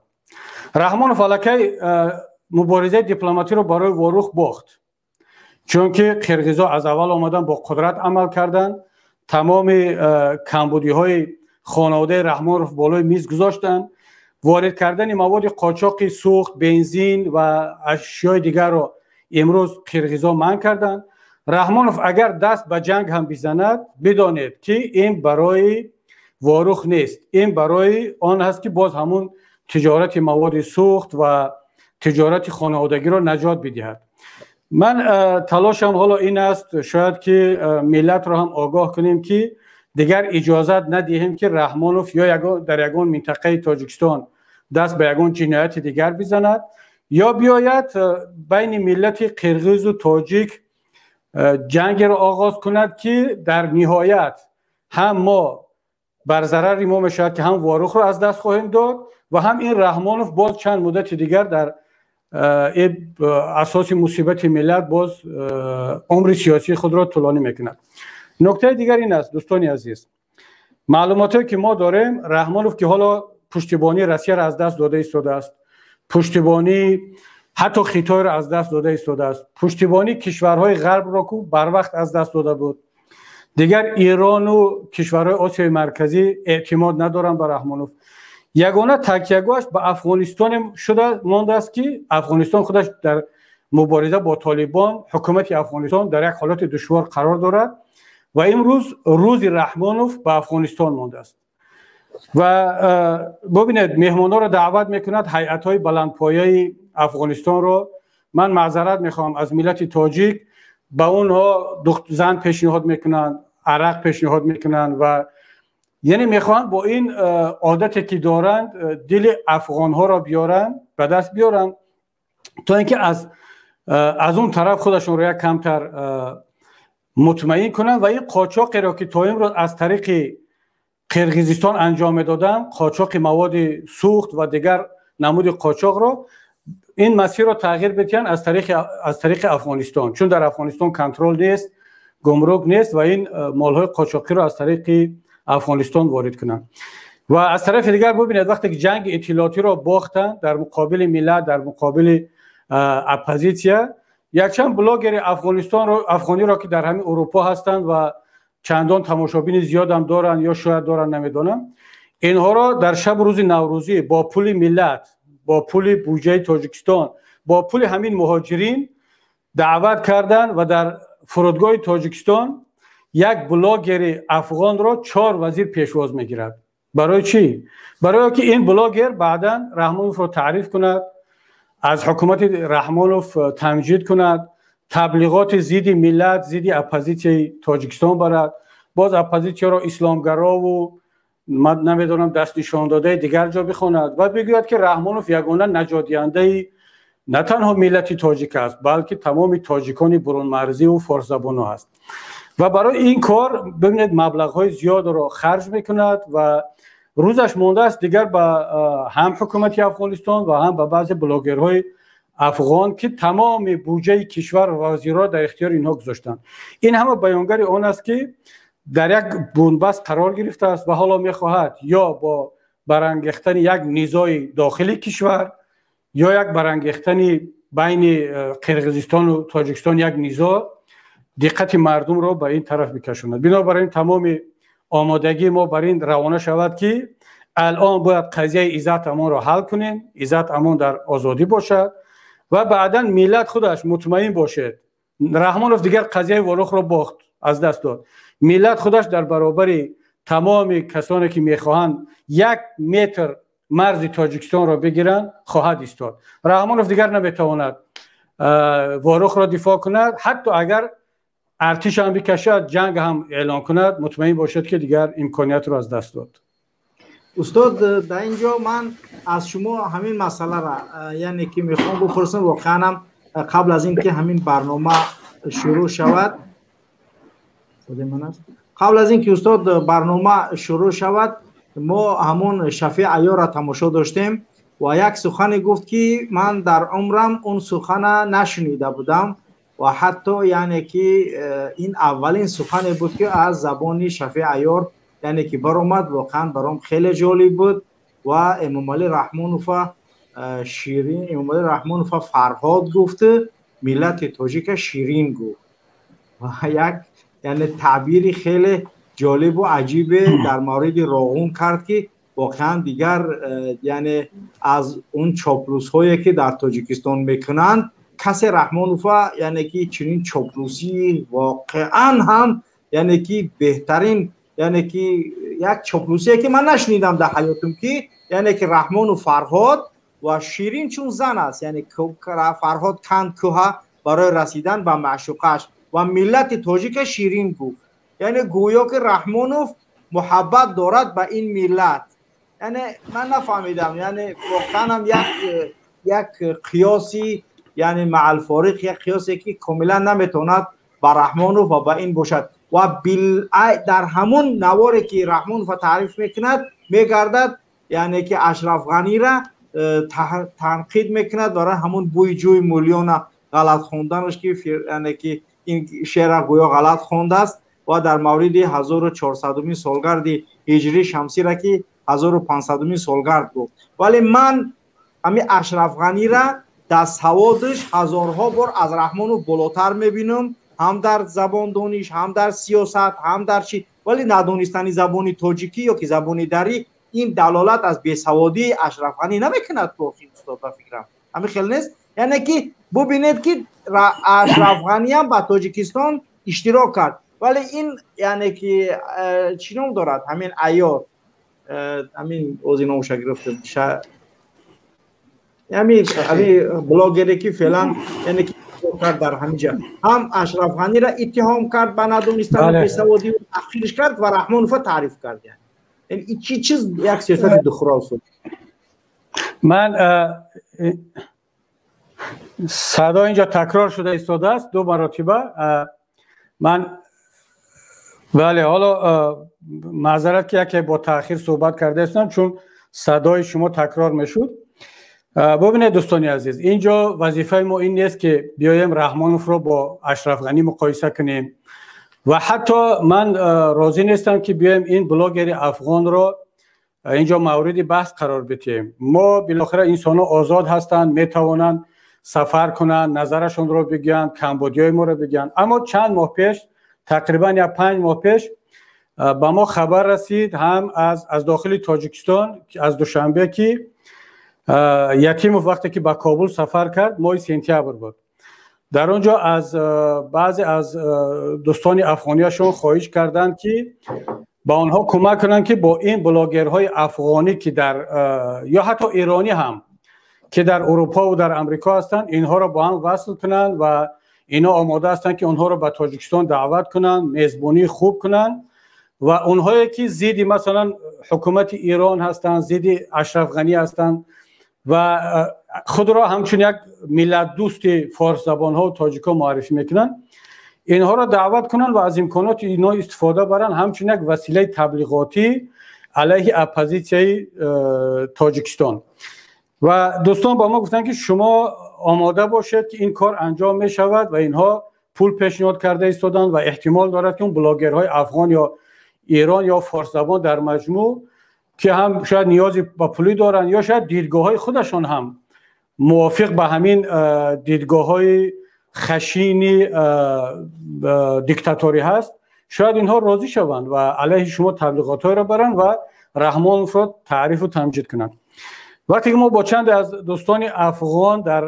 رحمانوف الکی مبارزه دیپلماتی را برای واروخ باخت، چون که قرقیزها از اول آمدن با قدرت عمل کردند، تمام کمبودی های خانواده رحمانوف بالای میز گذاشتند، وارد کردن مواد قاچاق سوخت، بنزین و اشیای دیگر را امروز قرقیزها منع کردند. رحمانوف اگر دست به جنگ هم بزند بدانید که این برای واروخ نیست، این برای آن هست که باز همون تجارت مواد سوخت و تجارت خانوادگی را نجات بدهد. من تلاشم حالا این است شاید که ملت را هم آگاه کنیم که دیگر اجازت ندهیم که رحمانوف یا در یگان منطقه تاجیکستان دست به یگان جنایت دیگر بزند یا بیاید بین ملت قرقیز و تاجیک جنگ را آغاز کند که در نهایت هم ما بر ضرر ما میشود که هم واروخ را از دست خواهیم داد و هم این رحمانوف باز چند مدت دیگر در اساس مصیبت ملت باز عمر سیاسی خود را طولانی میکند. نکته دیگر این است دوستان عزیز، معلوماتی که ما داریم رحمانوف که حالا پشتیبانی روسیه را از دست داده ایستاده است، پشتیبانی حتی خیتای را از دست داده ایستاده است، پشتیبانی کشورهای غرب را که بر وقت از دست داده بود، دیگر ایران و کشورهای آسیای مرکزی اعتماد ندارن به رحمانوف. یگانه تکیه‌گاهش به افغانستان شده مانده است که افغانستان خودش در مبارزه با طالبان حکومت افغانستان در یک حالت دشوار قرار دارد و امروز روز رحمانوف به افغانستان مانده است و ببینید مهمانان را دعوت میکند هیئت‌های بلندپایه افغانستان رو. من معذرت میخوام از ملت تاجیک، به اونها زن پیشنهاد میکنن، عرق پیشنهاد میکنن و یعنی میخوان با این عادتی که دارند دل افغان ها را بیارن به دست بیارن تا اینکه از اون طرف خودشون را یک کمتر مطمئن کنن و این قاچاقی را که تا امروز از طریق قرقیزستان انجام دادن، قاچاق مواد سوخت و دیگر نمود قاچاق را، این مسیر را تغییر بدن از طریق افغانستان، چون در افغانستان کنترل نیست، گمرک نیست و این مالهای قاچاقی را از طریق افغانستان وارد کنند. و از طرف دیگر ببینید وقتی که جنگ اطلاعاتی را باختن در مقابل ملت، در مقابل اپوزیسیا، یک چند بلاگر افغانی را که در همین اروپا هستند و چندان تماشابین زیاد هم دارن یا شاید دارن نمیدونم، اینها را در شب روز نوروزی با پول ملت، با پول بودجه تاجیکستان، با پول همین مهاجرین دعوت کردند و در فرودگاه تاجیکستان یک بلاگر افغان را 4 وزیر پیشواز میگیرد. برای چی؟ برای که این بلاگر بعدا رحمانوف را تعریف کند، از حکومت رحمانوف تمجید کند، تبلیغات ضد ملت، ضد اپوزیسیون تاجیکستان برد، باز اپوزیسیون را اسلامگرا و من نمیدونم دست نشان داده دیگر جا بخواند و بگوید که رحمانوف یگانه نجات دهنده نه تنها ملت تاجیک است بلکه تمام تاجیکان برون مرزی و فارس زبان است. و برای این کار ببینید مبلغ‌های زیاد را خرج میکند و روزش مانده است دیگر به هم حکومت افغانستان و هم به بعضی بلاگرهای افغان که تمام بودجه کشور و وزیرا در اختیار اینها گذاشتند. این همه بیانگر آن است که در یک بنبست قرار گرفته است و حالا میخواهد یا با برانگیختن یک نزاع داخلی کشور یا یک برانگیختن بین قرقیزستان و تاجیکستان یک نزاع دقت مردم را به این طرف بکشاند. بنابراین تمام آمادگی ما بر این روانه شود که الان باید قضیه عزت امان را حل کنیم، عزت امان در آزادی باشد و بعدا ملت خودش مطمئن باشد. رحمانوف دیگر قضیه والخ را باخت، از دست داد. ملت خودش در برابر تمام کسانی که میخواهند 1 متر مرز تاجیکستان را بگیرند خواهد ایستاد. رحمانوف دیگر نمیتواند والخ را دفاع کند، حتی اگر ارتش هم بکشد، جنگ هم اعلان کند، مطمئن باشد که دیگر امکانیت را از دست داد. استاد در اینجا من از شما همین مسئله را یعنی که میخوام بپرسم، واقعا قبل از اینکه همین برنامه شروع شود، قبل از اینکه استاد برنامه شروع شود ما همون شفیع عیار را تماشا داشتیم و یک سخن گفت که من در عمرم اون سخن نشنیده بودم و حتی یعنی که این اولین سخن بود که از زبان شفیع عیار یعنی که برآمد. واقعا برام خیلی جالب بود و امام علی رحمانوف شیرین، امام علی رحمانوف فرهاد گفته، ملت تاجیک شیرین گفت و یک یعنی تعبیری خیلی جالب و عجیبه در مورد راغون کرد که واقعا دیگر یعنی از اون چاپلوس هایی که در تاجیکستان میکنند کسی رحمانوف یعنی که چنین چاپلوسی واقعا هم یعنی که بهترین یعنی که یک چاپلوسی که من نشنیدم در حیاتم که یعنی که رحمان و فرهاد و شیرین چون زن است، یعنی فرهاد کند کوه برای رسیدن به معشوقش و ملت تاجیک شیرین گفت، یعنی گویا که رحمانوف محبت دارد به این ملت. یعنی من نفهمیدم، یعنی واقعا هم یک قیاسی یعنی مع الفارق، یک قیاسی که کاملا نمیتواند به رحمانوف و به این باشد و در همون نواری که رحمانوف تعریف میکند میگردد یعنی که اشرف غنی را تنقید میکند برای همون بوی جوی مولیان غلط خوندنش که یعنی که این شعر گویا غلط خونده است و در مورد 1400 سالگرد هجری شمسی را که 1500 سالگرد گفت. ولی من همین اشرف غنی را در سوادش هزارها بار از رحمانوف بالاتر میبینم، هم در زبان دانش، هم در سیاست، هم در چی. ولی ندانستن زبانی تاجیکی یا که زبانی دری این دلالت از بیسوادی اشرف غنی نمیکند. تو استاد فکرم همین خیلی نیست. یعنی که ببینید که اشرف غنی هم با تاجیکستان اشتراک کرد، ولی این یعنی که چی نام دارد همین عیار همین اوزی ناموش گرفتم همین بلاگری که فعلا یعنی که کرد در همینجا هم اشرف غنی را اتهام کرد به ندونستن بیسوادی و تحقیرش کرد و رحمانوف تعریف کرد. یعنی این چیز یک سیاست دخراس بود. من صدا اینجا تکرار شده ایستاده است 2 مرتبه. من بله حالا معذرت که یکی با تأخیر صحبت کرده هستم چون صدای شما تکرار میشد. ببینید دوستان عزیز، اینجا وظیفه ما این نیست که بیایم رحمانوف رو با اشرف غنی مقایسه کنیم و حتی من راضی نیستم که بیایم این بلاگر افغان رو اینجا مورد بحث قرار بدیم. ما بالاخره انسان ها آزاد هستند، میتوانند سفر کنند، نظرشون رو بگن، کمبودیای ما رو بگن. اما چند ماه پیش تقریبا یا 5 ماه پیش با ما خبر رسید هم از داخل تاجیکستان از دوشنبه که یتیموف وقتی که به کابل سفر کرد ماه سپتامبر بود، در اونجا از بعضی از دوستان افغانیشون خواهش کردند که با آنها کمک کنند که با این بلاگرهای افغانی که در یا حتی ایرانی هم که در اروپا و در امریکا هستند اینها را با هم وصل کنند و اینا آماده هستند که اونها را به تاجیکستان دعوت کنند، میزبانی خوب کنند و اونهایی که ضد مثلا حکومت ایران هستند، ضد اشرف غنی هستند و خود را همچون یک ملت دوست فارس زبان ها و تاجیک ها معرفی میکنن، اینها را دعوت کنن و از امکانات اینا استفاده برن همچون یک وسیله تبلیغاتی علیه اپوزیسیون تاجیکستان. و دوستان با ما گفتن که شما آماده باشید که این کار انجام می شود و اینها پول پیشنهاد کرده ایستادن و احتمال دارد که اون بلاگرهای افغان یا ایران یا فارس زبان در مجموع که هم شاید نیازی به پولی دارن یا شاید دیدگاه‌های خودشان هم موافق به همین دیدگاه‌های خشینی دیکتاتوری هست، شاید اینها راضی شوند و علیه شما تبلیغات‌های را برن و رحمانوف را تعریف و تمجید کنند. وقتی که ما با چند از دوستان افغان در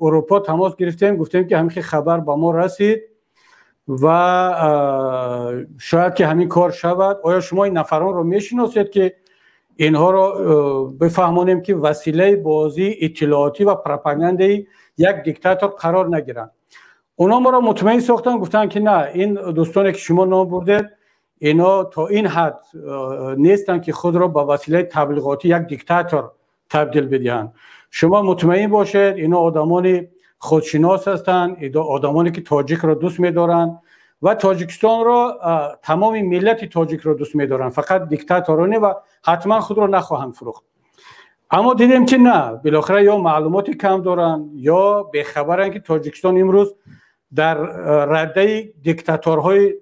اروپا تماس گرفتیم گفتیم که همین خبر با ما رسید و شاید که همین کار شود، آیا شما این نفران رو میشناسید که اینها رو بفهمانیم که وسیله بازی اطلاعاتی و پروپاگاندای یک دیکتاتور قرار نگیرن؟ اونا ما رو مطمئن ساختن، گفتن که نه، این دوستانی که شما نام بردید اینا تا این حد نیستن که خود را با وسیله تبلیغاتی یک دیکتاتور تبدیل بدهند. شما مطمئن باشید اینا آدمان خودشناس هستند، آدمانی که تاجیک را دوست می‌دارن و تاجیکستان را تمام ملت تاجیک را دوست می‌دارن، فقط دیکتاتورانه و حتما خود را نخواهند فروخت. اما دیدیم که نه، بالاخره یا معلوماتی کم دارن یا بی‌خبرن که تاجیکستان امروز در رده دیکتاتورهای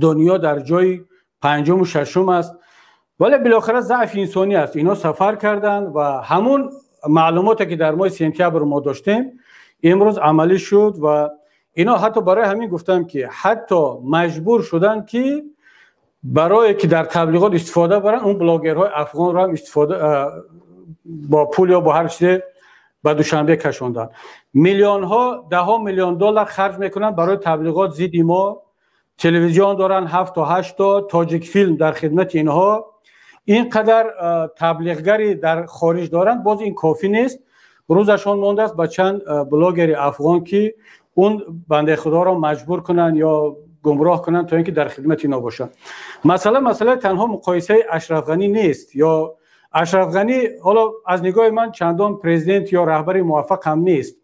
دنیا در جای 5م و 6م است، ولی بالاخره ضعف انسانی است. اینا سفر کردن و همون معلوماتی که در ماه سپتامبر ما داشتیم امروز عملی شد و اینا حتی برای همین گفتم که حتی مجبور شدن که برای که در تبلیغات استفاده برن اون بلاگرهای افغان را هم استفاده با پول یا با هر چیز به دوشنبه کشوندن. میلیون ها، $10 میلیون خرج میکنن برای تبلیغات ضد ما. تلویزیون دارن 7 تا 8 تا، تاجیک فیلم در خدمت اینها. اینقدر تبلیغگری در خارج دارن، باز این کافی نیست. روزشان مانده است با چند بلاگر افغان که اون بنده خدا را مجبور کنن یا گمراه کنن تا اینکه در خدمت اینا باشن. مسئله تنها مقایسه اشرف غنی نیست، یا اشرف غنی حالا از نگاه من چندان پرزیدنت یا رهبر موفق هم نیست،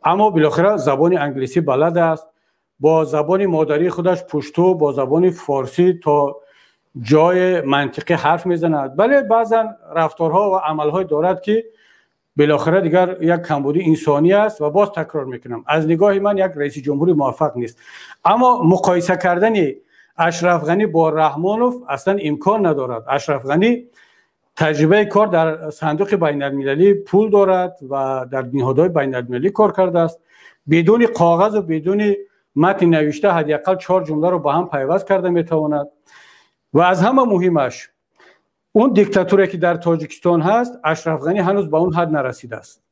اما بالاخره زبان انگلیسی بلد است، با زبان مادری خودش پشتو، با زبان فارسی تا جای منطقی حرف میزند، ولی بعضا رفتارها و عملهای دارد که بالاخره دیگر یک کمبودی انسانی است و باز تکرار میکنم از نگاه من یک رئیس جمهوری موفق نیست. اما مقایسه کردن اشرف غنی با رحمانوف اصلا امکان ندارد. اشرف غنی تجربه کار در صندوق بین المللی پول دارد و در نهادهای بین المللی کار کرده است، بدون کاغذ و بدون متن نوشته حداقل 4 جمله رو با هم پیوست کرده میتواند. و از همه مهمش اون دیکتاتوری که در تاجیکستان هست اشرف غنی هنوز به اون حد نرسیده است.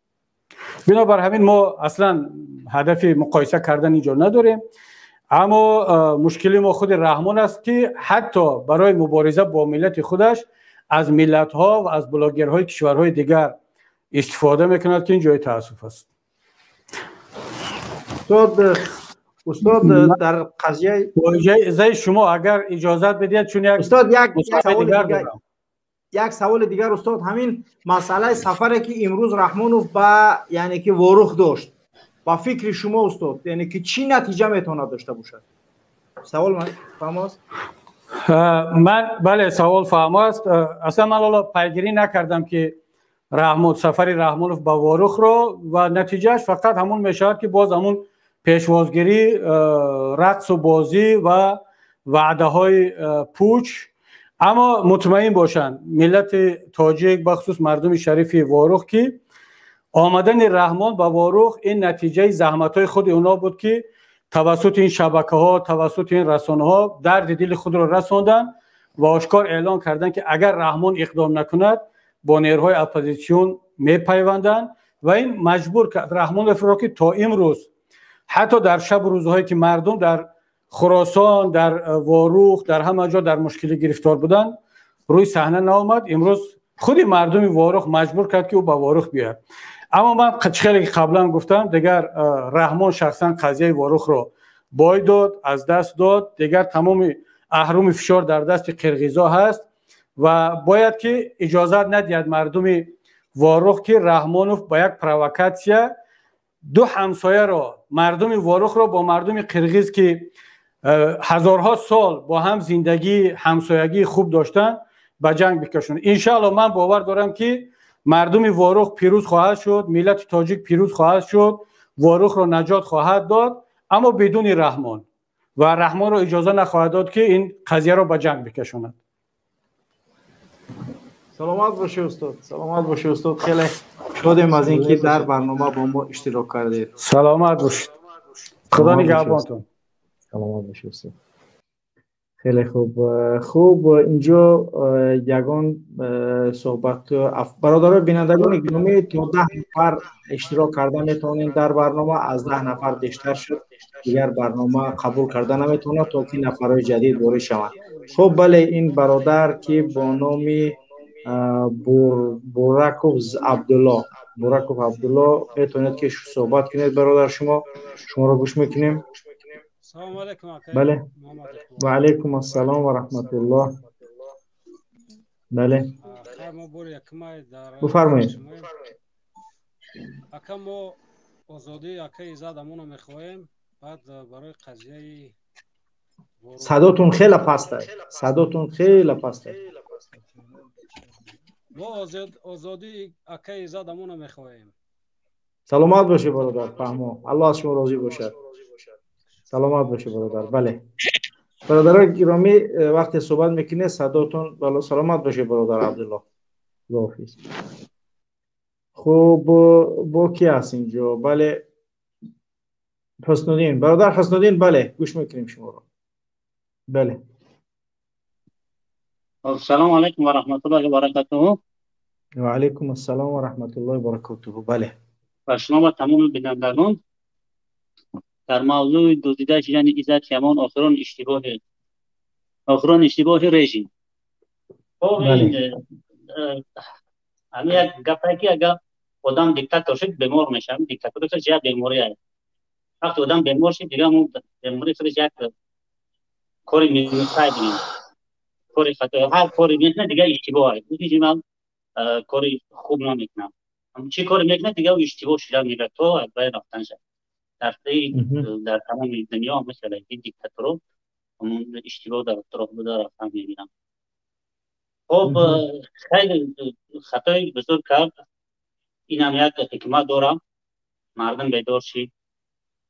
بنابر همین ما اصلا هدف مقایسه کردن اینجا نداریم، اما مشکلی ما خود رحمان است که حتی برای مبارزه با ملت خودش از ملت ها و از بلاگرهای کشورهای دیگر استفاده میکند که این جای تاسف است. استاد در قضیه زای شما اگر اجازت بدید، چون استاد یک سوال دیگر استاد، همین مسئله سفری که امروز رحمانوف با یعنی که واروخ داشت، با فکر شما استاد یعنی که چی نتیجه میتونه داشته باشد؟ سوال من فهم است؟ بله سوال فهم است. اصلا من حالا پیگیری نکردم که سفر رحمانوف با واروخ رو و نتیجهش فقط همون میشود که باز همون پیشوازگیری، رقص و بازی و وعده های پوچ. اما مطمئن باشند ملت تاجیک بخصوص مردم شریف واروخ که آمدن رحمان با واروخ این نتیجه زحمت های خود اونا بود که توسط این شبکه ها، توسط این رسانه ها درد دل خود را رساندن و آشکار اعلان کردن که اگر رحمان اقدام نکند با نیروهای اپوزیسیون میپیوندن و این مجبور کرد رحمان را که تا امروز حتی در شب و روزهایی که مردم در خراسان، در واروخ، در همه جا در مشکلی گرفتار بودن روی صحنه نآمد. امروز خود مردم واروخ مجبور کرد که او با واروخ بیاد. اما من خیلی قبلا گفتم دیگر رحمان شخصا قضیه واروخ رو بای داد، از دست داد، دیگر تمام اهرم فشار در دست قرقیزا هست و باید که اجازت ندهد مردم واروخ که رحمانوف با یک پرووکاسیون دو همسایه را، مردم واروخ را با مردم قرقیز که هزارها سال با هم زندگی همسایگی خوب داشتن به جنگ بکشند. انشاءالله من باور دارم که مردم واروخ پیروز خواهد شد، ملت تاجیک پیروز خواهد شد، واروخ را نجات خواهد داد، اما بدون رحمان و رحمان را اجازه نخواهد داد که این قضیه را به جنگ بکشاند. سلامت باشه استاد. سلامت باشه استاد. خیلی شادم از اینکه در برنامه با ما اشتراک کردید. سلامت باشید. خدا نگهبانتون. سلامت باشه استاد. خیلی خوب اینجا یگان صحبت برادران بینندگان گرامی تا 10 نفر اشتراک کرده میتونین در برنامه، از 10 نفر بیشتر شد دیگر برنامه قبول کرده نمیتونه تا که نفرهای جدید وارد شوند. خب بله، این برادر که با نام بوراکوف عبدالله میتونید که صحبت کنید برادر. شما رو گوش میکنیم. سلام علیکم. بله و علیکم السلام و رحمت الله. بله بفرمایید. اکا ما آزادی اکا ایزد امونو میخواهیم. بعد برای قضیه صداتون خیلی پسته. صداتون خیلی پسته. ما آزادی اکا ایزد امونو میخواهیم. سلامت باشه برادر. فهمو. الله از شما راضی باشه. سلامت باشه برادر. بله برادران گرامی وقتی صحبت میکنه صداتون بالا. سلامت باشه برادر عبدالله. خداحافظ. خب با کی هست اینجا؟ بله حسنالدین. برادر حسنالدین بله گوش میکنیم شما رو. بله السلام علیکم و رحمت الله و برکاته. و علیکم السلام و رحمت الله و برکاته. بله و شما و تمام بینندگان در موضوع دزدیده شدن عزت کمان آخران اشتباه رژیم. خب این یک گپه که اگر آدم دیکتاتور شد بیمار میشه. دیکتاتور خودش یک بیماری است. وقتی آدم بیمار شد دیگه اون بیماری خودش یک کاری می‌کنه. کاری خطا، هر کاری میکنه دیگه اشتباه است. میگه من کاری خوب نمیکنم. چه کاری میکنه دیگه اشتباه شده میگه تو از بین رفتن شد. در تمام دنیا مثل این دیکتاتورها همون اشتباه در طرف بوده رفتن میبینم. خب خیلی خطای بزرگ کرد. این هم یک حکمت دارم. مردم بیدار شید.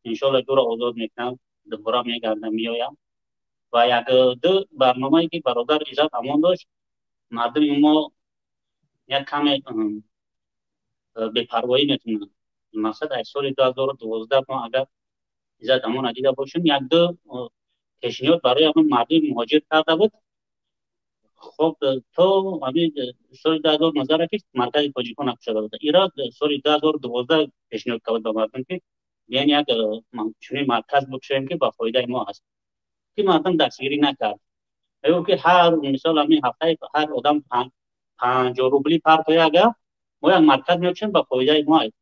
انشالله دور آزاد میکنم. دوباره میگردم میایم. و یک دو برنامه‌ای که برادر عزت امان داشت، مردم ما یک کم بی‌پروایی میتونن. مقصد از سال 2012 ما اگر عزت امان دیده باشیم یک دو پیشنهاد برای همون مردم مهاجر کرده بود. خب تو همین سال 2019 که مرکز تاجیکان شده بود، ایران سال 2012 پیشنهاد کرد به مردم که یعنی یک چنین مرکز بکشیم که با فایده ما هست که مردم دستگیری نکرد. ایو که هر مثال همین هفته هر آدم 50 روبلی پر اگر ما یک مرکز میکشیم با فایده ما هست.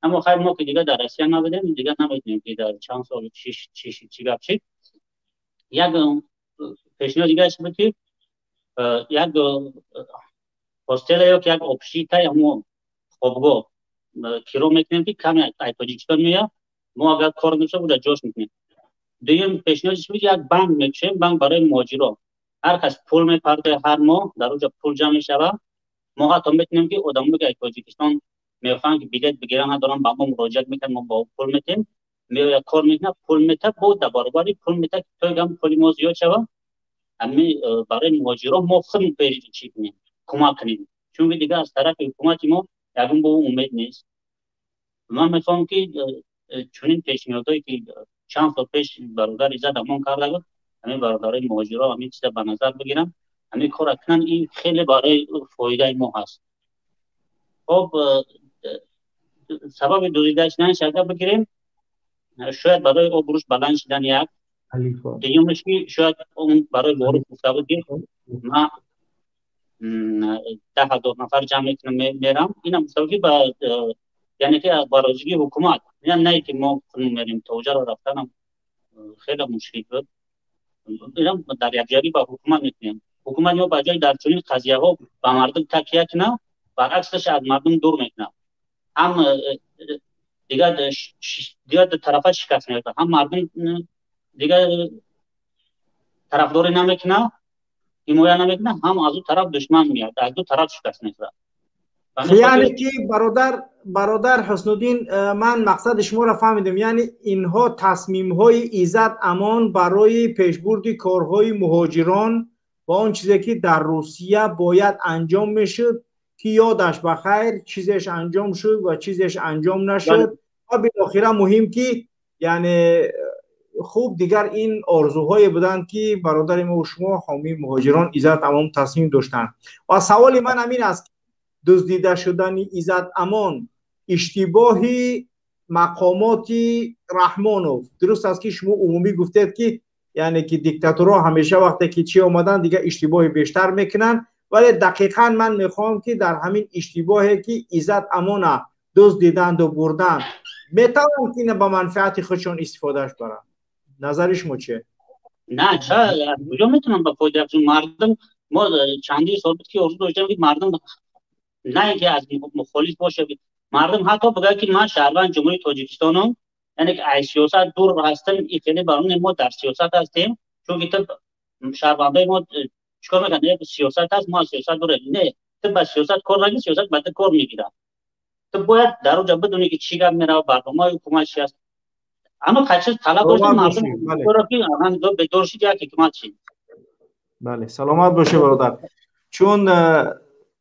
اما خیر ما که دیگه در روسیه نبودیم، دیگه نمیدونیم که در چند سال چی گپ شد. یک پیشنهاد دیگه است که یک هاستل یا یک آبشیت یا خوابگاه کرایه میکنیم که کمی از تاجیکستان میاد، ما اگر کار نشه بود جاش میکنیم. دوم پیشنهاد است یک بانک میکشیم، بانک برای مهاجرا، هر کس پول میپرده هر ماه در اونجا پول جمع میشه، ما حتی میتونیم که آدمایی که از تاجیکستان میخوان که بلیط بگیرن ندارن با ما مراجعه میکنن، ما با پول میتیم میاد کار میکنه، پول میته بود در برابری پول میته تا هم پول ما زیاد شوه. همین برای مهاجرا ما خودمون پیش چی کنیم کمک کنیم، چون دیگه از طرف حکومت ما یکم به امید نیست. من میخوام که چنین پیشنهادایی که چند سال پیش برادر عزت امان کرده بود، همین برادرای مهاجرا همین چیزا به نظر بگیرم، همین کار کنن، این خیلی برای فایده ما هست. خب سبب دوزیده شدن شرکت بگیریم، شاید برای او بروش بلند شدن یک دیگه که شاید اون برای وارد گفته بود که من 10,000 نفر جمع میرم، این هم مستوی با یعنی که برازگی حکومت، یعنی نه که ما خودمون میریم توجه را رفتن خیلی مشکل بود. این هم در یک جایی با حکومت میکنیم، حکومت یا بجای در چنین قضیه ها با مردم تکیه کنه برعکسش از مردم دور میکنه، هم دیگه طرفه شکست میکنه، هم مردم دیگه طرفداری نمیکنه، حمایت نمیکنه، هم از اون طرف دشمن میاد، از دو طرف شکست میخوره. یعنی که برادر حسن الدین، من مقصد شما را فهمیدم، یعنی اینها تصمیم های ایزد امان برای پیشبرد کارهای مهاجران و آن چیزی که در روسیه باید انجام میشد که یادش بخیر چیزش انجام شد و چیزش انجام نشد و بالاخره مهم که یعنی خوب دیگر این آرزوهای بودند که برادر ما و شما حامی مهاجران ایزد امان تصمیم داشتند. و سوال من همین است، دزدیده شدن ایزد امان اشتباهی مقامات رحمانوف درست است که شما عمومی گفتید که یعنی که دیکتاتورها همیشه وقتی که چی آمدن دیگه اشتباهی بیشتر میکنن، ولی دقیقاً من میخوام که در همین اشتباهی که ایزد امان دزدیدند و بردن میتوان که به منفعت خودشون استفادهش برن. نظر شما چیه؟ نه چرا کجا میتونن به فایده مردم؟ ما چندی سال بود که آرزو داشتم که مردم نه اینکه از مخالف باشه، مردم حتی بگه که من شهروند جمهوری تاجیکستانم، یعنی که از سیاست دور هستم، این خیلی برای ما در سیاست هستیم، چون که تو شهروندای ما چیکار میکنن؟ سیاست هست، ما سیاست دوره نه، تو با سیاست کار نگی، سیاست بعد کار میگیره. تو باید در اونجا بدونی که چی گپ میره، برنامه حکومت چی است. اما کچه طلب داشته مردم برای که آهن دو به دورشی که حکومت چی. بله سلامت باشه برادر. چون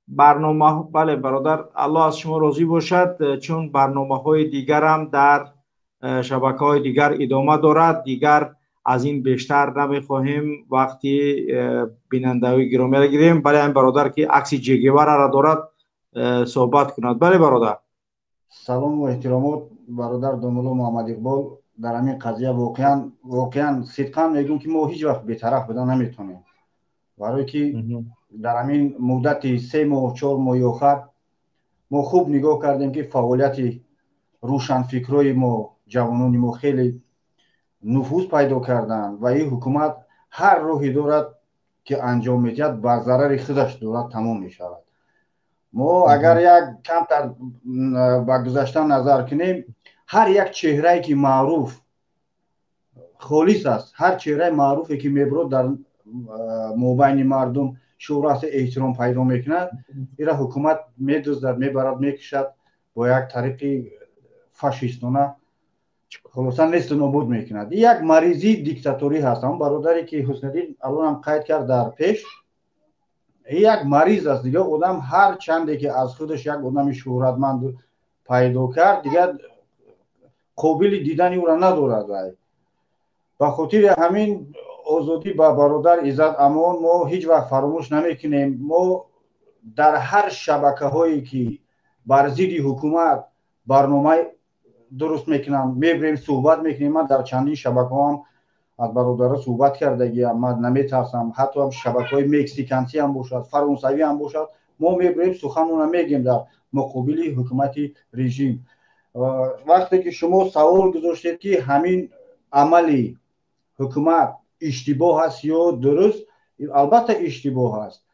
برنامه بله برادر الله از شما راضی باشد، چون برنامه های دیگر هم در شبکه های دیگر ادامه دارد، دیگر از این بیشتر نمیخواهیم وقتی بیننده های گرامی را گیریم. بله این برادر که عکس جگیوارا را دارد صحبت کند. بله برادر. سلام و احترامات برادر داملو محمد اقبال. در همین قضیه واقعا صدقا میگم که ما هیچ وقت بی‌طرف بودن نمیتونیم، برای که در همین مدت 3 ماه 4 ماه آخر ما خوب نگاه کردیم که فعالیت روشنفکرای ما، جوانان ما خیلی نفوذ پیدا کردن و این حکومت هر راهی دارد که انجام میدهد بر ضرر خودش دارد تمام میشود. ما اگر یک کم به گذشته نظر کنیم، هر یک چهره که معروف خالص است، هر چهره معروفی که میبرد در مابین مردم شهرت احترام پیدا میکند، ایرا حکومت میدزدد، میبرد، میکشد با یک طریق فاشیستانه خلاصا نیست نابود میکند. یک مریضی دیکتاتوری هست. هم برادری که حسن الدین الان هم قید کرد در پیش، یک مریض است دیگه. آدم هر چندی که از خودش یک آدم شهرتمند پیدا کرد دیگه قابل دیدن او را ندارد. به خاطر همین آزادی با برادر عزت امان ما هیچ وقت فراموش نمیکنیم. ما در هر شبکه هایی که بر ضد حکومت برنامه درست میکنم میبریم صحبت میکنیم. من در چندین شبکه هم از برادرها صحبت کردگی، من نمیترسم. حتی هم شبکه های مکسیکنسی هم باشد، فرانسوی هم باشد، ما میبریم سخنمون میگیم در مقابل حکومت رژیم. وقتی که شما سوال گذاشتید که همین عملی حکومت اشتباه است یا درست، البته اشتباه است.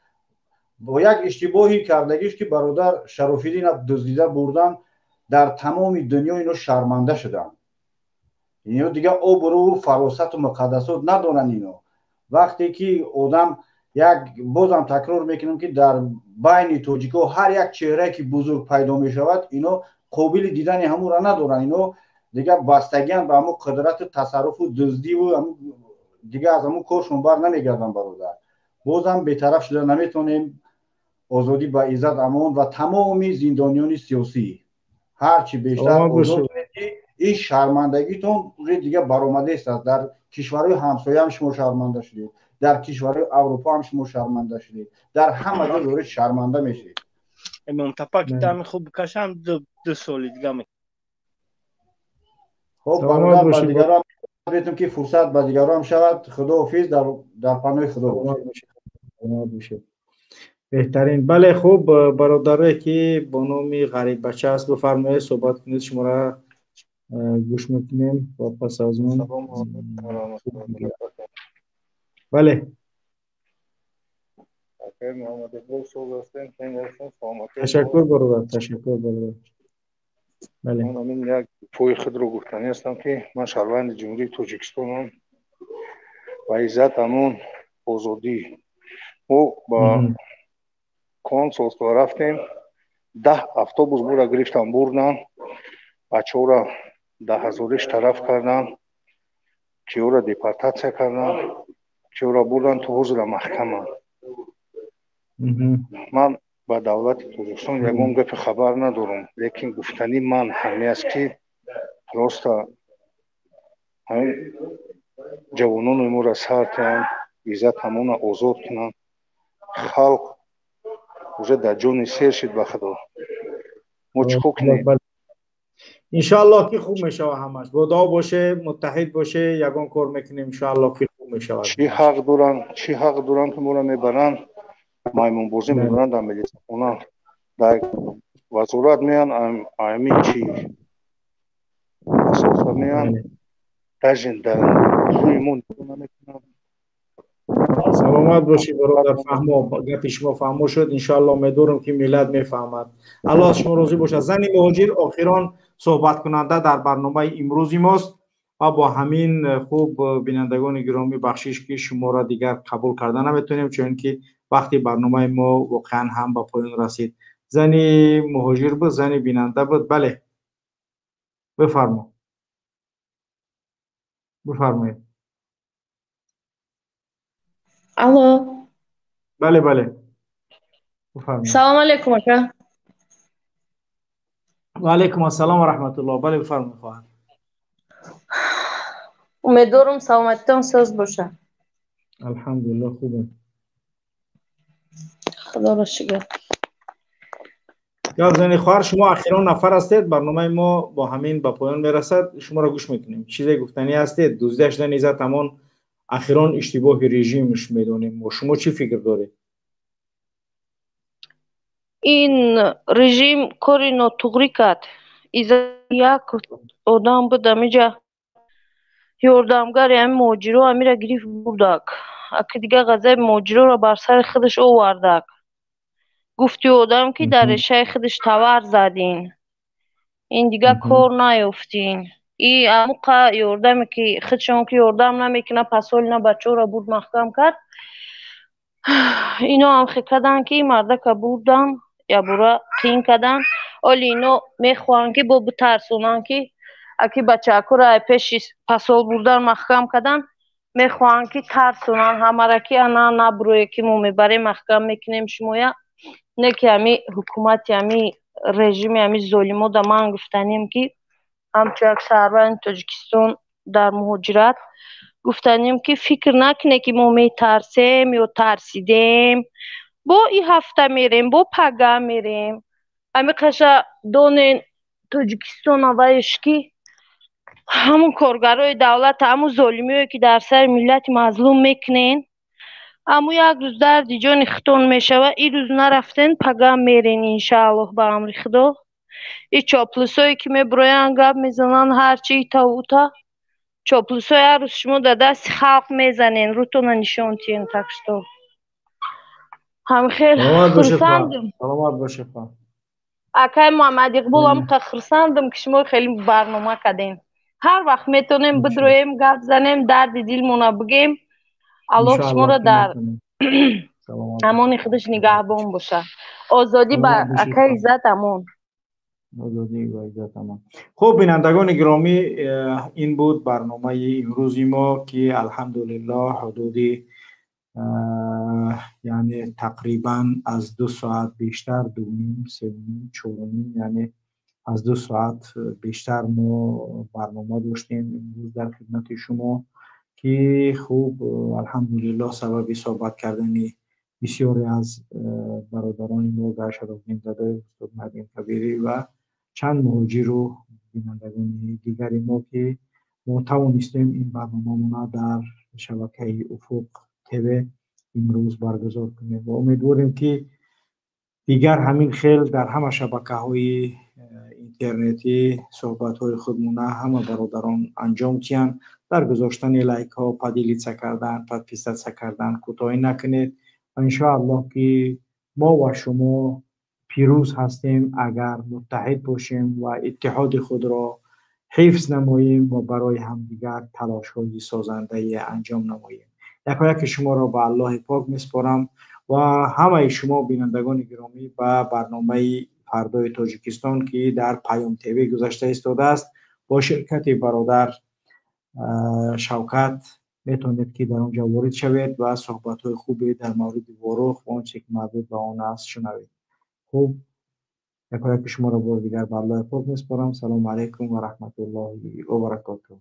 با یک اشتباهی کردگیش که برادر شراف‌الدین دزدیده بردن، در تمام دنیا اینو شرمنده شدن. اینو دیگه آبرو و فراست و مقدسات ندارن اینو. وقتی که آدم بازم تکرار میکنم که در بین تاجیکا هر یک چهره که بزرگ پیدا میشود اینو قابل دیدن همون را ندارن. اینو دیگه بستگیان به همون قدرت تصرف و دزدی و دیگه از همون کارشون بر نمیگردن. برادر بازم بی‌طرف شده نمیتونیم. آزادی با عزت امان و تمامی زندانیان سیاسی هرچی بیشتر آزاد کنید. این شرمندگیتون روی دیگه برآمده است. در کشورهای همسایه هم شما شرمنده شدید، در کشورهای اروپا هم شما شرمنده شدید، در همه جا دارید شرمنده میشید. امام تپا که تامی خوب بکشم 2 سال دیگه می. خب برادر با دیگران بیتم که فرصت با دیگران شود. خداحافظ. در پناه خدا باشید. بهترین. بله خوب برادری که با نام غریب بچه است بفرمایید صحبت کنید. شما را گوش میکنیم و پس از اون بله تشکر برادر. تشکر برادر. بله من یک پوی خود رو گفتنی هستم که من شهروند جمهوری تاجیکستانم و عزت امان آزادی و با کنسول رفتیم 10 اتوبوس بوده گرفتن بردن بچه را 10,000 طرف کردن که او را دیپارتاسیا کردن که او را بردن تو حضور محکمه. من با دولت تاجیکستان یگان گپ خبر ندارم، لیکن گفتنی من همین است که پروستا همین جوانان ما را سرتن عزت همون آزاد کنن. خلق уже در جون سیر شد به خدا. ما چیکار کنیم؟ انشاءالله که خوب میشه همش. با دعا باشه، متحد باشه، یگان کار میکنیم انشاءالله که خوب میشه. چی حق دارن که ما را میبرن مایمون بازی میبرن در ملیت اونا در وزارت میان آیمی چی اساسا میان تجین در روی مون نمیکنن. سلامت باشی برادر. گپ شما فهمو شد. انشاءالله امیدوارم که ملت میفهمد. الله شما راضی باشه. زن مهاجر آخران صحبت کننده در برنامه امروزی ماست و با همین خوب بینندگان گرامی بخشش که شما را دیگر قبول کردن نمیتونیم چون که وقتی برنامه ما واقعا هم به پایان رسید. زن مهاجر بود، زن بیننده بود. بله بفرمایید. الو. بله بفرمایید. سلام علیکم اکا. و علیکم السلام و رحمت الله. بله بفرمایید خواهر. امیدوارم سلامتیتان ساز باشه. الحمدلله خوبه. خدا را شکر. یا زنی خواهر شما اخیرا نفر هستید. برنامه ما با همین به پایان میرسد. شما را گوش میکنیم. چیزی گفتنی هستید؟ دزدی شدن عزت امان اخیرا اشتباه رژیمش میدونیم و شما چی فکر دارید؟ این رژیم کاری ناتوغری کرد. یک آدم بود امیجا یاردمگر همین مهاجرا امیره گریف بردک. اکی دیگه غذای مهاجرا را بر سر خودش آوردک. گفتی آدم که در رشته خودش تور زدین. این دیگه کار نیفتین. این اموقع یاردمی که خودشون که یاردم نمیکنه پسول نه بچه را بود محکم کرد. اینا هم خیلی کردن که این مرده که بردن یا برا قین کردن. ولی اینا میخوان که با بترسونن که اکی بچه اکو را پیش پسول بردن محکم کردن میخوان که ترسونن همه را که انا نبروی که ما میبره محکم میکنیم شمایا نه که همی حکومت همی رژیم همی ظلمو دا من گفتنیم که همچه یک شهروند تاجیکستان در مهاجرت گفتنیم که فکر نکنه که ما میترسیم یا ترسیدیم. با این هفته میریم، با پگاه میریم. امی قشا دونین تاجیکستان آوایش که همون کارگرای دولت، همون ظالمیایی که در سر ملت مظلوم میکنین، اما یک روز درد جان ختون میشه و این روز نرفتین پگاه میرین انشاءالله با امر خدا. این چاپلوسایی که میبروین گپ میزنن هرچی ایتا اوتا، چاپلوسای هر روز شما در دست خلق میزنین، روتون نشان تین تکستو. هم خیلی خرسندم. سلامت باشه پا. اکای محمد اقبال هم خرسندم که شما خیلی برنامه کردین. هر وقت میتونیم بدرویم گپ زنیم، درد دیلمون بگیم. الله شما را در امان خودش نگهبان باشه. آزادی با اکای عزت امان. آزادی و عزت امان. خب بینندگان گرامی، این بود برنامه امروزی ما که الحمدلله حدودی یعنی تقریبا از 2 ساعت بیشتر، 2.5 3.5 4.5 یعنی از 2 ساعت بیشتر ما برنامه داشتیم امروز در خدمت شما که خوب الحمدلله سبب صحبت کردن بسیاری از برادران ما گشادین داده استاد مهدی کبیری و چند مهاجر و بینندگان دیگری ما که ما توانستیم این برنامه در شبکه افق تیوی امروز برگزار کنیم و امیدواریم که دیگر همین خیل در همه شبکه‌های اینترنتی صحبت‌های خودمون همه برادران انجام تیان، در گذاشتن لایک ها، پادیلیتسا کردن، پادپیستسا کردن کوتاهی نکنید و انشاءالله که ما و شما پیروز هستیم اگر متحد باشیم و اتحاد خود را حفظ نماییم و برای همدیگر تلاش‌های سازنده انجام نماییم. یک شما را به الله پاک میسپارم و همه شما بینندگان گرامی به برنامه فردای تاجیکستان که در پیام تیوی گذاشته ایستاده است با شرکت برادر شوکت میتونید که در اونجا وارد شوید و صحبت‌های خوبی در مورد واروخ و آنچه که مربوط به آن است شنوید. خوب یک شما را بار دیگر به الله پاک میسپارم. سلام علیکم و رحمت الله و برکاته.